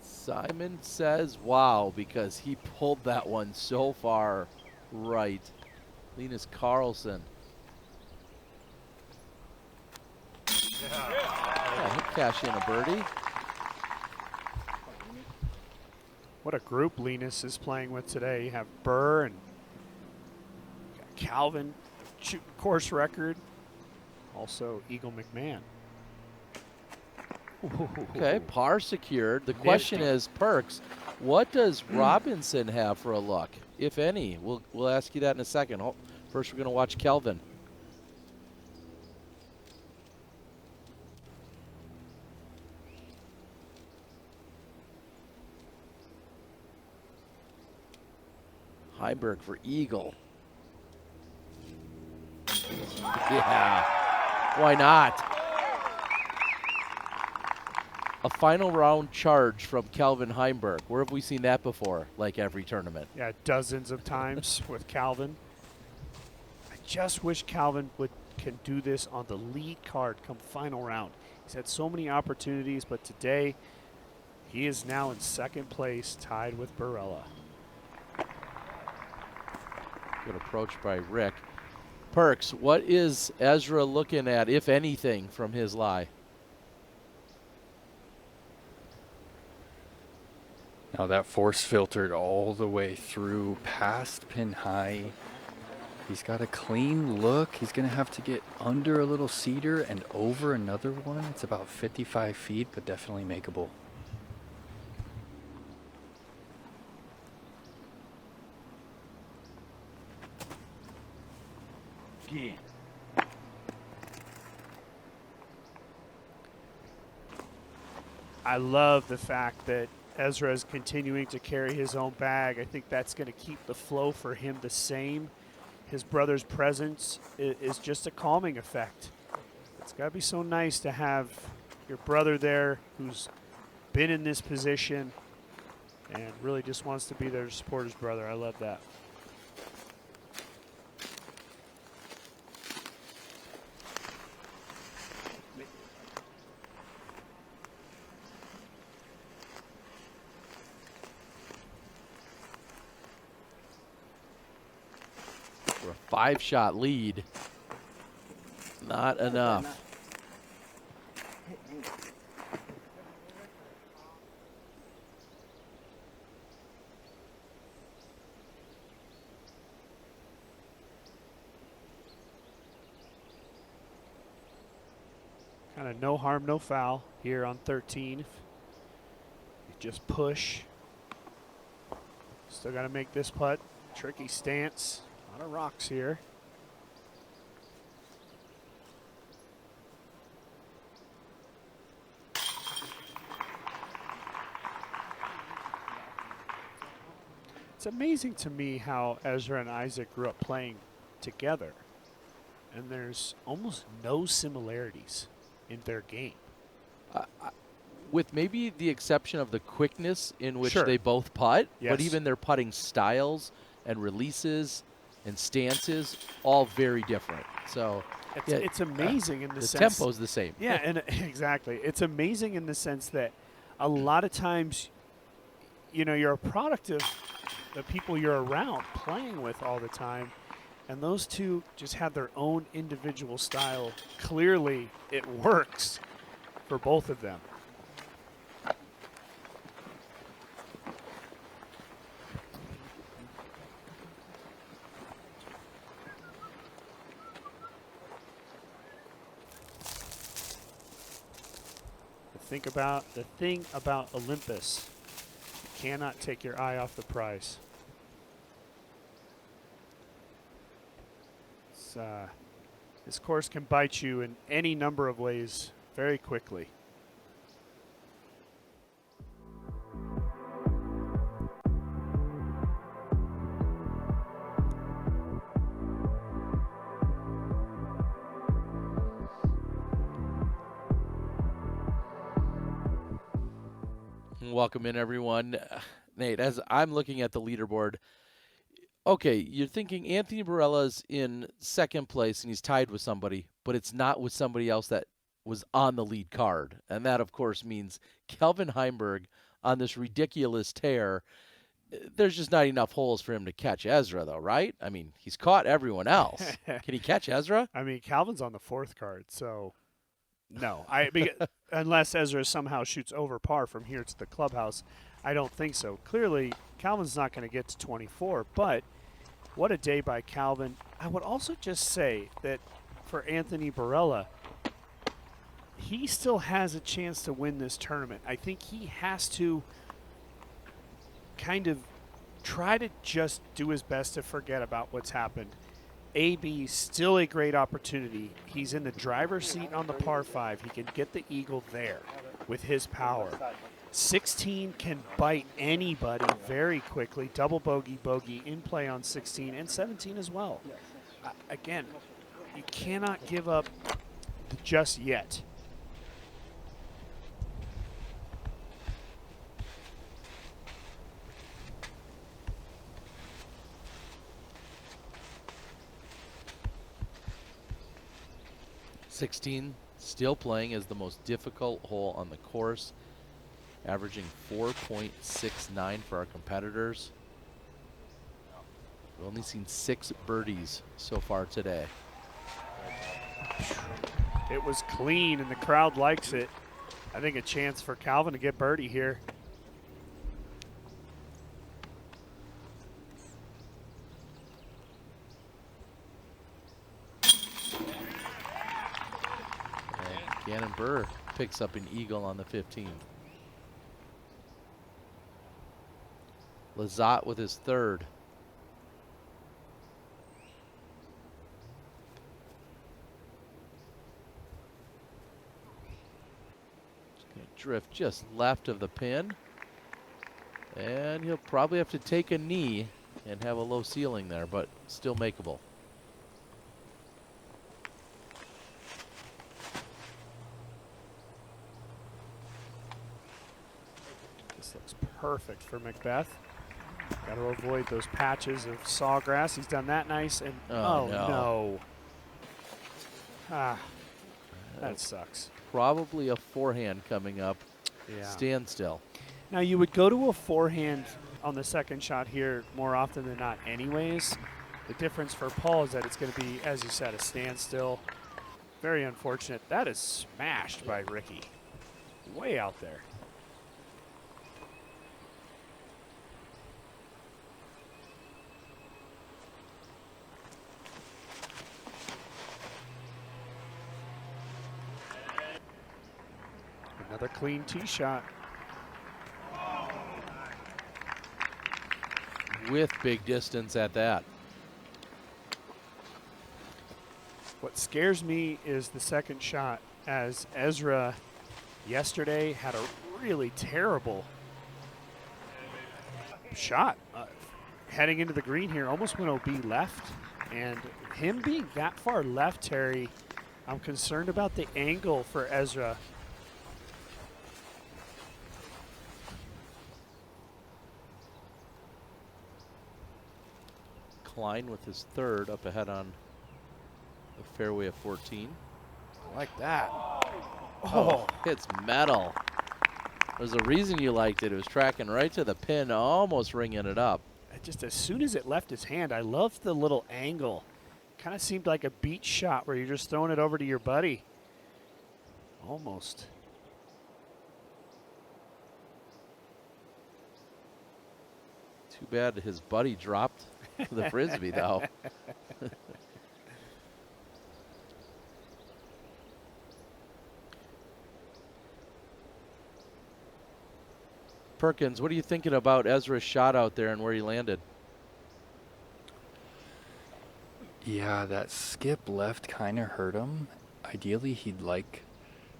Simon says, wow, because he pulled that one so far right. Linus Carlson. Yeah, he'll cash in a birdie. What a group Linus is playing with today. You have Burr and Calvin shooting course record. Also Eagle McMahon. Okay, par secured. The question is, Perks, what does Robinson have for a look, if any? We'll ask you that in a second. First, we're going to watch Kelvin. Heiberg for Eagle. Yeah, why not? A final round charge from Calvin Heimberg. Where have we seen that before? Like every tournament. Yeah, dozens of times with Calvin. I just wish Calvin can do this on the lead card come final round. He's had so many opportunities, but today he is now in second place, tied with Barela. Good approach by Rick. Perks, what is Ezra looking at, if anything, from his lie? Now that force filtered all the way through past pin high. He's got a clean look. He's going to have to get under a little cedar and over another one. It's about 55 feet, but definitely makeable. Yeah. I love the fact that Ezra is continuing to carry his own bag. I think that's going to keep the flow for him the same. His brother's presence is just a calming effect. It's got to be so nice to have your brother there who's been in this position and really just wants to be there to support his brother. I love that. For a 5-shot lead. Not enough. Kind of no harm, no foul here on 13. You just push. Still got to make this putt. Tricky stance. A lot of rocks here. It's amazing to me how Ezra and Isaac grew up playing together. And there's almost no similarities in their game. With maybe the exception of the quickness in which Sure. they both putt, Yes. but even their putting styles and releases and stances, all very different. So It's amazing in the sense. The tempo's the same. Yeah, and exactly. It's amazing in the sense that a lot of times, you know, you're a product of the people you're around playing with all the time. And those two just have their own individual style. Clearly, it works for both of them. The thing about Olympus cannot take your eye off the prize. This course can bite you in any number of ways very quickly. Welcome in, everyone. Nate, as I'm looking at the leaderboard, okay, you're thinking Anthony Barela's in second place and he's tied with somebody, but it's not with somebody else that was on the lead card. And that, of course, means Kelvin Heimberg on this ridiculous tear. There's just not enough holes for him to catch Ezra, though, right? I mean, he's caught everyone else. Can he catch Ezra? I mean, Calvin's on the 4th card, so no. Unless Ezra somehow shoots over par from here to the clubhouse, I don't think so. Clearly, Calvin's not going to get to 24, but what a day by Calvin. I would also just say that for Anthony Barela, he still has a chance to win this tournament. I think he has to kind of try to just do his best to forget about what's happened. AB, still a great opportunity. He's in the driver's seat on the par 5. He can get the eagle there with his power. 16 can bite anybody very quickly. Double bogey, bogey in play on 16 and 17 as well. Again, you cannot give up just yet. $16 still playing as the most difficult hole on the course, averaging 4.69 for our competitors. We've only seen 6 birdies so far today. It was clean and the crowd likes it. I think a chance for Calvin to get birdie here. Gannon Burr picks up an eagle on the 15. Lizotte with his 3rd. Just gonna drift just left of the pin. And he'll probably have to take a knee and have a low ceiling there, but still makeable. Looks perfect for McBeth. Got to avoid those patches of sawgrass. He's done that nice. And oh no. Ah, that sucks. Probably a forehand coming up. Yeah. Standstill. Now you would go to a forehand on the second shot here more often than not anyways. The difference for Paul is that it's going to be, as you said, a standstill. Very unfortunate. That is smashed by Ricky. Way out there. Another clean tee shot. With big distance at that. What scares me is the second shot, as Ezra yesterday had a really terrible shot. Heading into the green here, almost went OB left. And him being that far left, Terry, I'm concerned about the angle for Ezra. Klein with his 3rd up ahead on the fairway of 14. I like that. Oh, it's metal. There's a reason you liked it. It was tracking right to the pin, almost ringing it up. Just as soon as it left his hand, I loved the little angle. Kind of seemed like a beach shot where you're just throwing it over to your buddy. Almost. Too bad his buddy dropped the Frisbee, though. Perkins, what are you thinking about Ezra's shot out there and where he landed? Yeah, that skip left kind of hurt him. Ideally, he'd like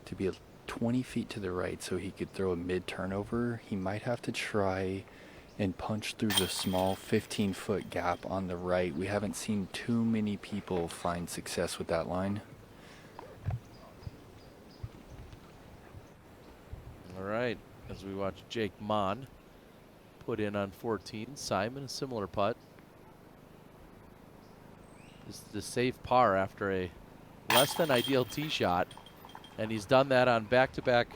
to be 20 feet to the right so he could throw a mid-turnover. He might have to try and punch through the small 15-foot gap on the right. We haven't seen too many people find success with that line. All right, as we watch Jake Mon put in on 14. Simon, a similar putt. This is the safe par after a less than ideal tee shot, and he's done that on back-to-back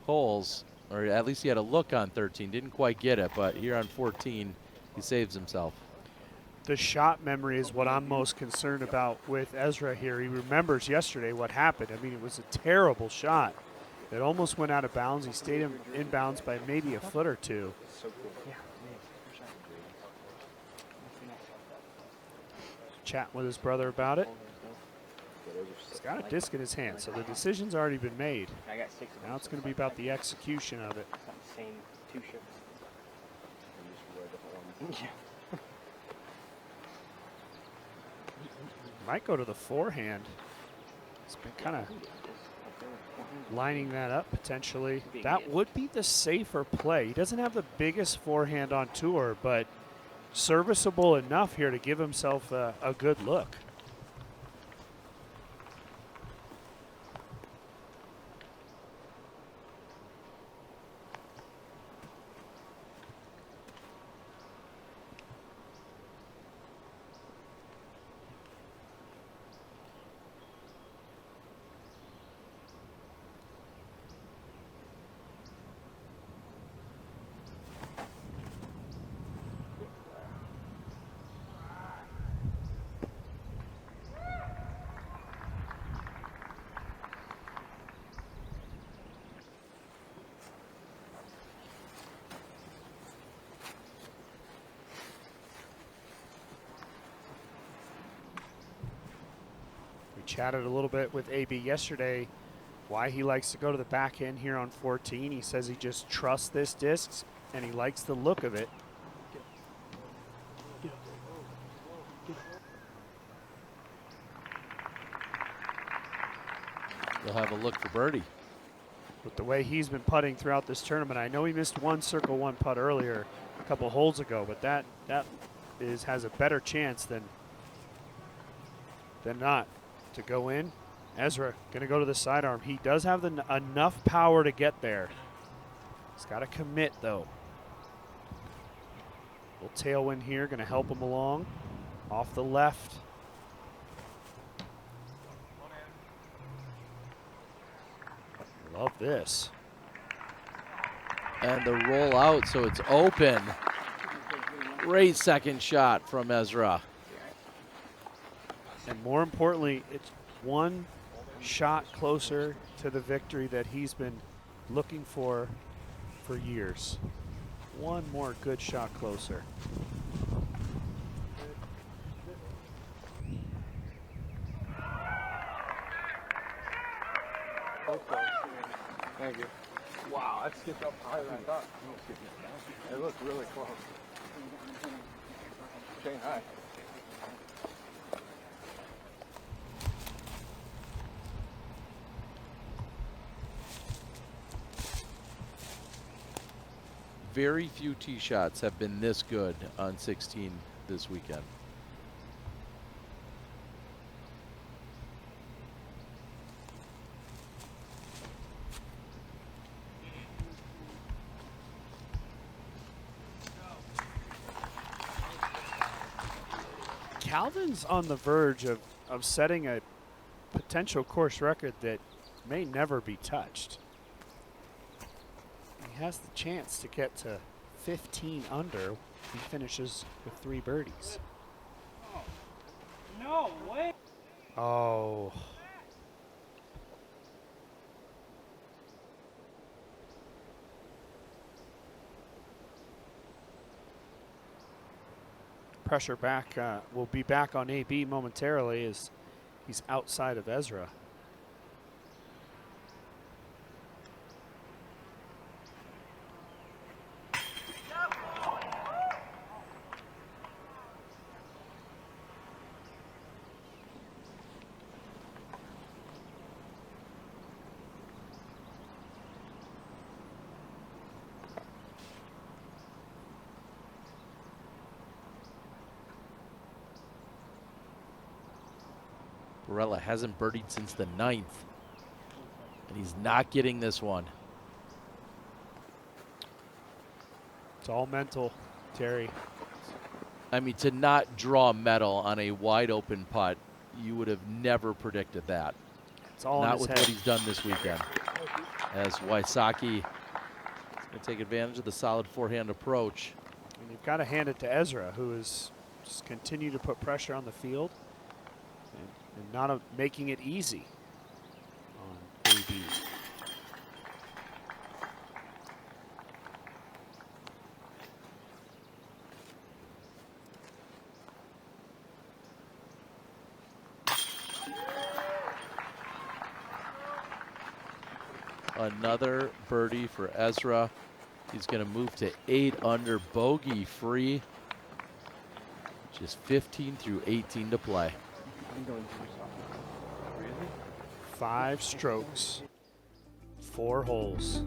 holes, or at least he had a look on 13. Didn't quite get it, but here on 14, he saves himself. The shot memory is what I'm most concerned about with Ezra here. He remembers yesterday what happened. I mean, it was a terrible shot. It almost went out of bounds. He stayed in bounds by maybe a foot or two. Chatting with his brother about it. He's got a disc in his hand, so the decision's already been made. Now it's going to be about the execution of it. Same two ships. Might go to the forehand. It's been kind of lining that up potentially. That would be the safer play. He doesn't have the biggest forehand on tour, but serviceable enough here to give himself a good look. Chatted a little bit with AB yesterday why he likes to go to the back end here on 14. He says he just trusts this disc and he likes the look of it. He'll have a look for birdie. With the way he's been putting throughout this tournament, I know he missed one circle one putt earlier a couple holes ago, but that has a better chance than not to go in. Ezra going to go to the sidearm. He does have enough power to get there. He's got to commit though. Little tailwind here, going to help him along. Off the left. Love this. And the roll out, so it's open. Great second shot from Ezra. And more importantly, it's one shot closer to the victory that he's been looking for years. One more good shot closer. Thank you. Wow, that skipped up higher than I thought. It looked really close. Shanghai. Very few tee shots have been this good on 16 this weekend. Calvin's on the verge of setting a potential course record that may never be touched. He has the chance to get to 15 under. He finishes with 3 birdies. No way. Oh. Pressure back, will be back on AB momentarily as he's outside of Ezra. Barela hasn't birdied since the 9th, and he's not getting this one. It's all mental, Terry. I mean, to not draw metal on a wide open putt, you would have never predicted that. It's all not in his with head. what he's done this weekend. As Wysocki is going to take advantage of the solid forehand approach. And you've got to hand it to Ezra, who is just continue to put pressure on the field and not making it easy on AB. Another birdie for Ezra. He's going to move to 8 under, bogey free. Just 15 through 18 to play. 5 strokes, 4 holes.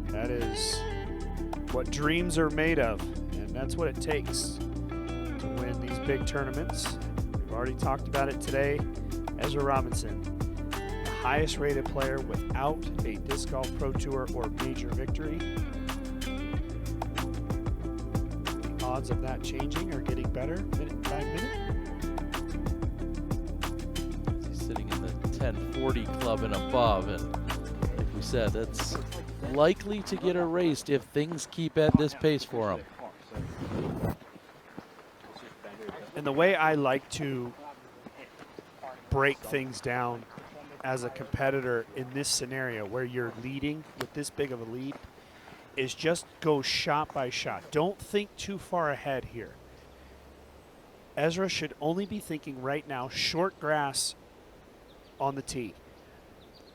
That is what dreams are made of, and that's what it takes to win these big tournaments. We've already talked about it today. Ezra Robinson, the highest rated player without a Disc Golf Pro Tour or major victory. The odds of that changing are getting better minute by minute. He's sitting in the 1040 club and above, and like we said, that's likely to get erased if things keep at this pace for him. And the way I like to break things down as a competitor in this scenario where you're leading with this big of a lead is just go shot by shot. Don't think too far ahead here. Ezra should only be thinking right now short grass on the tee.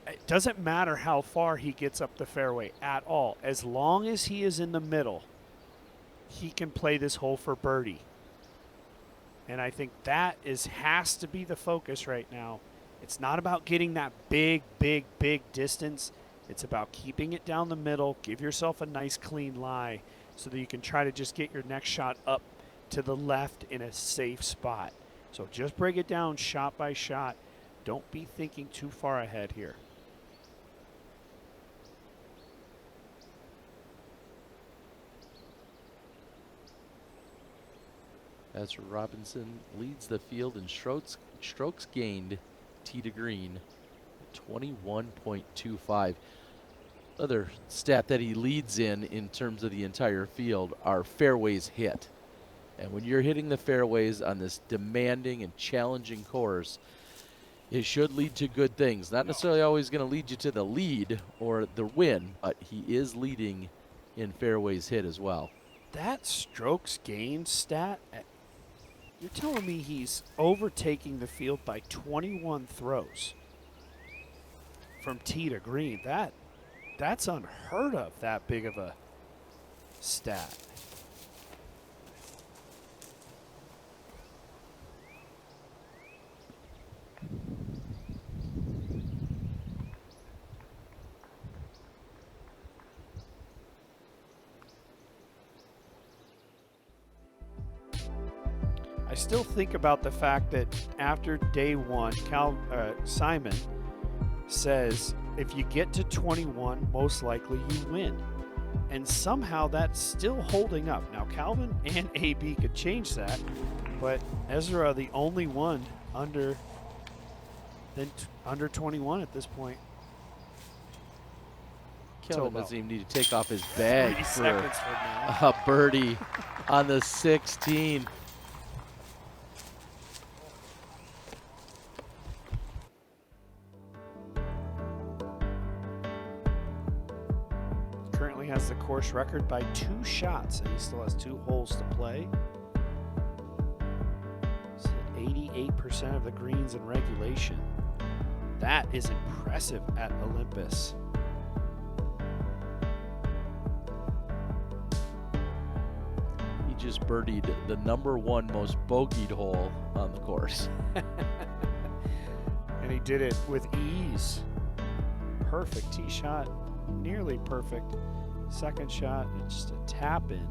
It doesn't matter how far he gets up the fairway at all. As long as he is in the middle, he can play this hole for birdie. And I think that has to be the focus right now. It's not about getting that big distance. It's about keeping it down the middle. Give yourself a nice clean lie so that you can try to just get your next shot up to the left in a safe spot. So just break it down shot by shot. Don't be thinking too far ahead here. Ezra Robinson leads the field in strokes gained tee to green, 21.25. Other stat that he leads in terms of the entire field are fairways hit. And when you're hitting the fairways on this demanding and challenging course, it should lead to good things. Not necessarily always going to lead you to the lead or the win, but he is leading in fairways hit as well. That strokes gained stat, you're telling me he's overtaking the field by 21 throws from tee to green. That's unheard of, that big of a stat. I still think about the fact that after day one, Simon says if you get to 21, most likely you win. And somehow that's still holding up. Now, Calvin and AB could change that, but Ezra the only one under 21 at this point. Calvin doesn't even need to take off his bag 3 for seconds from now. a birdie on the 16. Currently has the course record by 2 shots, and he still has 2 holes to play. He's hit 88% of the greens in regulation. That is impressive at Olympus. He just birdied the #1 most bogeyed hole on the course. And he did it with ease. Perfect tee shot, nearly perfect second shot, and just a tap in.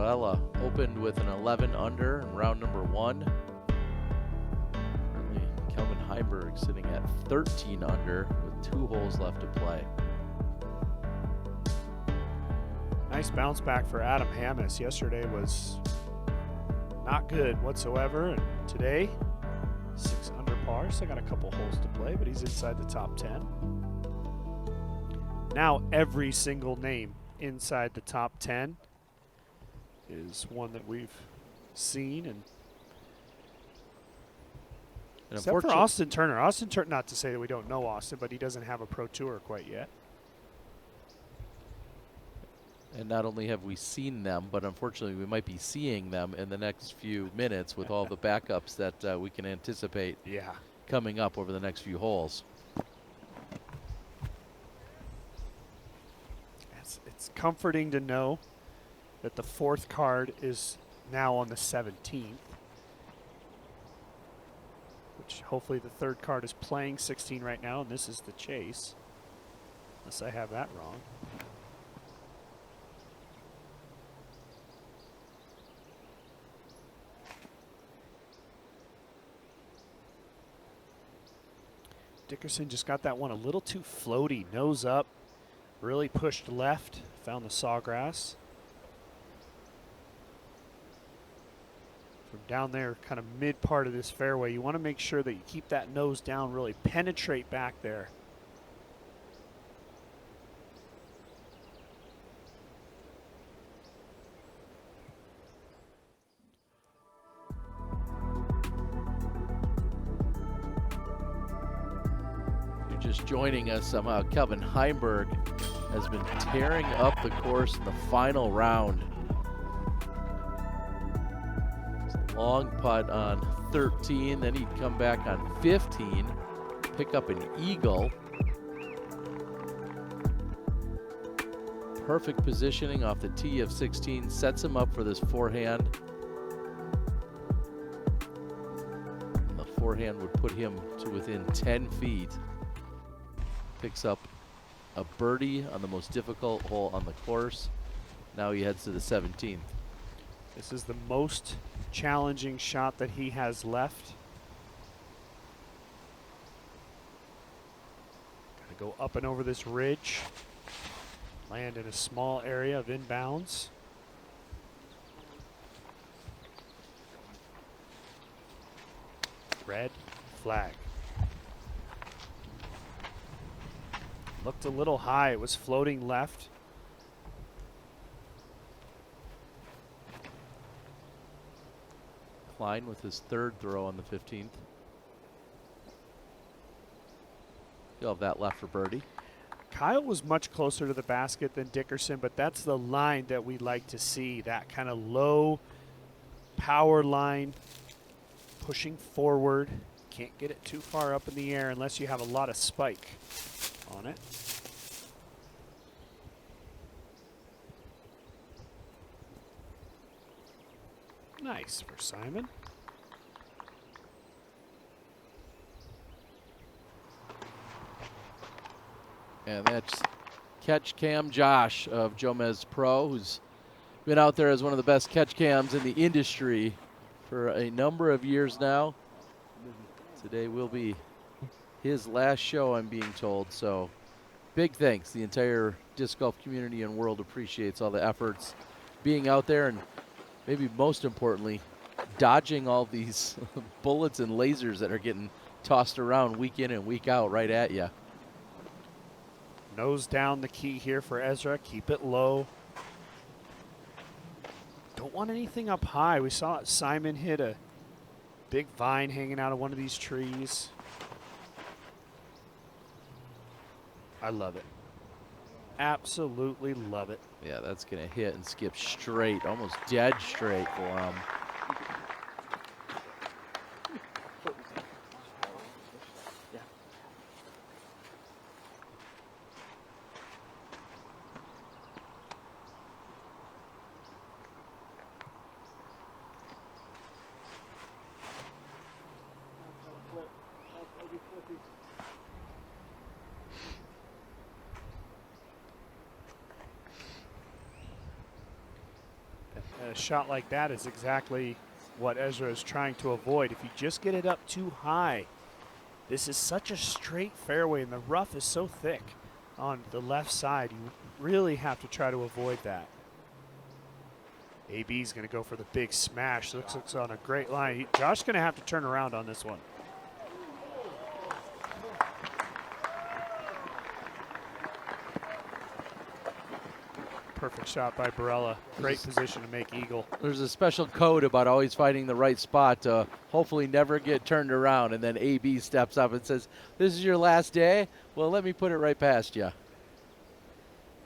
Barela opened with an 11 under in round number 1. Kelvin Heiberg sitting at 13 under with 2 holes left to play. Nice bounce back for Adam Hammes. Yesterday was not good whatsoever, and today 6 under par. Still got a couple holes to play, but he's inside the top 10. Now every single name inside the top 10 is one that we've seen, and except for Austin Turner. Austin Turner, not to say that we don't know Austin, but he doesn't have a pro tour quite yet. And not only have we seen them, but unfortunately we might be seeing them in the next few minutes with all the backups that we can anticipate coming up over the next few holes. It's comforting to know that the 4th card is now on the 17th, which hopefully the 3rd card is playing 16 right now, and this is the chase, unless I have that wrong. Dickerson just got that one a little too floaty, nose up, really pushed left, found the sawgrass. From down there, kind of mid part of this fairway, you want to make sure that you keep that nose down, really penetrate back there. Just joining us somehow, Kelvin Heiberg has been tearing up the course in the final round. Long putt on 13, then he'd come back on 15, pick up an eagle. Perfect positioning off the tee of 16, sets him up for this forehand. And the forehand would put him to within 10 feet. Picks up a birdie on the most difficult hole on the course. Now he heads to the 17th. This is the most challenging shot that he has left. Gotta go up and over this ridge. Land in a small area of inbounds. Red flag. Looked a little high. It was floating left. Klein with his 3rd throw on the 15th. He'll have that left for birdie. Kyle was much closer to the basket than Dickerson, but that's the line that we like to see. That kind of low power line pushing forward. Can't get it too far up in the air unless you have a lot of spike on it. Nice for Simon. And that's Catch Cam Josh of Jomez Pro, who's been out there as one of the best catch cams in the industry for a number of years now. Today will be his last show, I'm being told, so big thanks. The entire disc golf community and world appreciates all the efforts being out there, and maybe most importantly, dodging all these bullets and lasers that are getting tossed around week in and week out right at you. Nose down the key here for Ezra. Keep it low. Don't want anything up high. We saw Simon hit a big vine hanging out of one of these trees. I love it. Absolutely love it. Yeah, that's going to hit and skip straight, almost dead straight for him. a shot like that is exactly what Ezra is trying to avoid. If you just get it up too high, this is such a straight fairway and the rough is so thick on the left side. You really have to try to avoid that. AB is going to go for the big smash. Looks on a great line. Josh's going to have to turn around on this one. Perfect shot by Barela. Great position to make eagle. There's a special code about always finding the right spot to hopefully never get turned around, and then AB steps up and says, "This is your last day? Well, let me put it right past you."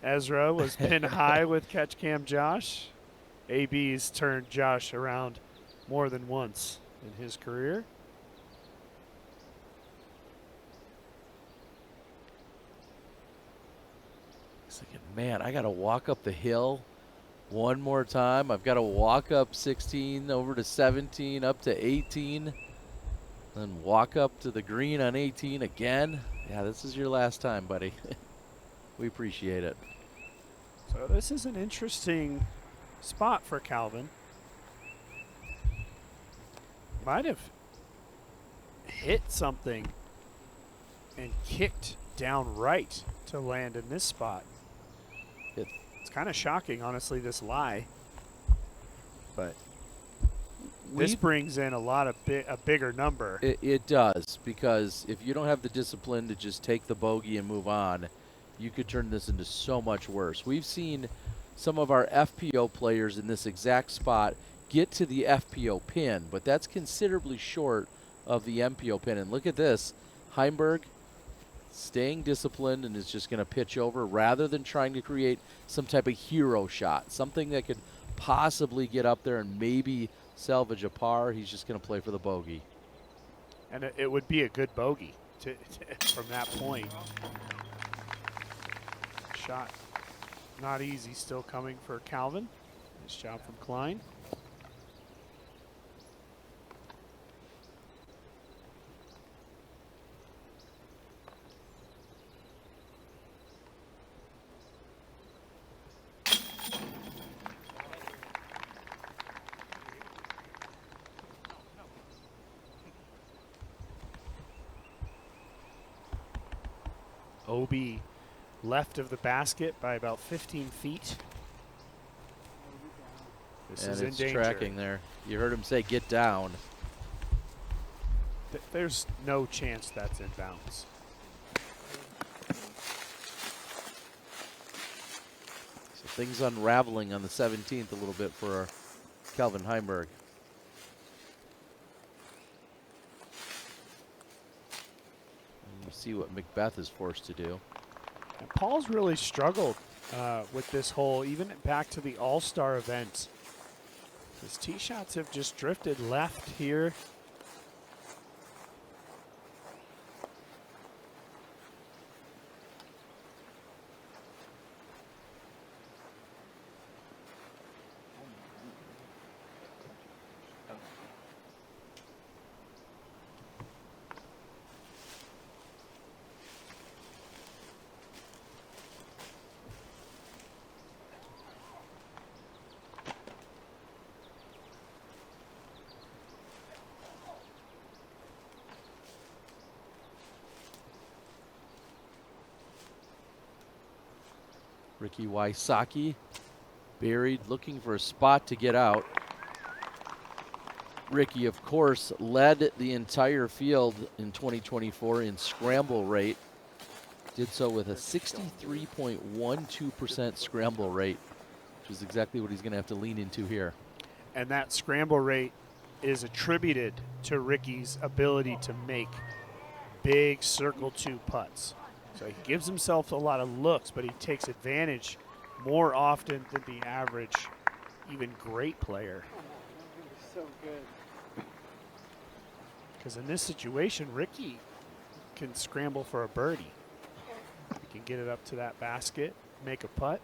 Ezra was pinned high with catch cam Josh. AB's turned Josh around more than once in his career. Thinking, man, I got to walk up the hill one more time. I've got to walk up 16 over to 17 up to 18, then walk up to the green on 18 again. Yeah, this is your last time, buddy. We appreciate it. So this is an interesting spot for Calvin. Might have hit something and kicked down right to land in this spot. It's kind of shocking, honestly, this lie. But this brings in a bigger number. It does, because if you don't have the discipline to just take the bogey and move on, you could turn this into so much worse. We've seen some of our FPO players in this exact spot get to the FPO pin, but that's considerably short of the MPO pin. And look at this, Heimberg staying disciplined and is just going to pitch over rather than trying to create some type of hero shot, something that could possibly get up there and maybe salvage a par. He's just going to play for the bogey. And it would be a good bogey from that point. Shot not easy, still coming for Calvin. Nice job from Klein. OB left of the basket by about 15 feet. This is in danger. Tracking there. You heard him say, "Get down." There's no chance that's in bounds. So things unraveling on the 17th a little bit for Calvin Heimberg. We'll see what McBeth is forced to do. And Paul's really struggled with this hole, even back to the All-Star event. His tee shots have just drifted left here. Ricky Wysocki buried, looking for a spot to get out. Ricky, of course, led the entire field in 2024 in scramble rate. Did so with a 63.12% scramble rate, which is exactly what he's going to have to lean into here. And that scramble rate is attributed to Ricky's ability to make big circle 2 putts. So he gives himself a lot of looks, but he takes advantage more often than the average, even great player. So good. Because in this situation, Ricky can scramble for a birdie. He can get it up to that basket, make a putt.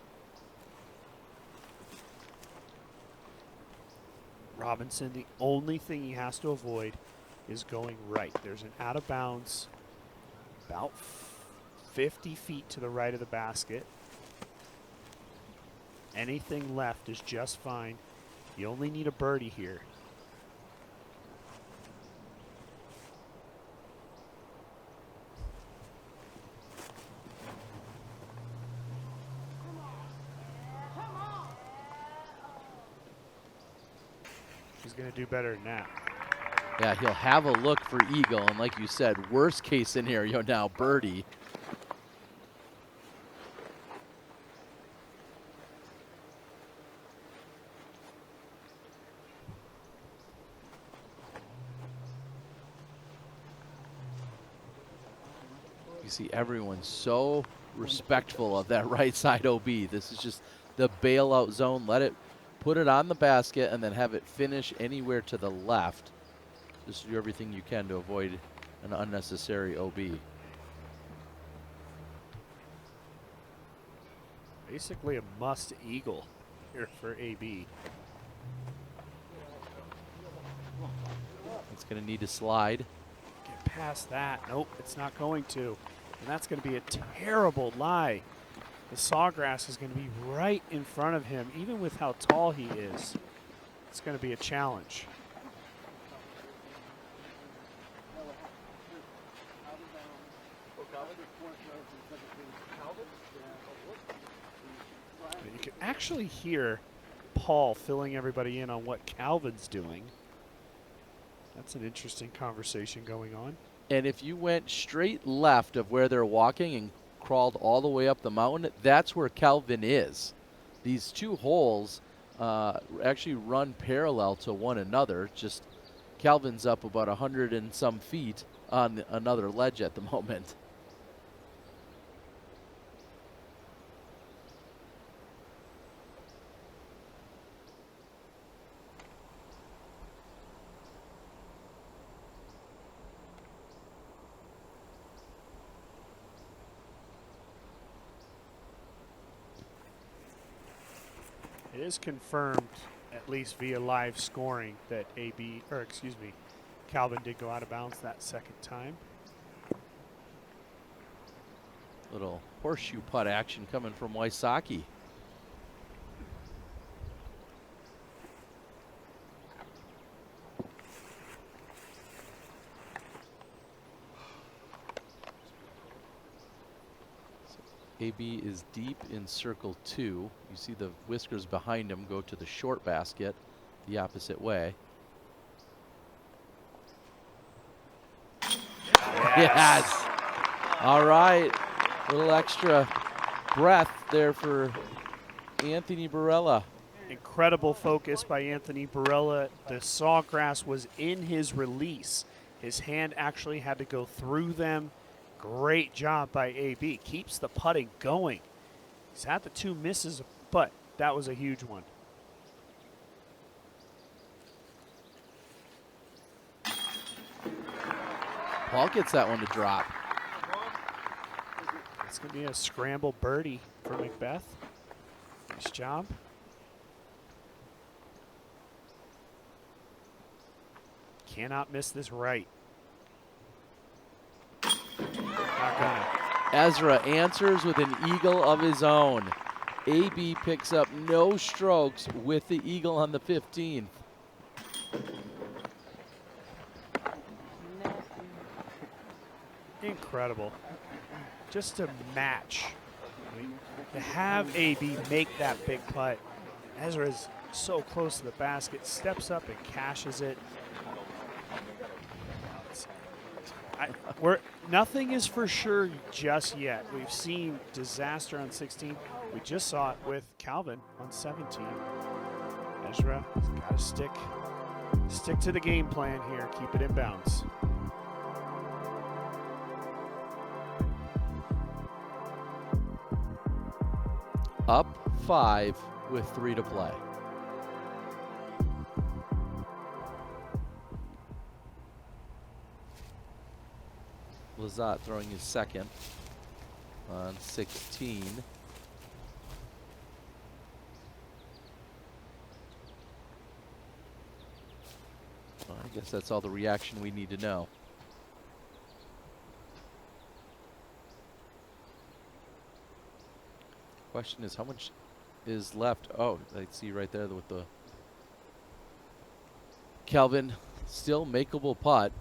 Robinson, the only thing he has to avoid is going right. There's an out of bounds about 50 feet to the right of the basket. Anything left is just fine. You only need a birdie here. He's going to do better than that. Yeah, he'll have a look for eagle, and like you said, worst case scenario now, birdie. You see everyone so respectful of that right side OB. This is just the bailout zone. Let it, put it on the basket, and then have it finish anywhere to the left. Just do everything you can to avoid an unnecessary OB. Basically a must eagle here for AB. It's going to need to slide. Get past that. Nope, it's not going to. And that's going to be a terrible lie. The sawgrass is going to be right in front of him, even with how tall he is. It's going to be a challenge. You can actually hear Paul filling everybody in on what Calvin's doing. That's an interesting conversation going on. And if you went straight left of where they're walking and crawled all the way up the mountain, that's where Calvin is. These two holes actually run parallel to one another. Just Calvin's up about 100 and some feet on another ledge at the moment. It is confirmed, at least via live scoring, that Calvin did go out of bounds that second time. Little horseshoe putt action coming from Wysocki. AB is deep in circle 2. You see the whiskers behind him go to the short basket the opposite way. Yes. All right. A little extra breath there for Anthony Barela. Incredible focus by Anthony Barela. The sawgrass was in his release. His hand actually had to go through them. Great job by AB. Keeps the putting going. He's had the 2 misses, but that was a huge one. Paul gets that one to drop. It's going to be a scramble birdie for McBeth. Nice job. Cannot miss this right. Not gonna. Ezra answers with an eagle of his own. AB picks up no strokes with the eagle on the 15th. Incredible. Just to match. I mean, to have AB make that big putt. Ezra is so close to the basket, steps up and cashes it. Nothing is for sure just yet. We've seen disaster on 16. We just saw it with Calvin on 17. Ezra has got to stick to the game plan here. Keep it in bounds. Up 5 with 3 to play. Lazat throwing his second on 16. Well, I guess that's all the reaction we need to know. Question is, how much is left? Oh, I see right there with the Kelvin, still makeable putt.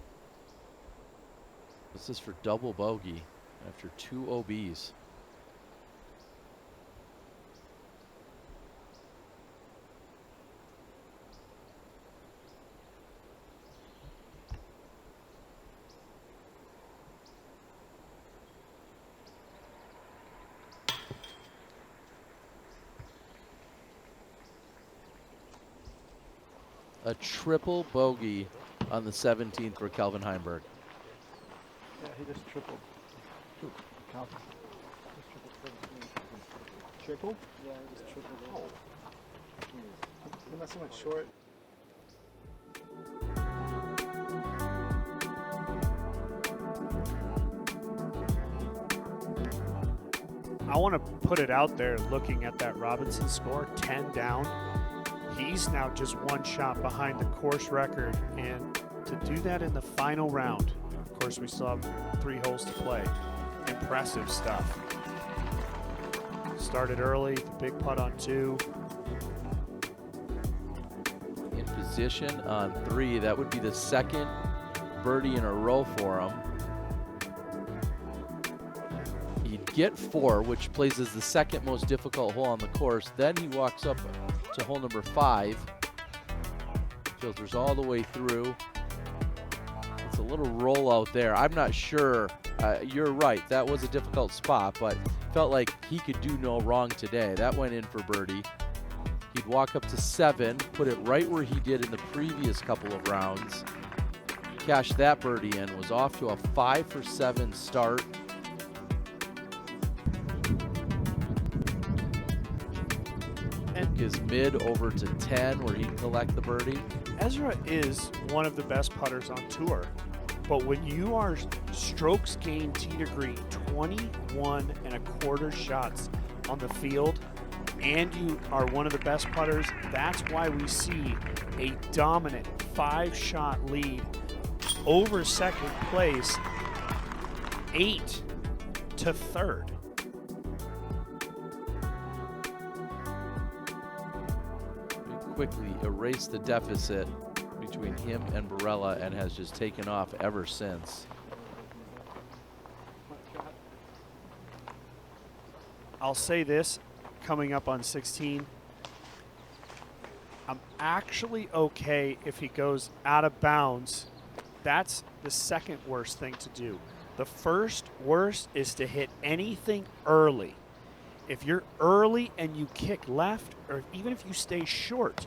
This is for double bogey after 2 OBs. A triple bogey on the 17th for Kelvin Heimberg. Yeah, he just tripled. Count. Triple? Yeah, he just tripled. Oh. He must have went short. I want to put it out there looking at that Robinson score, 10 down. He's now just 1 shot behind the course record, and to do that in the final round, of course we still have 3 holes to play. Impressive stuff. Started early, the big putt on 2. In position on 3, that would be the 2nd birdie in a row for him. He'd get 4, which places the 2nd most difficult hole on the course. Then he walks up to hole number 5, filters all the way through. It's a little roll out there. I'm not sure. You're right, that was a difficult spot, but felt like he could do no wrong today. That went in for birdie. He'd walk up to 7, put it right where he did in the previous couple of rounds. Cashed that birdie in, was off to a 5 for 7 start. His mid over to 10 where he'd collect the birdie. Ezra is one of the best putters on tour, but when you are strokes gained tee to green, 21.25 shots on the field, and you are one of the best putters, that's why we see a dominant 5-shot lead over 2nd place, 8 to 3rd. Quickly erased the deficit between him and Barela and has just taken off ever since. I'll say this, coming up on 16, I'm actually okay if he goes out of bounds. That's the 2nd worst thing to do. The first worst is to hit anything early. If you're early and you kick left, or even if you stay short,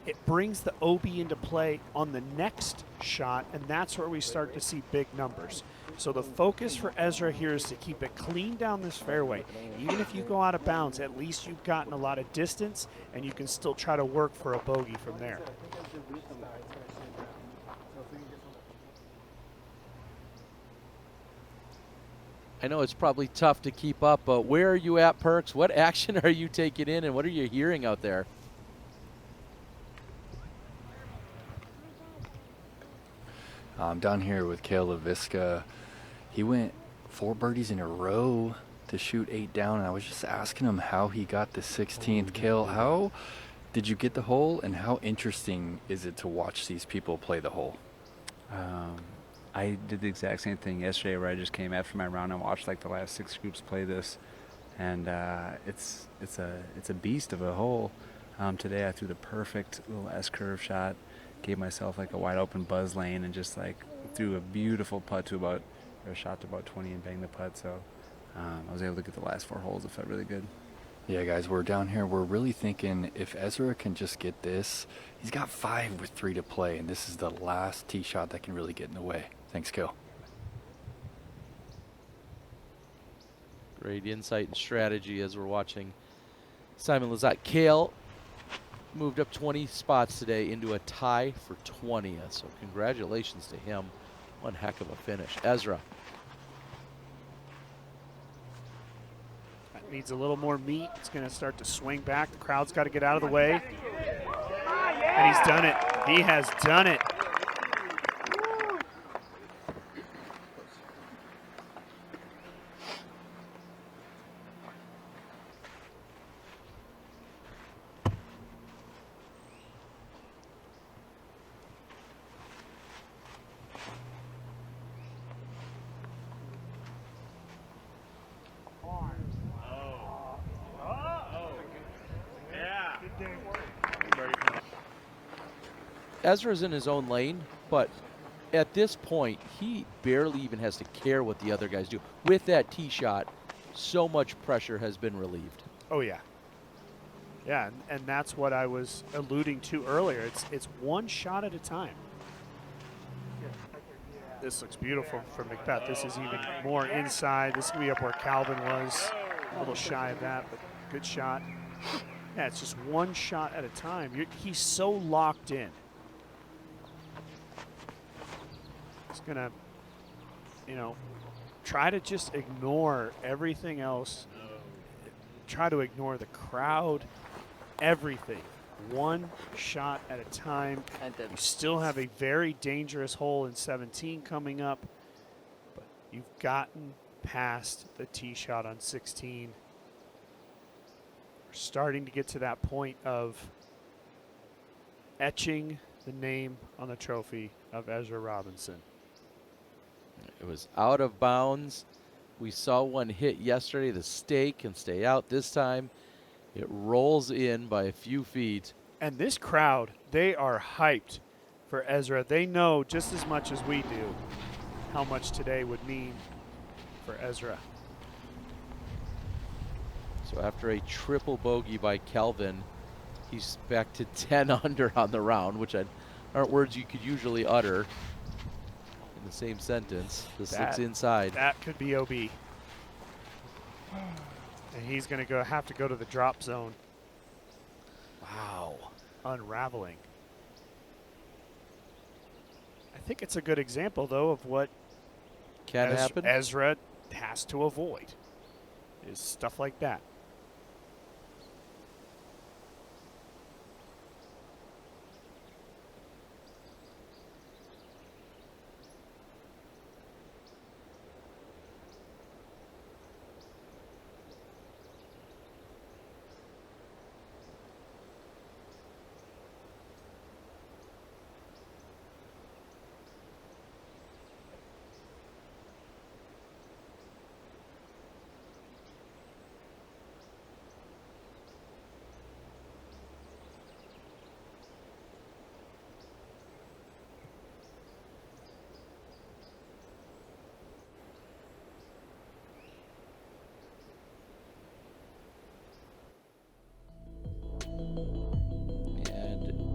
it brings the OB into play on the next shot, and that's where we start to see big numbers. So the focus for Ezra here is to keep it clean down this fairway. Even if you go out of bounds, at least you've gotten a lot of distance, and you can still try to work for a bogey from there. I know it's probably tough to keep up, but where are you at, Perks? What action are you taking in, and what are you hearing out there? I'm down here with Cale LaVisca. He went 4 birdies in a row to shoot 8 down, and I was just asking him how he got the 16th. Cale, how did you get the hole, and how interesting is it to watch these people play the hole? I did the exact same thing yesterday, where I just came after my round and watched like the last 6 groups play this, and it's a beast of a hole. Today I threw the perfect little S-curve shot, gave myself like a wide open buzz lane, and just like threw a beautiful putt to about, or a shot to about 20 and banged the putt. So I was able to get the last 4 holes. It felt really good. Yeah, guys, we're down here. We're really thinking if Ezra can just get this, he's got 5 with 3 to play, and this is the last tee shot that can really get in the way. Thanks, Cale. Great insight and strategy as we're watching Simon Lizotte. Cale moved up 20 spots today into a tie for 20th, so congratulations to him. One heck of a finish. Ezra. That needs a little more meat. It's going to start to swing back. The crowd's got to get out of the way. And he's done it. He has done it. Ezra's in his own lane, but at this point, he barely even has to care what the other guys do. With that tee shot, so much pressure has been relieved. Oh, yeah. Yeah, and that's what I was alluding to earlier. It's one shot at a time. This looks beautiful from McBeth. This is even more inside. This could be up where Calvin was. A little shy of that, but good shot. Yeah, it's just one shot at a time. He's so locked in. He's going to, you know, try to just ignore everything else. Try to ignore the crowd, everything. One shot at a time. You still have a very dangerous hole in 17 coming up, but you've gotten past the tee shot on 16. We're starting to get to that point of etching the name on the trophy of Ezra Robinson. It was out of bounds. We saw one hit yesterday. The stake can stay out this time. It rolls in by a few feet. And this crowd, they are hyped for Ezra. They know just as much as we do how much today would mean for Ezra. So after a triple bogey by Kelvin, he's back to 10 under on the round, which aren't words you could usually utter in the same sentence. This looks inside. That could be OB. And he's going to have to go to the drop zone. Wow. Unraveling. I think it's a good example, though, of what can happen. Ezra has to avoid is stuff like that.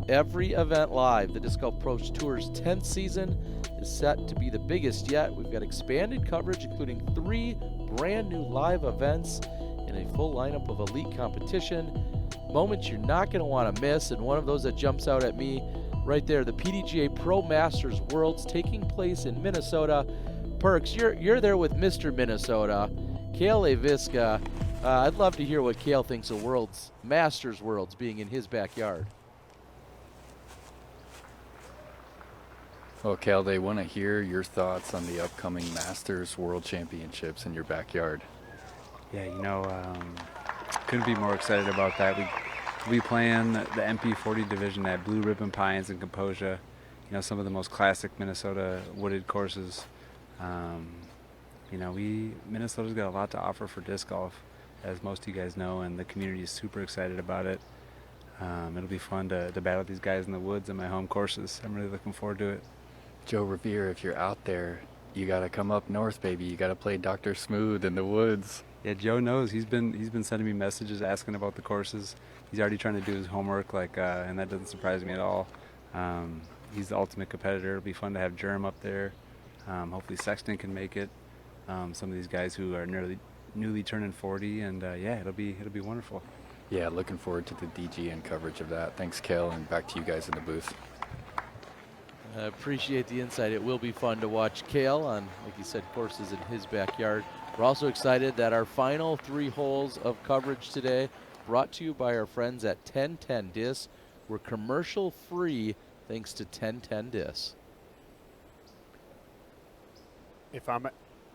Every event live, the Disc Golf Pro Tour's 10th season is set to be the biggest yet. We've got expanded coverage, including 3 brand new live events and a full lineup of elite competition. Moments you're not going to want to miss, and one of those that jumps out at me right there, the PDGA Pro Masters Worlds taking place in Minnesota. Perks, you're there with Mr. Minnesota, Cale Aviska. I'd love to hear what Cale thinks of Masters Worlds being in his backyard. Well, Cal, they want to hear your thoughts on the upcoming Masters World Championships in your backyard. Yeah, you know, couldn't be more excited about that. We playing the MP40 division at Blue Ribbon Pines and Composure. You know, some of the most classic Minnesota wooded courses. You know, Minnesota's got a lot to offer for disc golf, as most of you guys know, and the community is super excited about it. It'll be fun to battle these guys in the woods in my home courses. I'm really looking forward to it. Joe Revere, if you're out there, you got to come up north, baby. You got to play Dr. Smooth in the woods. Yeah, Joe knows. He's been sending me messages asking about the courses. He's already trying to do his homework, and that doesn't surprise me at all. He's the ultimate competitor. It'll be fun to have Germ up there. Hopefully Sexton can make it. Some of these guys who are newly turning 40, and yeah, it'll be wonderful. Yeah, looking forward to the DGN coverage of that. Thanks, Kel, and back to you guys in the booth. I appreciate the insight. It will be fun to watch Cale on, like you said, courses in his backyard. We're also excited that our final 3 holes of coverage today, brought to you by our friends at 1010 Disc, were commercial free thanks to 1010 Disc. If I'm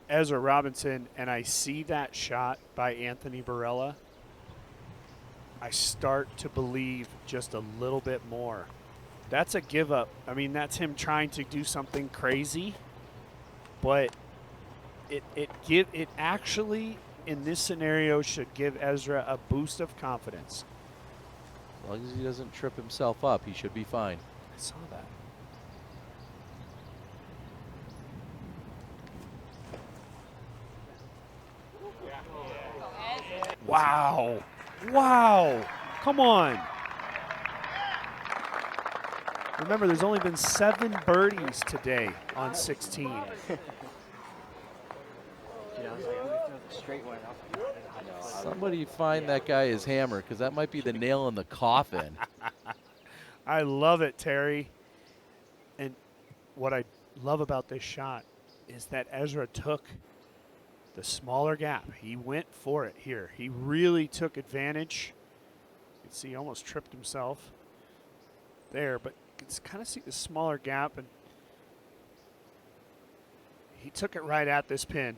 Ezra Robinson and I see that shot by Anthony Barela, I start to believe just a little bit more. That's a give up. I mean, that's him trying to do something crazy, but it actually in this scenario should give Ezra a boost of confidence. As long as he doesn't trip himself up, he should be fine. saw that. Wow. Wow. Come on. Remember, there's only been 7 birdies today on 16. Somebody find that guy his hammer, because that might be the nail in the coffin. I love it, Terry. And what I love about this shot is that Ezra took the smaller gap. He went for it here. He really took advantage. You can see he almost tripped himself there, but you can kind of see the smaller gap, and he took it right at this pin.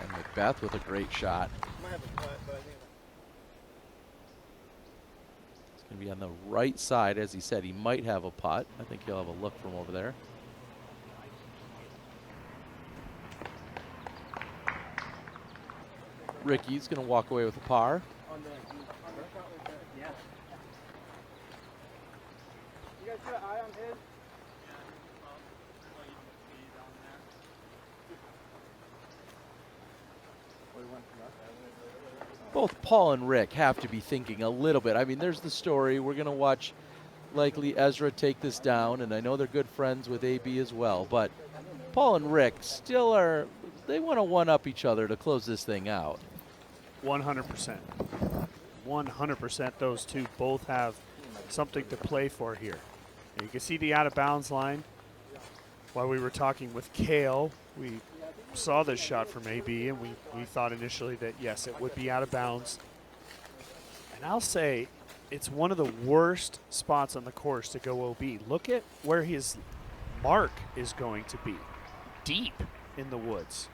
And McBeth with a great shot. It's going to be on the right side. As he said, he might have a putt. I think he'll have a look from over there. Ricky's going to walk away with a par. You guys got an eye on his? Both Paul and Rick have to be thinking a little bit. I mean, there's the story. We're going to watch likely Ezra take this down, and I know they're good friends with AB as well, but Paul and Rick still are, they want to one-up each other to close this thing out. 100%. 100% those two both have something to play for here. And you can see the out-of-bounds line. While we were talking with Kale, we saw this shot from AB, and we thought initially that, yes, it would be out of bounds. And I'll say it's one of the worst spots on the course to go OB. Look at where his mark is going to be, deep in the woods.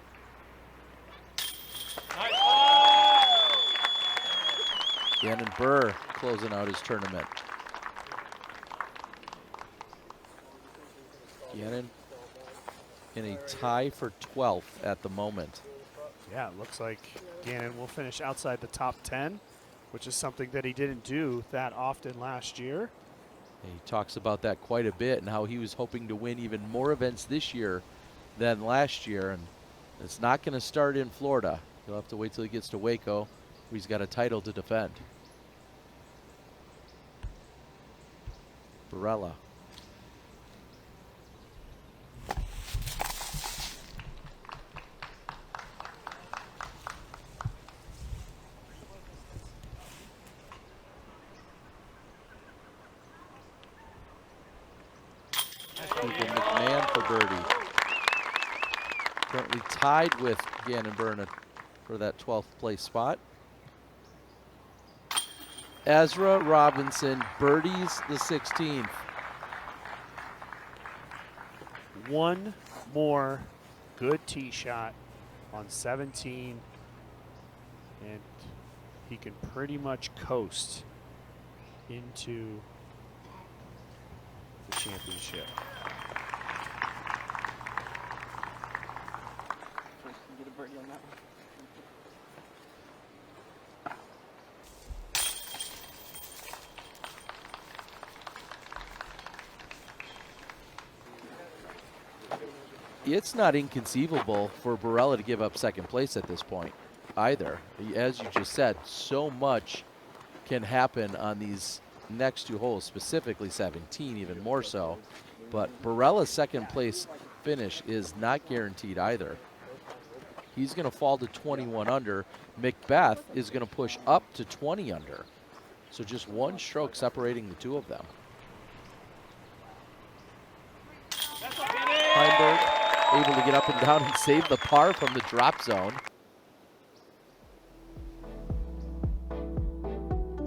Gannon Burr closing out his tournament. Gannon in a tie for 12th at the moment. Yeah, it looks like Gannon will finish outside the top 10, which is something that he didn't do that often last year. He talks about that quite a bit and how he was hoping to win even more events this year than last year, and it's not going to start in Florida. He'll have to wait till he gets to Waco, where he's got a title to defend. Barela. McMahon for birdie. Currently tied with Gannon Burr for that 12th place spot. Ezra Robinson birdies the 16th. One more good tee shot on 17, and he can pretty much coast into the championship. Get a birdie on that one. It's not inconceivable for Barela to give up second place at this point either. As you just said, so much can happen on these next two holes, specifically 17 even more so. But Barela's second place finish is not guaranteed either. He's going to fall to 21 under. McBeth is going to push up to 20 under. So just one stroke separating the two of them. Heimberg able to get up and down and save the par from the drop zone.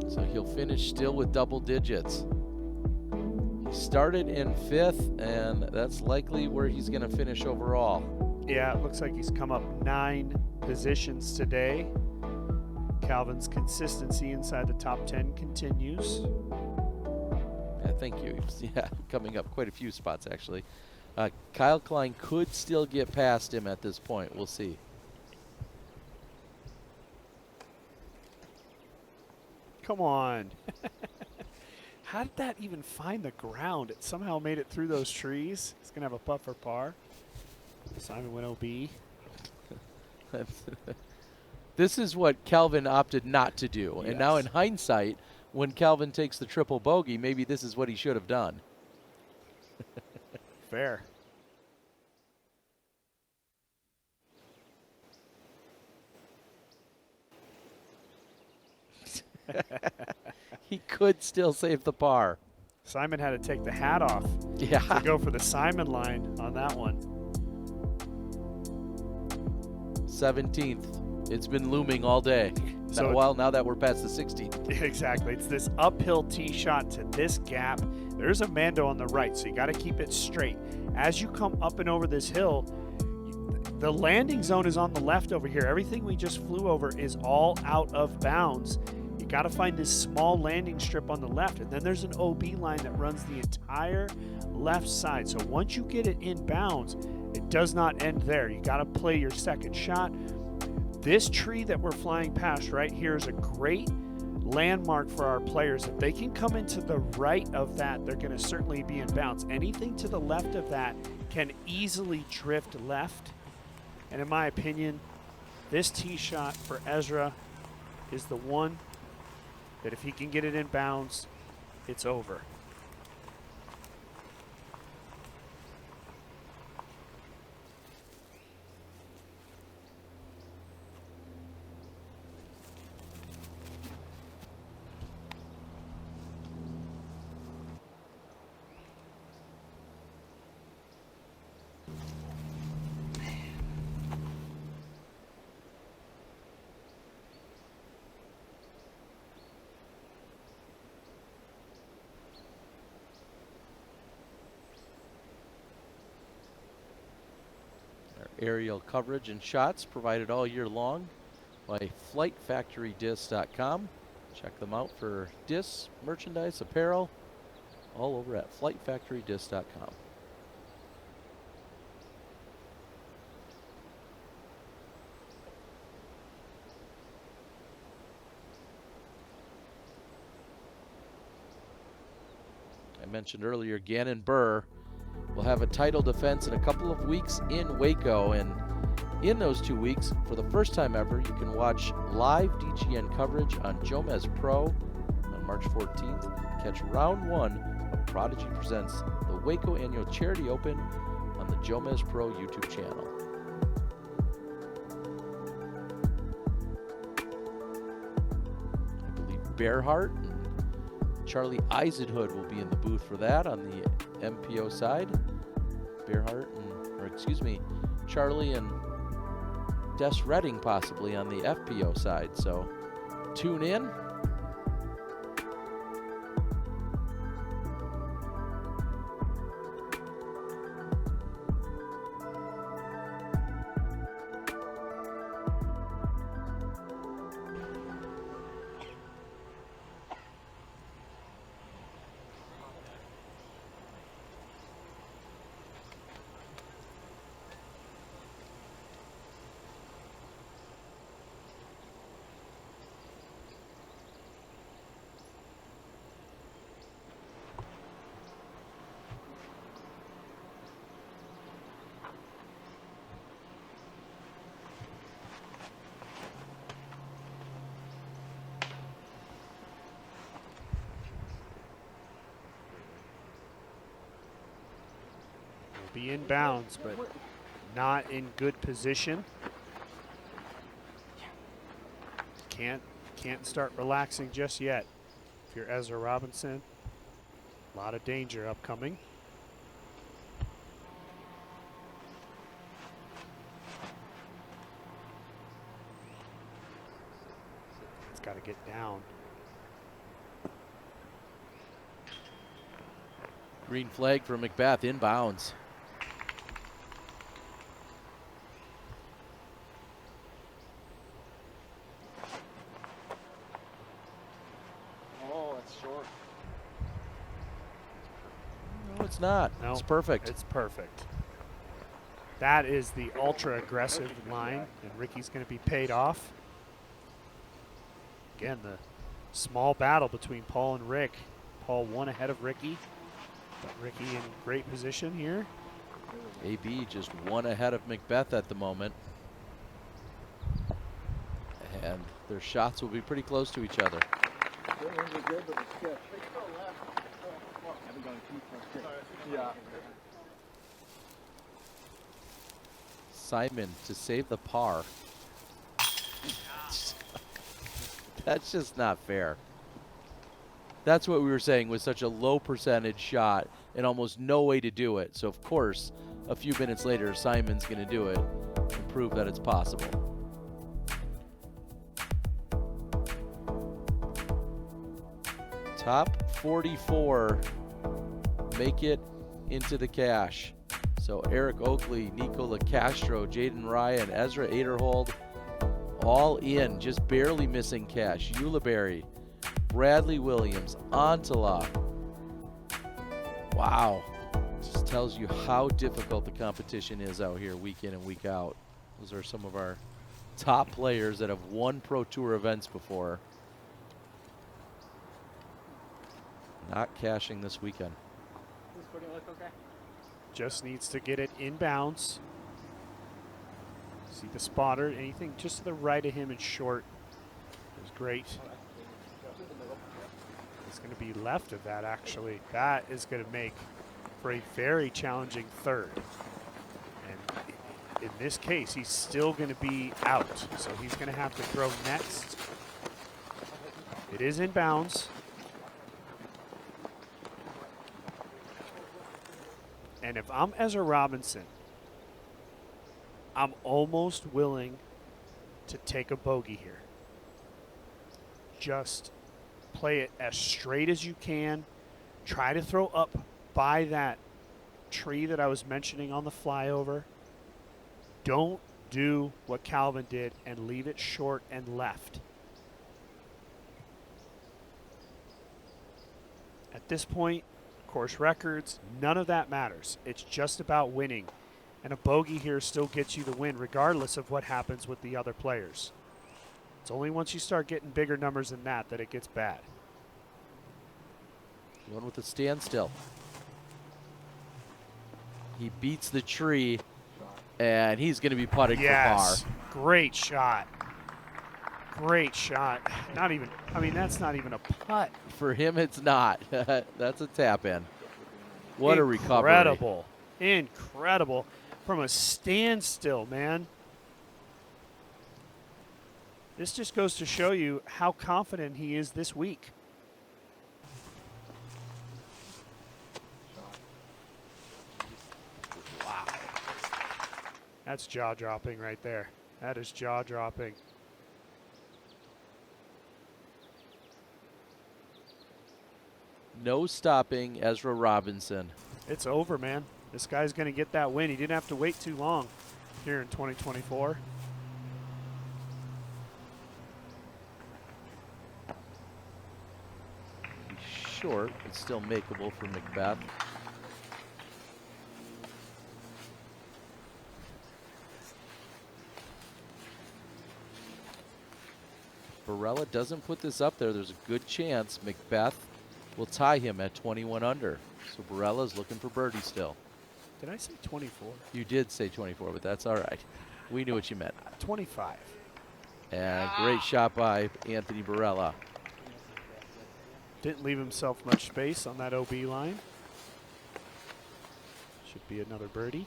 So he'll finish still with double digits. He started in 5th, and that's likely where he's going to finish overall. Yeah, it looks like he's come up 9 positions today. Calvin's consistency inside the top 10 continues. Yeah, thank you. Yeah, coming up quite a few spots, actually. Kyle Klein could still get past him at this point. We'll see. Come on. How did that even find the ground? It somehow made it through those trees. It's going to have a putt for par. Simon went OB. This is what Calvin opted not to do. Yes. And now in hindsight, when Calvin takes the triple bogey, maybe this is what he should have done. Fair. He could still save the par. Simon had to take the hat off to go for the Simon line on that one. 17th. It's been looming all day. So Well, now that we're past the 16th. Exactly. It's this uphill tee shot to this gap. There's a Mando on the right, so you got to keep it straight. As you come up and over this hill, the landing zone is on the left over here. Everything we just flew over is all out of bounds. You got to find this small landing strip on the left, and then there's an OB line that runs the entire left side. So once you get it in bounds, it does not end there. You got to play your second shot. This tree that we're flying past right here is a great landmark for our players. If they can come into the right of that, they're going to certainly be in bounds. Anything to the left of that can easily drift left. And in my opinion, this tee shot for Ezra is the one that if he can get it in bounds, it's over. Aerial coverage and shots provided all year long by FlightFactoryDiscs.com. Check them out for discs, merchandise, apparel, all over at FlightFactoryDiscs.com. I mentioned earlier, Gannon Burr will have a title defense in a couple of weeks in Waco, and in those 2 weeks, for the first time ever, you can watch live DGN coverage on Jomez Pro on March 14th. Catch round 1 of Prodigy Presents the Waco Annual Charity Open on the Jomez Pro YouTube channel. I believe Bearheart and Charlie Eisenhood will be in the booth for that on the MPO side. Bearheart and, Charlie and Des Redding possibly on the FPO side. So tune in. Be in bounds, but not in good position. Can't start relaxing just yet. If you're Ezra Robinson, a lot of danger upcoming. It's got to get down. Green flag for McBeth, inbounds. it's not. No, it's perfect. It's perfect. That is the ultra aggressive line, and Ricky's going to be paid off. Again, the small battle between Paul and Rick. Paul one ahead of Ricky, but Ricky in great position here. AB just one ahead of McBeth at the moment. And their shots will be pretty close to each other. Yeah. Simon to save the par. That's just not fair. That's what we were saying was such a low percentage shot and almost no way to do it. So of course, a few minutes later, Simon's going to do it and prove that it's possible. Top 44 make it into the cash. So Eric Oakley, Nicola Castro, Jaden Ryan, Ezra Aderhold, all in, just barely missing cash. Ulibarri, Bradley Williams, Antala. Wow. Just tells you how difficult the competition is out here week in and week out. Those are some of our top players that have won Pro Tour events before. Not cashing this weekend. Does footing look okay? Just needs to get it inbounds. See the spotter, anything just to the right of him and short is great. It's going to be left of that, actually. That is going to make for a very challenging third. And in this case, he's still going to be out. So he's going to have to throw next. It is inbounds. And if I'm Ezra Robinson, I'm almost willing to take a bogey here. Just play it as straight as you can. Try to throw up by that tree that I was mentioning on the flyover. Don't do what Calvin did and leave it short and left. At this point, course records, none of that matters. It's just about winning. And a bogey here still gets you the win regardless of what happens with the other players. It's only once you start getting bigger numbers than that that it gets bad. One with a standstill. He beats the tree, and he's going to be putting for par. Great shot. Great shot. Not even, I mean, that's not even a putt. For him, it's not. That's a tap in. What a recovery. Incredible. Incredible. From a standstill, man. This just goes to show you how confident he is this week. Wow. That's jaw-dropping right there. That is jaw-dropping. No stopping Ezra Robinson. It's over, man. This guy's going to get that win. He didn't have to wait too long here in 2024. Short, but still makeable for McBeth. Barela doesn't put this up there. There's a good chance McBeth will tie him at 21 under. So Barela's looking for birdie still. Did I say 24? You did say 24, but that's all right. We knew what you meant. 25. And great shot by Anthony Barela. Didn't leave himself much space on that OB line. Should be another birdie.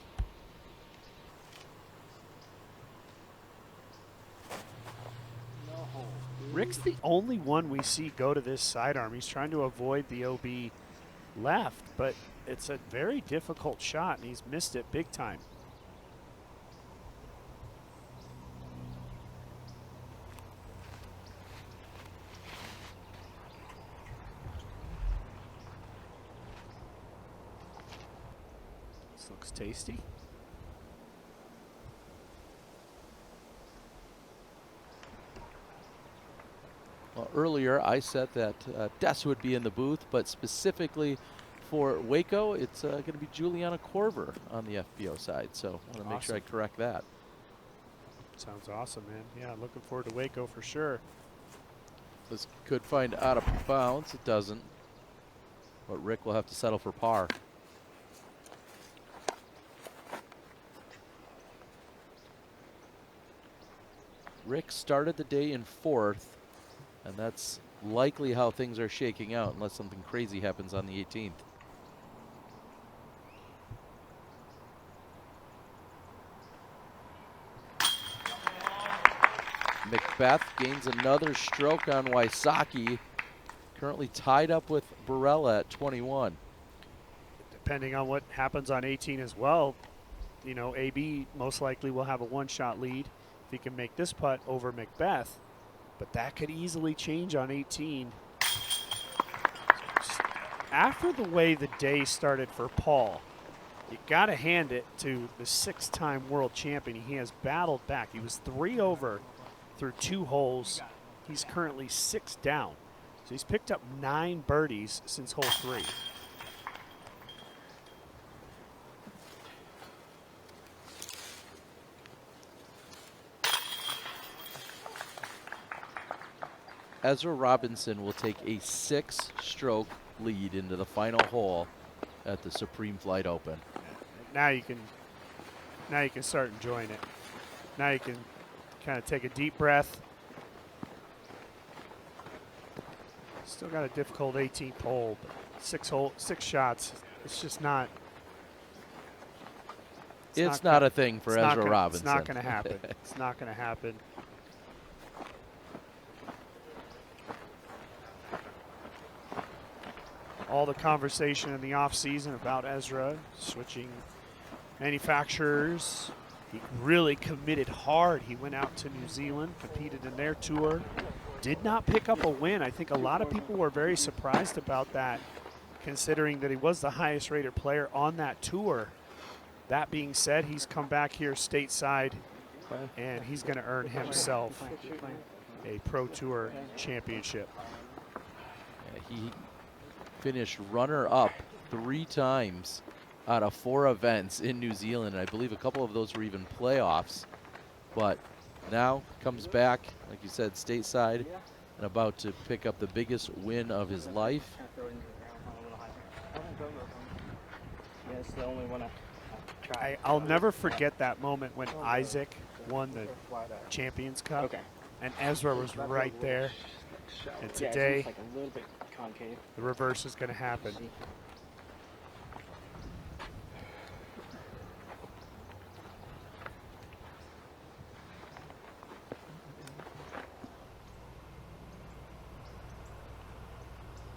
Rick's the only one we see go to this sidearm. He's trying to avoid the OB left, but it's a very difficult shot, and he's missed it big time. This looks tasty. Well, earlier I said that Des would be in the booth, but specifically for Waco, it's going to be Juliana Corver on the FPO side. So I want to make sure I correct that. Sounds awesome, man. Yeah, looking forward to Waco for sure. This could find out of bounds. It doesn't. But Rick will have to settle for par. Rick started the day in 4th, and that's likely how things are shaking out unless something crazy happens on the 18th. McBeth gains another stroke on Wysocki, currently tied up with Barela at 21. Depending on what happens on 18 as well, you know, AB most likely will have a one-shot lead if he can make this putt over McBeth, but that could easily change on 18. After the way the day started for Paul, you got to hand it to the 6-time world champion. He has battled back. He was 3 over through 2 holes. He's currently 6 down. So he's picked up 9 birdies since hole 3. Ezra Robinson will take a 6-stroke lead into the final hole at the Supreme Flight Open. Now you can start enjoying it. Now you can kind of take a deep breath. Still got a difficult 18th hole, but 6 shots. It's just not. It's not a thing for Ezra Robinson. It's not going to happen. It's not going to happen. All the conversation in the offseason about Ezra switching manufacturers. He really committed hard. He went out to New Zealand, competed in their tour, did not pick up a win. I think a lot of people were very surprised about that, considering that he was the highest rated player on that tour. That being said, he's come back here stateside, and he's going to earn himself a Pro Tour championship. Yeah, he finished runner-up 3 times out of 4 events in New Zealand. And I believe a couple of those were even playoffs. But now comes back, like you said, stateside, and about to pick up the biggest win of his life. I'll never forget that moment when Isaac won the Champions Cup, and Ezra was right there. And today, the reverse is going to happen.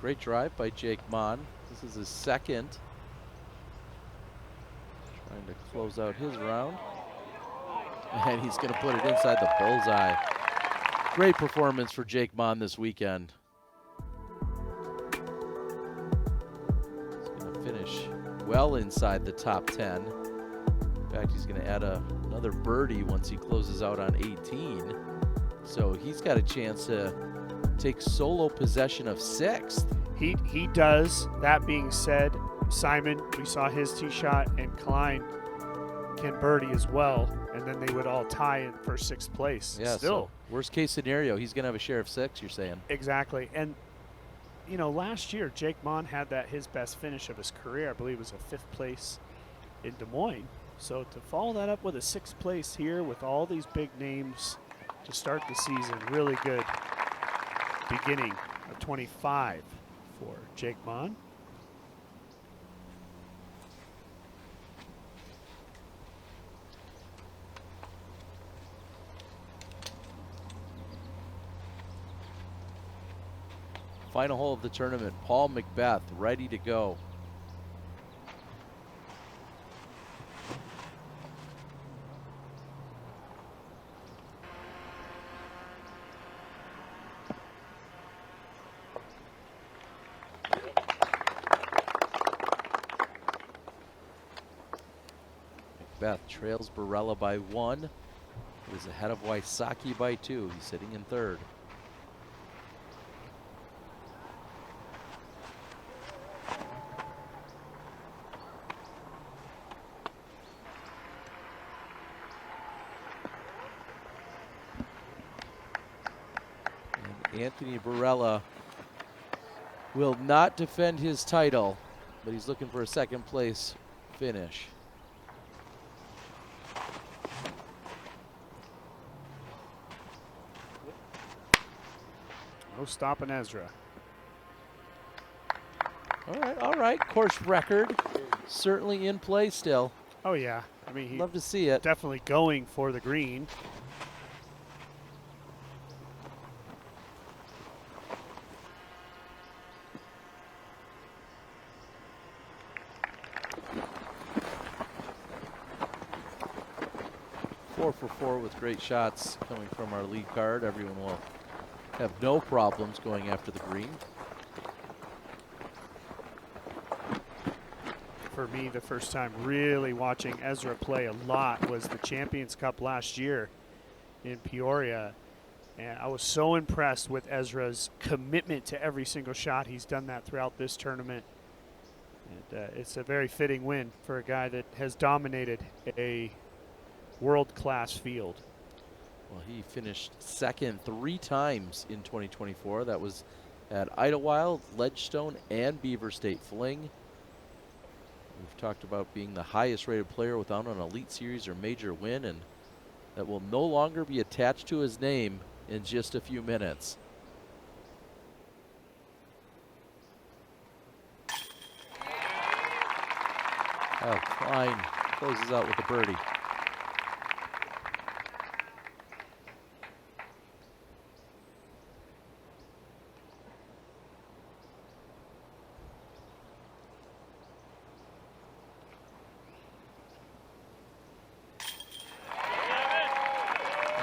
Great drive by Jake Mon. This is his 2nd. Trying to close out his round. And he's going to put it inside the bullseye. Great performance for Jake Mon this weekend. He's going to finish well inside the top 10. In fact, he's going to add another birdie once he closes out on 18. So he's got a chance to take solo possession of 6th. He does. That being said, Simon, we saw his tee shot, and Klein can birdie as well, and then they would all tie in for 6th place. Yeah, still. So worst case scenario, he's going to have a share of 6, you're saying? Exactly. And, you know, last year, Jake Mon had his best finish of his career. I believe it was a 5th place in Des Moines. So to follow that up with a 6th place here with all these big names to start the season, really good beginning of 25 for Jake Mon. Final hole of the tournament, Paul McBeth ready to go. McBeth trails Barela by 1. He's ahead of Wysocki by 2. He's sitting in 3rd. Anthony Barela will not defend his title, but he's looking for a second place finish. No stopping Ezra. All right. Course record certainly in play still. Oh, yeah. I mean, he love to see it. Definitely going for the green. Four for 4 with great shots coming from our lead card. Everyone will have no problems going after the green. For me, the first time really watching Ezra play a lot was the Champions Cup last year in Peoria. And I was so impressed with Ezra's commitment to every single shot. He's done that throughout this tournament. And it's a very fitting win for a guy that has dominated a world-class field. Well, he finished second 3 times in 2024. That was at Idlewild, Ledgestone, and Beaver State Fling. We've talked about being the highest rated player without an Elite Series or major win, and that will no longer be attached to his name in just a few minutes. Oh, Klein closes out with a birdie.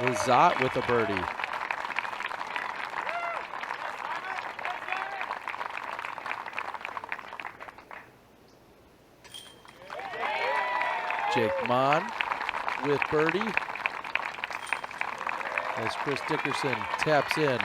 Lizotte with a birdie. Jake Mon with birdie as Chris Dickerson taps in.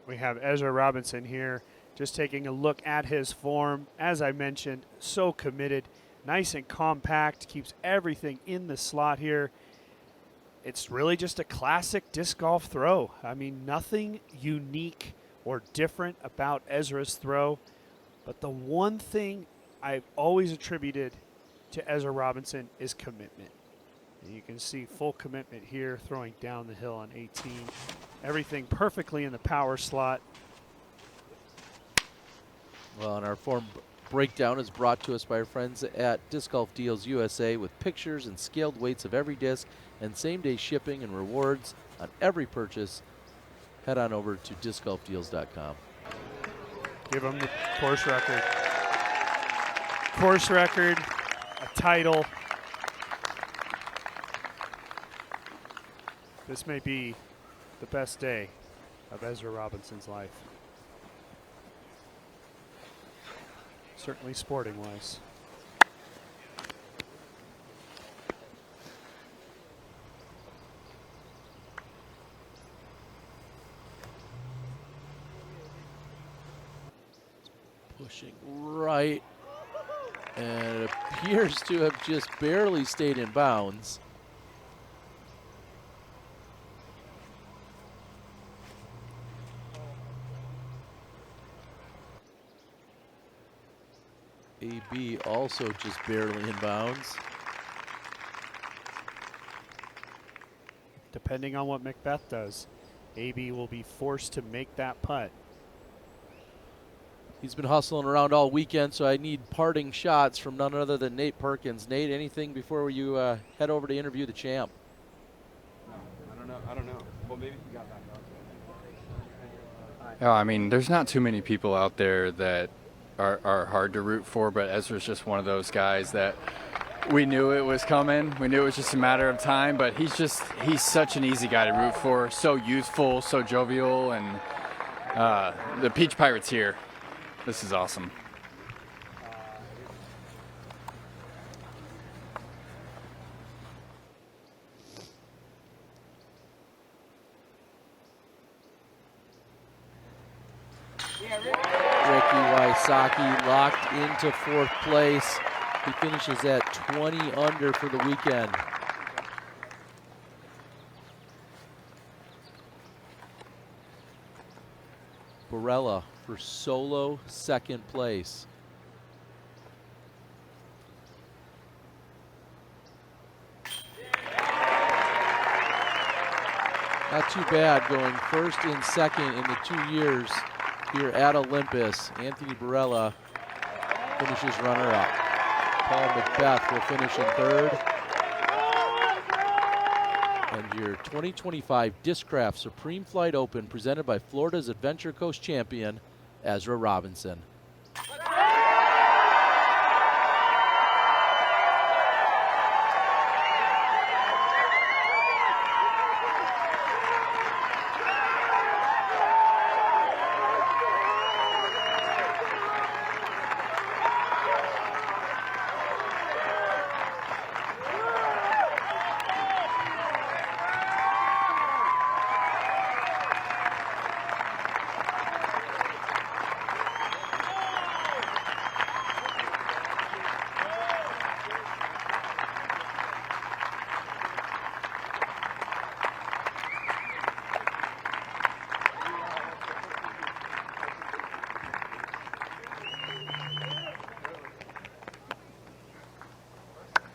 We have Ezra Robinson here, just taking a look at his form. As I mentioned, so committed, nice and compact, keeps everything in the slot here. It's really just a classic disc golf throw. I mean, nothing unique or different about Ezra's throw, but the one thing I've always attributed to Ezra Robinson is commitment. And you can see full commitment here, throwing down the hill on 18. Everything perfectly in the power slot. Well, and our form breakdown is brought to us by our friends at Disc Golf Deals USA with pictures and scaled weights of every disc and same-day shipping and rewards on every purchase. Head on over to discgolfdeals.com. Give him the course record. Course record, a title. This may be the best day of Ezra Robinson's life. Certainly sporting-wise. Pushing right, and it appears to have just barely stayed in bounds. AB also just barely in bounds. Depending on what McBeth does, AB will be forced to make that putt. He's been hustling around all weekend, so I need parting shots from none other than Nate Perkins. Nate, anything before you head over to interview the champ? No, I don't know. Well, maybe he got back up. Oh, I mean, there's not too many people out there that are hard to root for, but Ezra's just one of those guys that we knew it was coming. We knew it was just a matter of time, but he's such an easy guy to root for. So youthful, so jovial, and the Peach Pirates here. This is awesome. Ricky Wysocki locked into 4th place. He finishes at 20 under for the weekend. Barela for solo 2nd place. Not too bad going 1st and 2nd in the 2 years here at Olympus. Anthony Barela finishes runner-up. Paul McBeth will finish in 3rd. And your 2025 Discraft Supreme Flight Open presented by Florida's Adventure Coast champion, Ezra Robinson.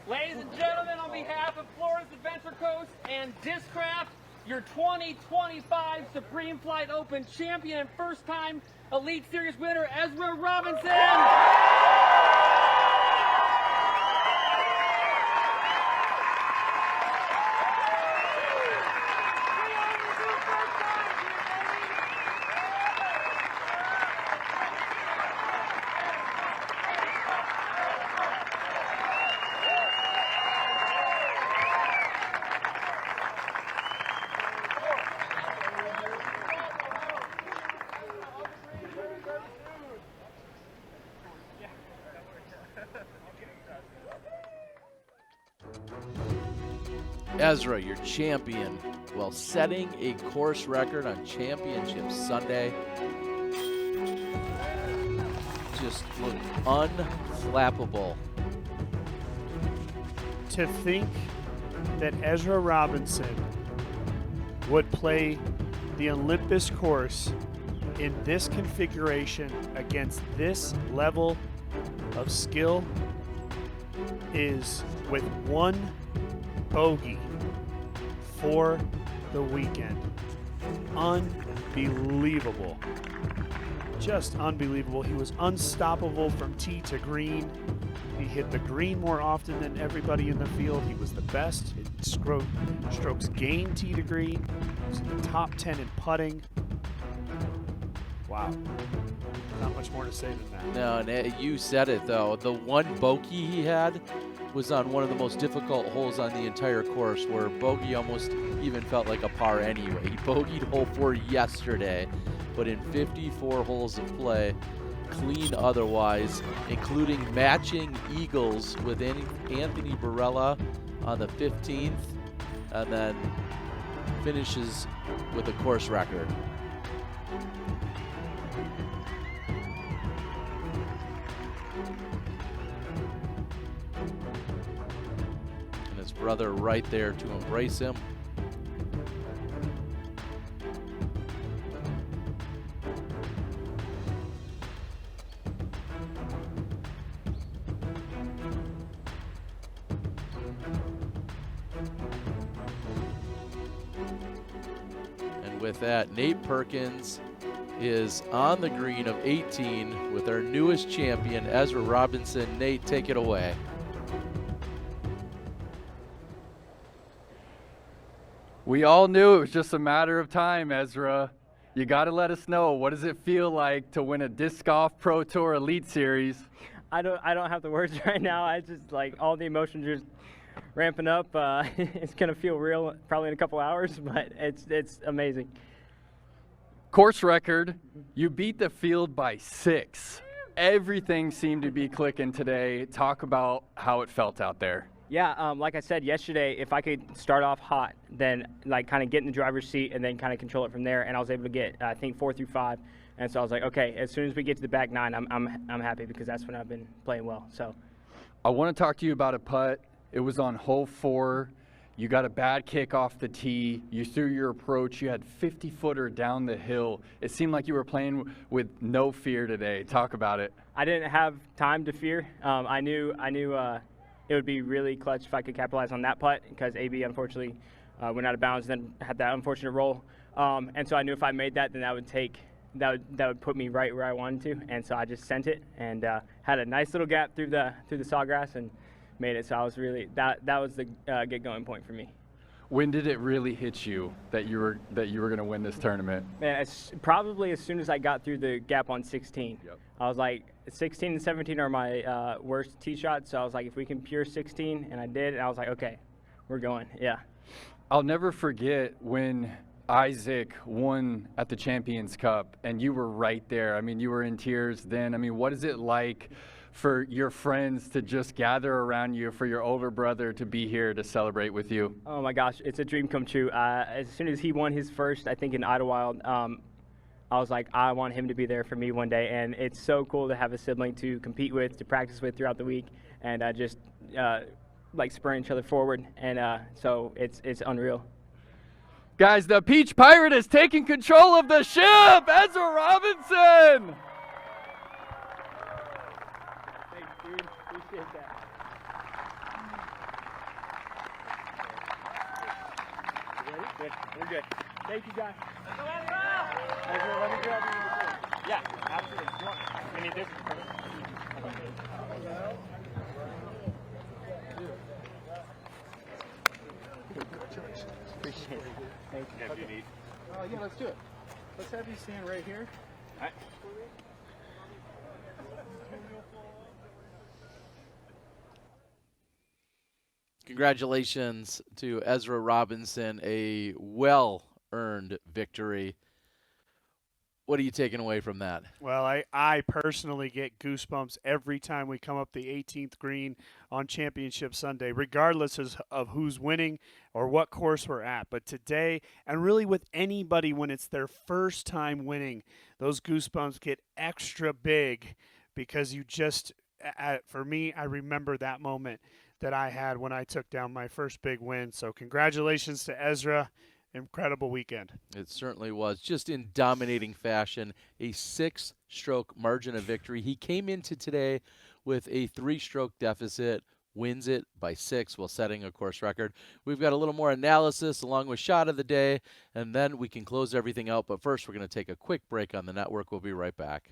Ladies and gentlemen, on behalf of Florida's Adventure Coast and Discraft, your 2025 Supreme Flight Open champion and first-time Elite Series winner, Ezra Robinson. Ezra, your champion, while setting a course record on Championship Sunday. Just looked unflappable. To think that Ezra Robinson would play the Olympus course in this configuration against this level of skill is with one bogey for the weekend. Unbelievable. Just unbelievable. He was unstoppable from tee to green. He hit the green more often than everybody in the field. He was the best in strokes gained tee to green. He was in the top 10 in putting. Wow. Not much more to say than that. No, and you said it though. The one bogey he had was on one of the most difficult holes on the entire course, where bogey almost even felt like a par anyway. He bogeyed hole 4 yesterday, but in 54 holes of play, clean otherwise, including matching eagles with Anthony Barela on the 15th, and then finishes with a course record. Brother right there to embrace him. And with that, Nate Perkins is on the green of 18 with our newest champion, Ezra Robinson. Nate, take it away. We all knew it was just a matter of time, Ezra. You got to let us know, what does it feel like to win a Disc Golf Pro Tour Elite Series? I don't have the words right now. I just, like, all the emotions are ramping up. It's gonna feel real probably in a couple hours, but it's amazing. Course record, you beat the field by 6. Everything seemed to be clicking today. Talk about how it felt out there. Yeah, like I said yesterday, if I could start off hot, then like kind of get in the driver's seat and then kind of control it from there. And I was able to get, I think, 4 through 5, And so I was like, okay, as soon as we get to the back 9, I'm happy because that's when I've been playing well. So I want to talk to you about a putt. It was on hole 4. You got a bad kick off the tee. You threw your approach. You had 50-footer down the hill. It seemed like you were playing with no fear today. Talk about it. I didn't have time to fear. I knew it would be really clutch if I could capitalize on that putt because AB unfortunately went out of bounds, then had that unfortunate roll. And so I knew if I made that, then that would put me right where I wanted to. And so I just sent it and had a nice little gap through the sawgrass and made it. So I was really that was the get going point for me. When did it really hit you that you were going to win this tournament? Man, probably as soon as I got through the gap on 16. Yep. I was like, 16 and 17 are my worst tee shots. So I was like, if we can pure 16, and I did, and I was like, okay, we're going. Yeah. I'll never forget when Isaac won at the Champions Cup, and you were right there. I mean, you were in tears then. I mean, what is it like for your friends to just gather around you, for your older brother to be here to celebrate with you? Oh my gosh, it's a dream come true. As soon as he won his first, I think in Idlewild, I was like, I want him to be there for me one day, and it's so cool to have a sibling to compete with, to practice with throughout the week, and just like spurring each other forward, and so it's unreal. Guys, the Peach Pirate is taking control of the ship. Ezra Robinson. Thanks, dude. Appreciate that. Good. We're good. Thank you, guys. Ezra, let me grab you. Yeah, absolutely. I need this. Appreciate it. Thank you. Yeah, let's do it. Let's have you stand right here. All right. Congratulations to Ezra Robinson, a well-earned victory. What are you taking away from that? Well, I personally get goosebumps every time we come up the 18th green on Championship Sunday, regardless of who's winning or what course we're at. But today, and really with anybody when it's their first time winning, those goosebumps get extra big because you just, for me, I remember that moment that I had when I took down my first big win. So congratulations to Ezra. Incredible weekend. It certainly was. Just in dominating fashion, a 6-stroke margin of victory. He came into today with a 3-stroke deficit, wins it by 6 while setting a course record. We've got a little more analysis along with shot of the day, and then we can close everything out. But first, we're going to take a quick break on the network. We'll be right back.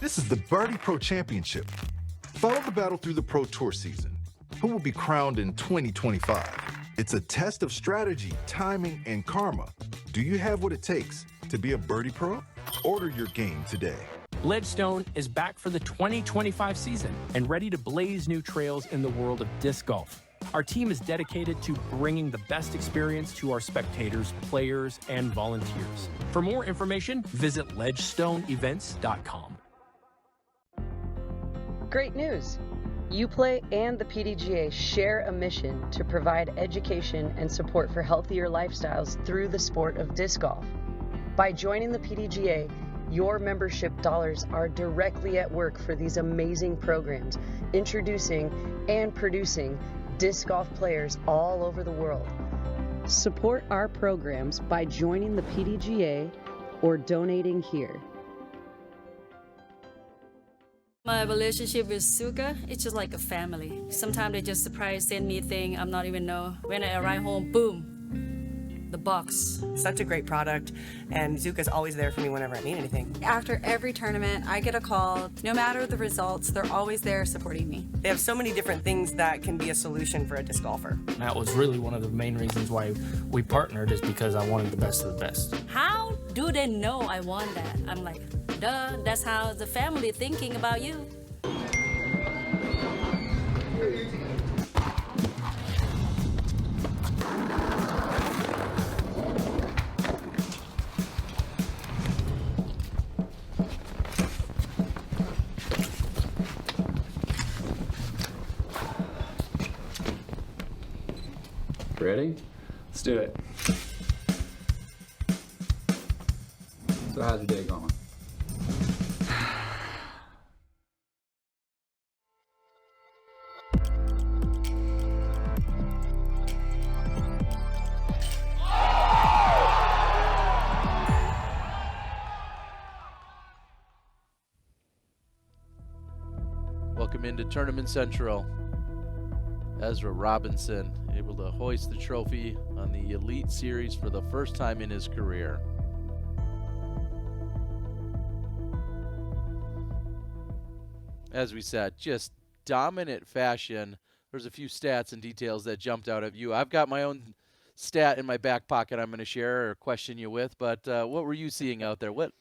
This is the Birdie Pro Championship. Follow the battle through the Pro Tour season. Who will be crowned in 2025? It's a test of strategy, timing, and karma. Do you have what it takes to be a Birdie Pro? Order your game today. Ledgestone is back for the 2025 season and ready to blaze new trails in the world of disc golf. Our team is dedicated to bringing the best experience to our spectators, players, and volunteers. For more information, visit ledgestoneevents.com. Great news! UPlay and the PDGA share a mission to provide education and support for healthier lifestyles through the sport of disc golf. By joining the PDGA, your membership dollars are directly at work for these amazing programs, introducing and producing disc golf players all over the world. Support our programs by joining the PDGA or donating here. My relationship with Suka, it's just like a family. Sometimes they just surprise send me things I'm not even know. When I arrive home, boom, the box. Such a great product, and Zuka's always there for me whenever I need anything. After every tournament, I get a call. No matter the results, they're always there supporting me. They have so many different things that can be a solution for a disc golfer. That was really one of the main reasons why we partnered, is because I wanted the best of the best. How do they know I want that? I'm like, duh, that's how the family thinking about you. Ready? Let's do it. So how's your day going? Welcome into Tournament Central. Ezra Robinson able to hoist the trophy on the Elite Series for the first time in his career. As we said, just dominant fashion. There's a few stats and details that jumped out at you. I've got my own stat in my back pocket I'm going to share or question you with, but what were you seeing out there? What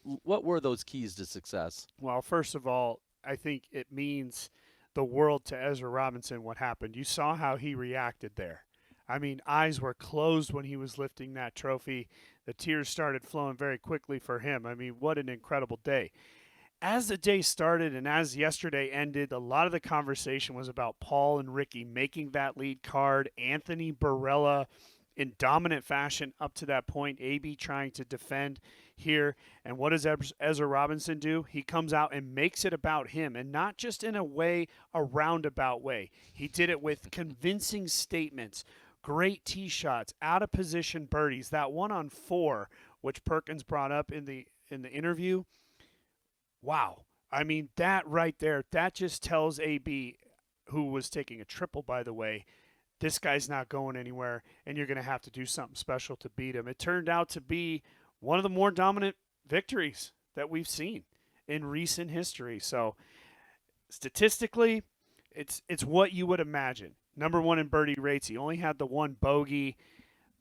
were those keys to success? Well, first of all, I think it means the world to Ezra Robinson what happened. You saw how he reacted there. I mean, eyes were closed when he was lifting that trophy. The tears started flowing very quickly for him. I mean, what an incredible day. As the day started and as yesterday ended, a lot of the conversation was about Paul and Ricky making that lead card, Anthony Barela in dominant fashion up to that point, AB trying to defend here. And what does Ezra Robinson do? He comes out and makes it about him, and not just in a roundabout way. He did it with convincing statements, great tee shots, out of position birdies. That one on 4, which Perkins brought up in the interview. Wow. I mean, that right there, that just tells AB, who was taking a triple, by the way, this guy's not going anywhere, and you're going to have to do something special to beat him. It turned out to be one of the more dominant victories that we've seen in recent history. So statistically, it's what you would imagine. Number 1 in birdie rates. He only had the 1 bogey,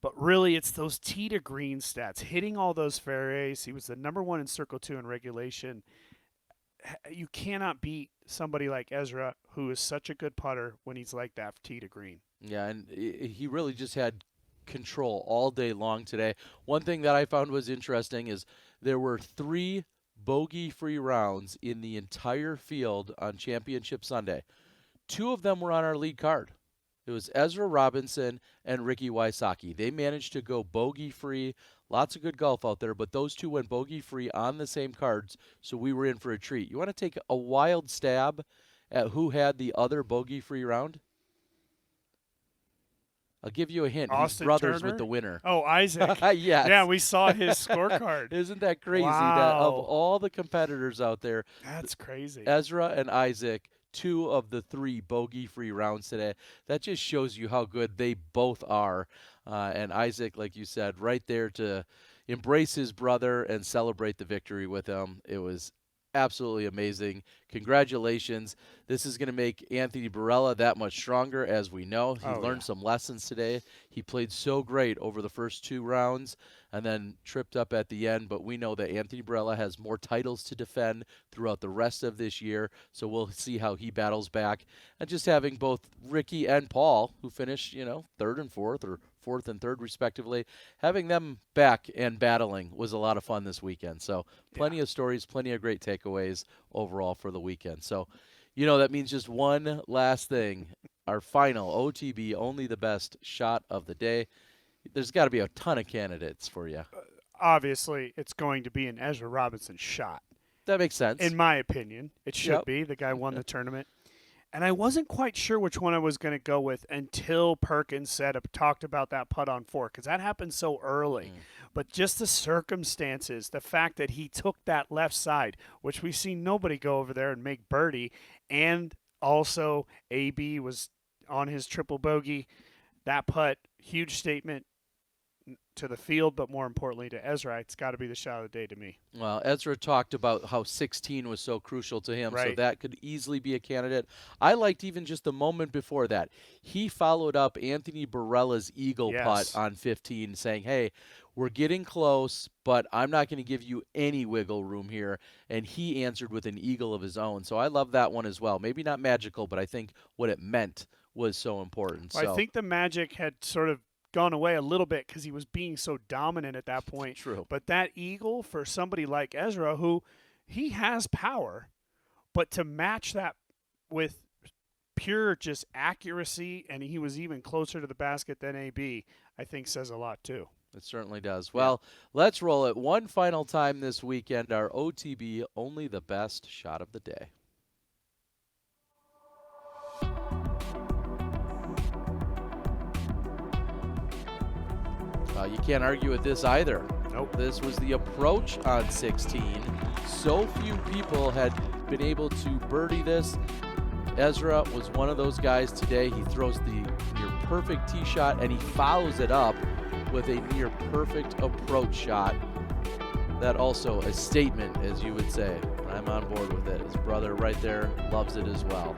but really it's those tee to green stats, hitting all those fairways. He was the number 1 in Circle 2 in regulation. You cannot beat somebody like Ezra, who is such a good putter when he's like that, tee to green. Yeah, and he really just had control all day long today. One thing that I found was interesting is there were 3 bogey-free rounds in the entire field on Championship Sunday. 2 of them were on our lead card. It was Ezra Robinson and Ricky Wysocki. They managed to go bogey-free. Lots of good golf out there, but those 2 went bogey-free on the same cards, so we were in for a treat. You want to take a wild stab at who had the other bogey-free round? I'll give you a hint. Austin He's brothers Turner? with the winner. Oh, Isaac. Yes. Yeah, we saw his scorecard. Isn't that crazy? Wow. That of all the competitors out there, that's crazy. Ezra and Isaac, 2 of the 3 bogey-free rounds today. That just shows you how good they both are. And Isaac, like you said, right there to embrace his brother and celebrate the victory with him. It was absolutely amazing. Congratulations. This is going to make Anthony Barela that much stronger, as we know. He learned some lessons today. He played so great over the first 2 rounds and then tripped up at the end. But we know that Anthony Barela has more titles to defend throughout the rest of this year. So we'll see how he battles back. And just having both Ricky and Paul, who finished, 3rd and 4th or 4th and 3rd respectively, having them back and battling was a lot of fun this weekend. So plenty of stories, plenty of great takeaways overall for the weekend. So, that means just one last thing. Our final OTB, only the best shot of the day. There's got to be a ton of candidates for you. Obviously, it's going to be an Ezra Robinson shot. That makes sense. In my opinion, it should be. The guy won the tournament. And I wasn't quite sure which one I was going to go with until Perkins talked about that putt on 4, because that happened so early. But just the circumstances, the fact that he took that left side, which we've seen nobody go over there and make birdie, and also AB was on his triple bogey, that putt, huge statement to the field, but more importantly to Ezra. It's got to be the shot of the day to me. Well, Ezra talked about how 16 was so crucial to him, so that could easily be a candidate. I liked even just the moment before that. He followed up Anthony Barela's eagle putt on 15, saying, hey, we're getting close, but I'm not going to give you any wiggle room here. And he answered with an eagle of his own. So I love that one as well. Maybe not magical, but I think what it meant was so important. Well, I think the magic had sort of gone away a little bit because he was being so dominant at that point. True. But that eagle for somebody like Ezra, who he has power, but to match that with pure just accuracy, and he was even closer to the basket than AB, I think says a lot too. It certainly does. Well, let's roll it one final time this weekend. Our OTB, only the best shot of the day. You can't argue with this either. Nope. This was the approach on 16. So few people had been able to birdie this. Ezra was one of those guys today. He throws the near perfect tee shot, and he follows it up with a near perfect approach shot. That also a statement, as you would say. I'm on board with it. His brother right there loves it as well.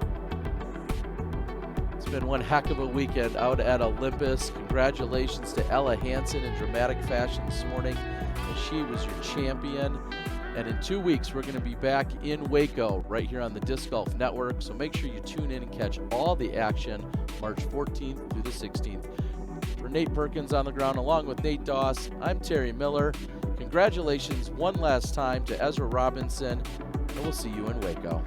It's been one heck of a weekend out at Olympus. Congratulations to Ella Hansen in dramatic fashion this morning, as she was your champion. And in 2 weeks, we're going to be back in Waco right here on the Disc Golf Network. So make sure you tune in and catch all the action March 14th through the 16th. For Nate Perkins on the ground, along with Nate Doss, I'm Terry Miller. Congratulations one last time to Ezra Robinson, and we'll see you in Waco.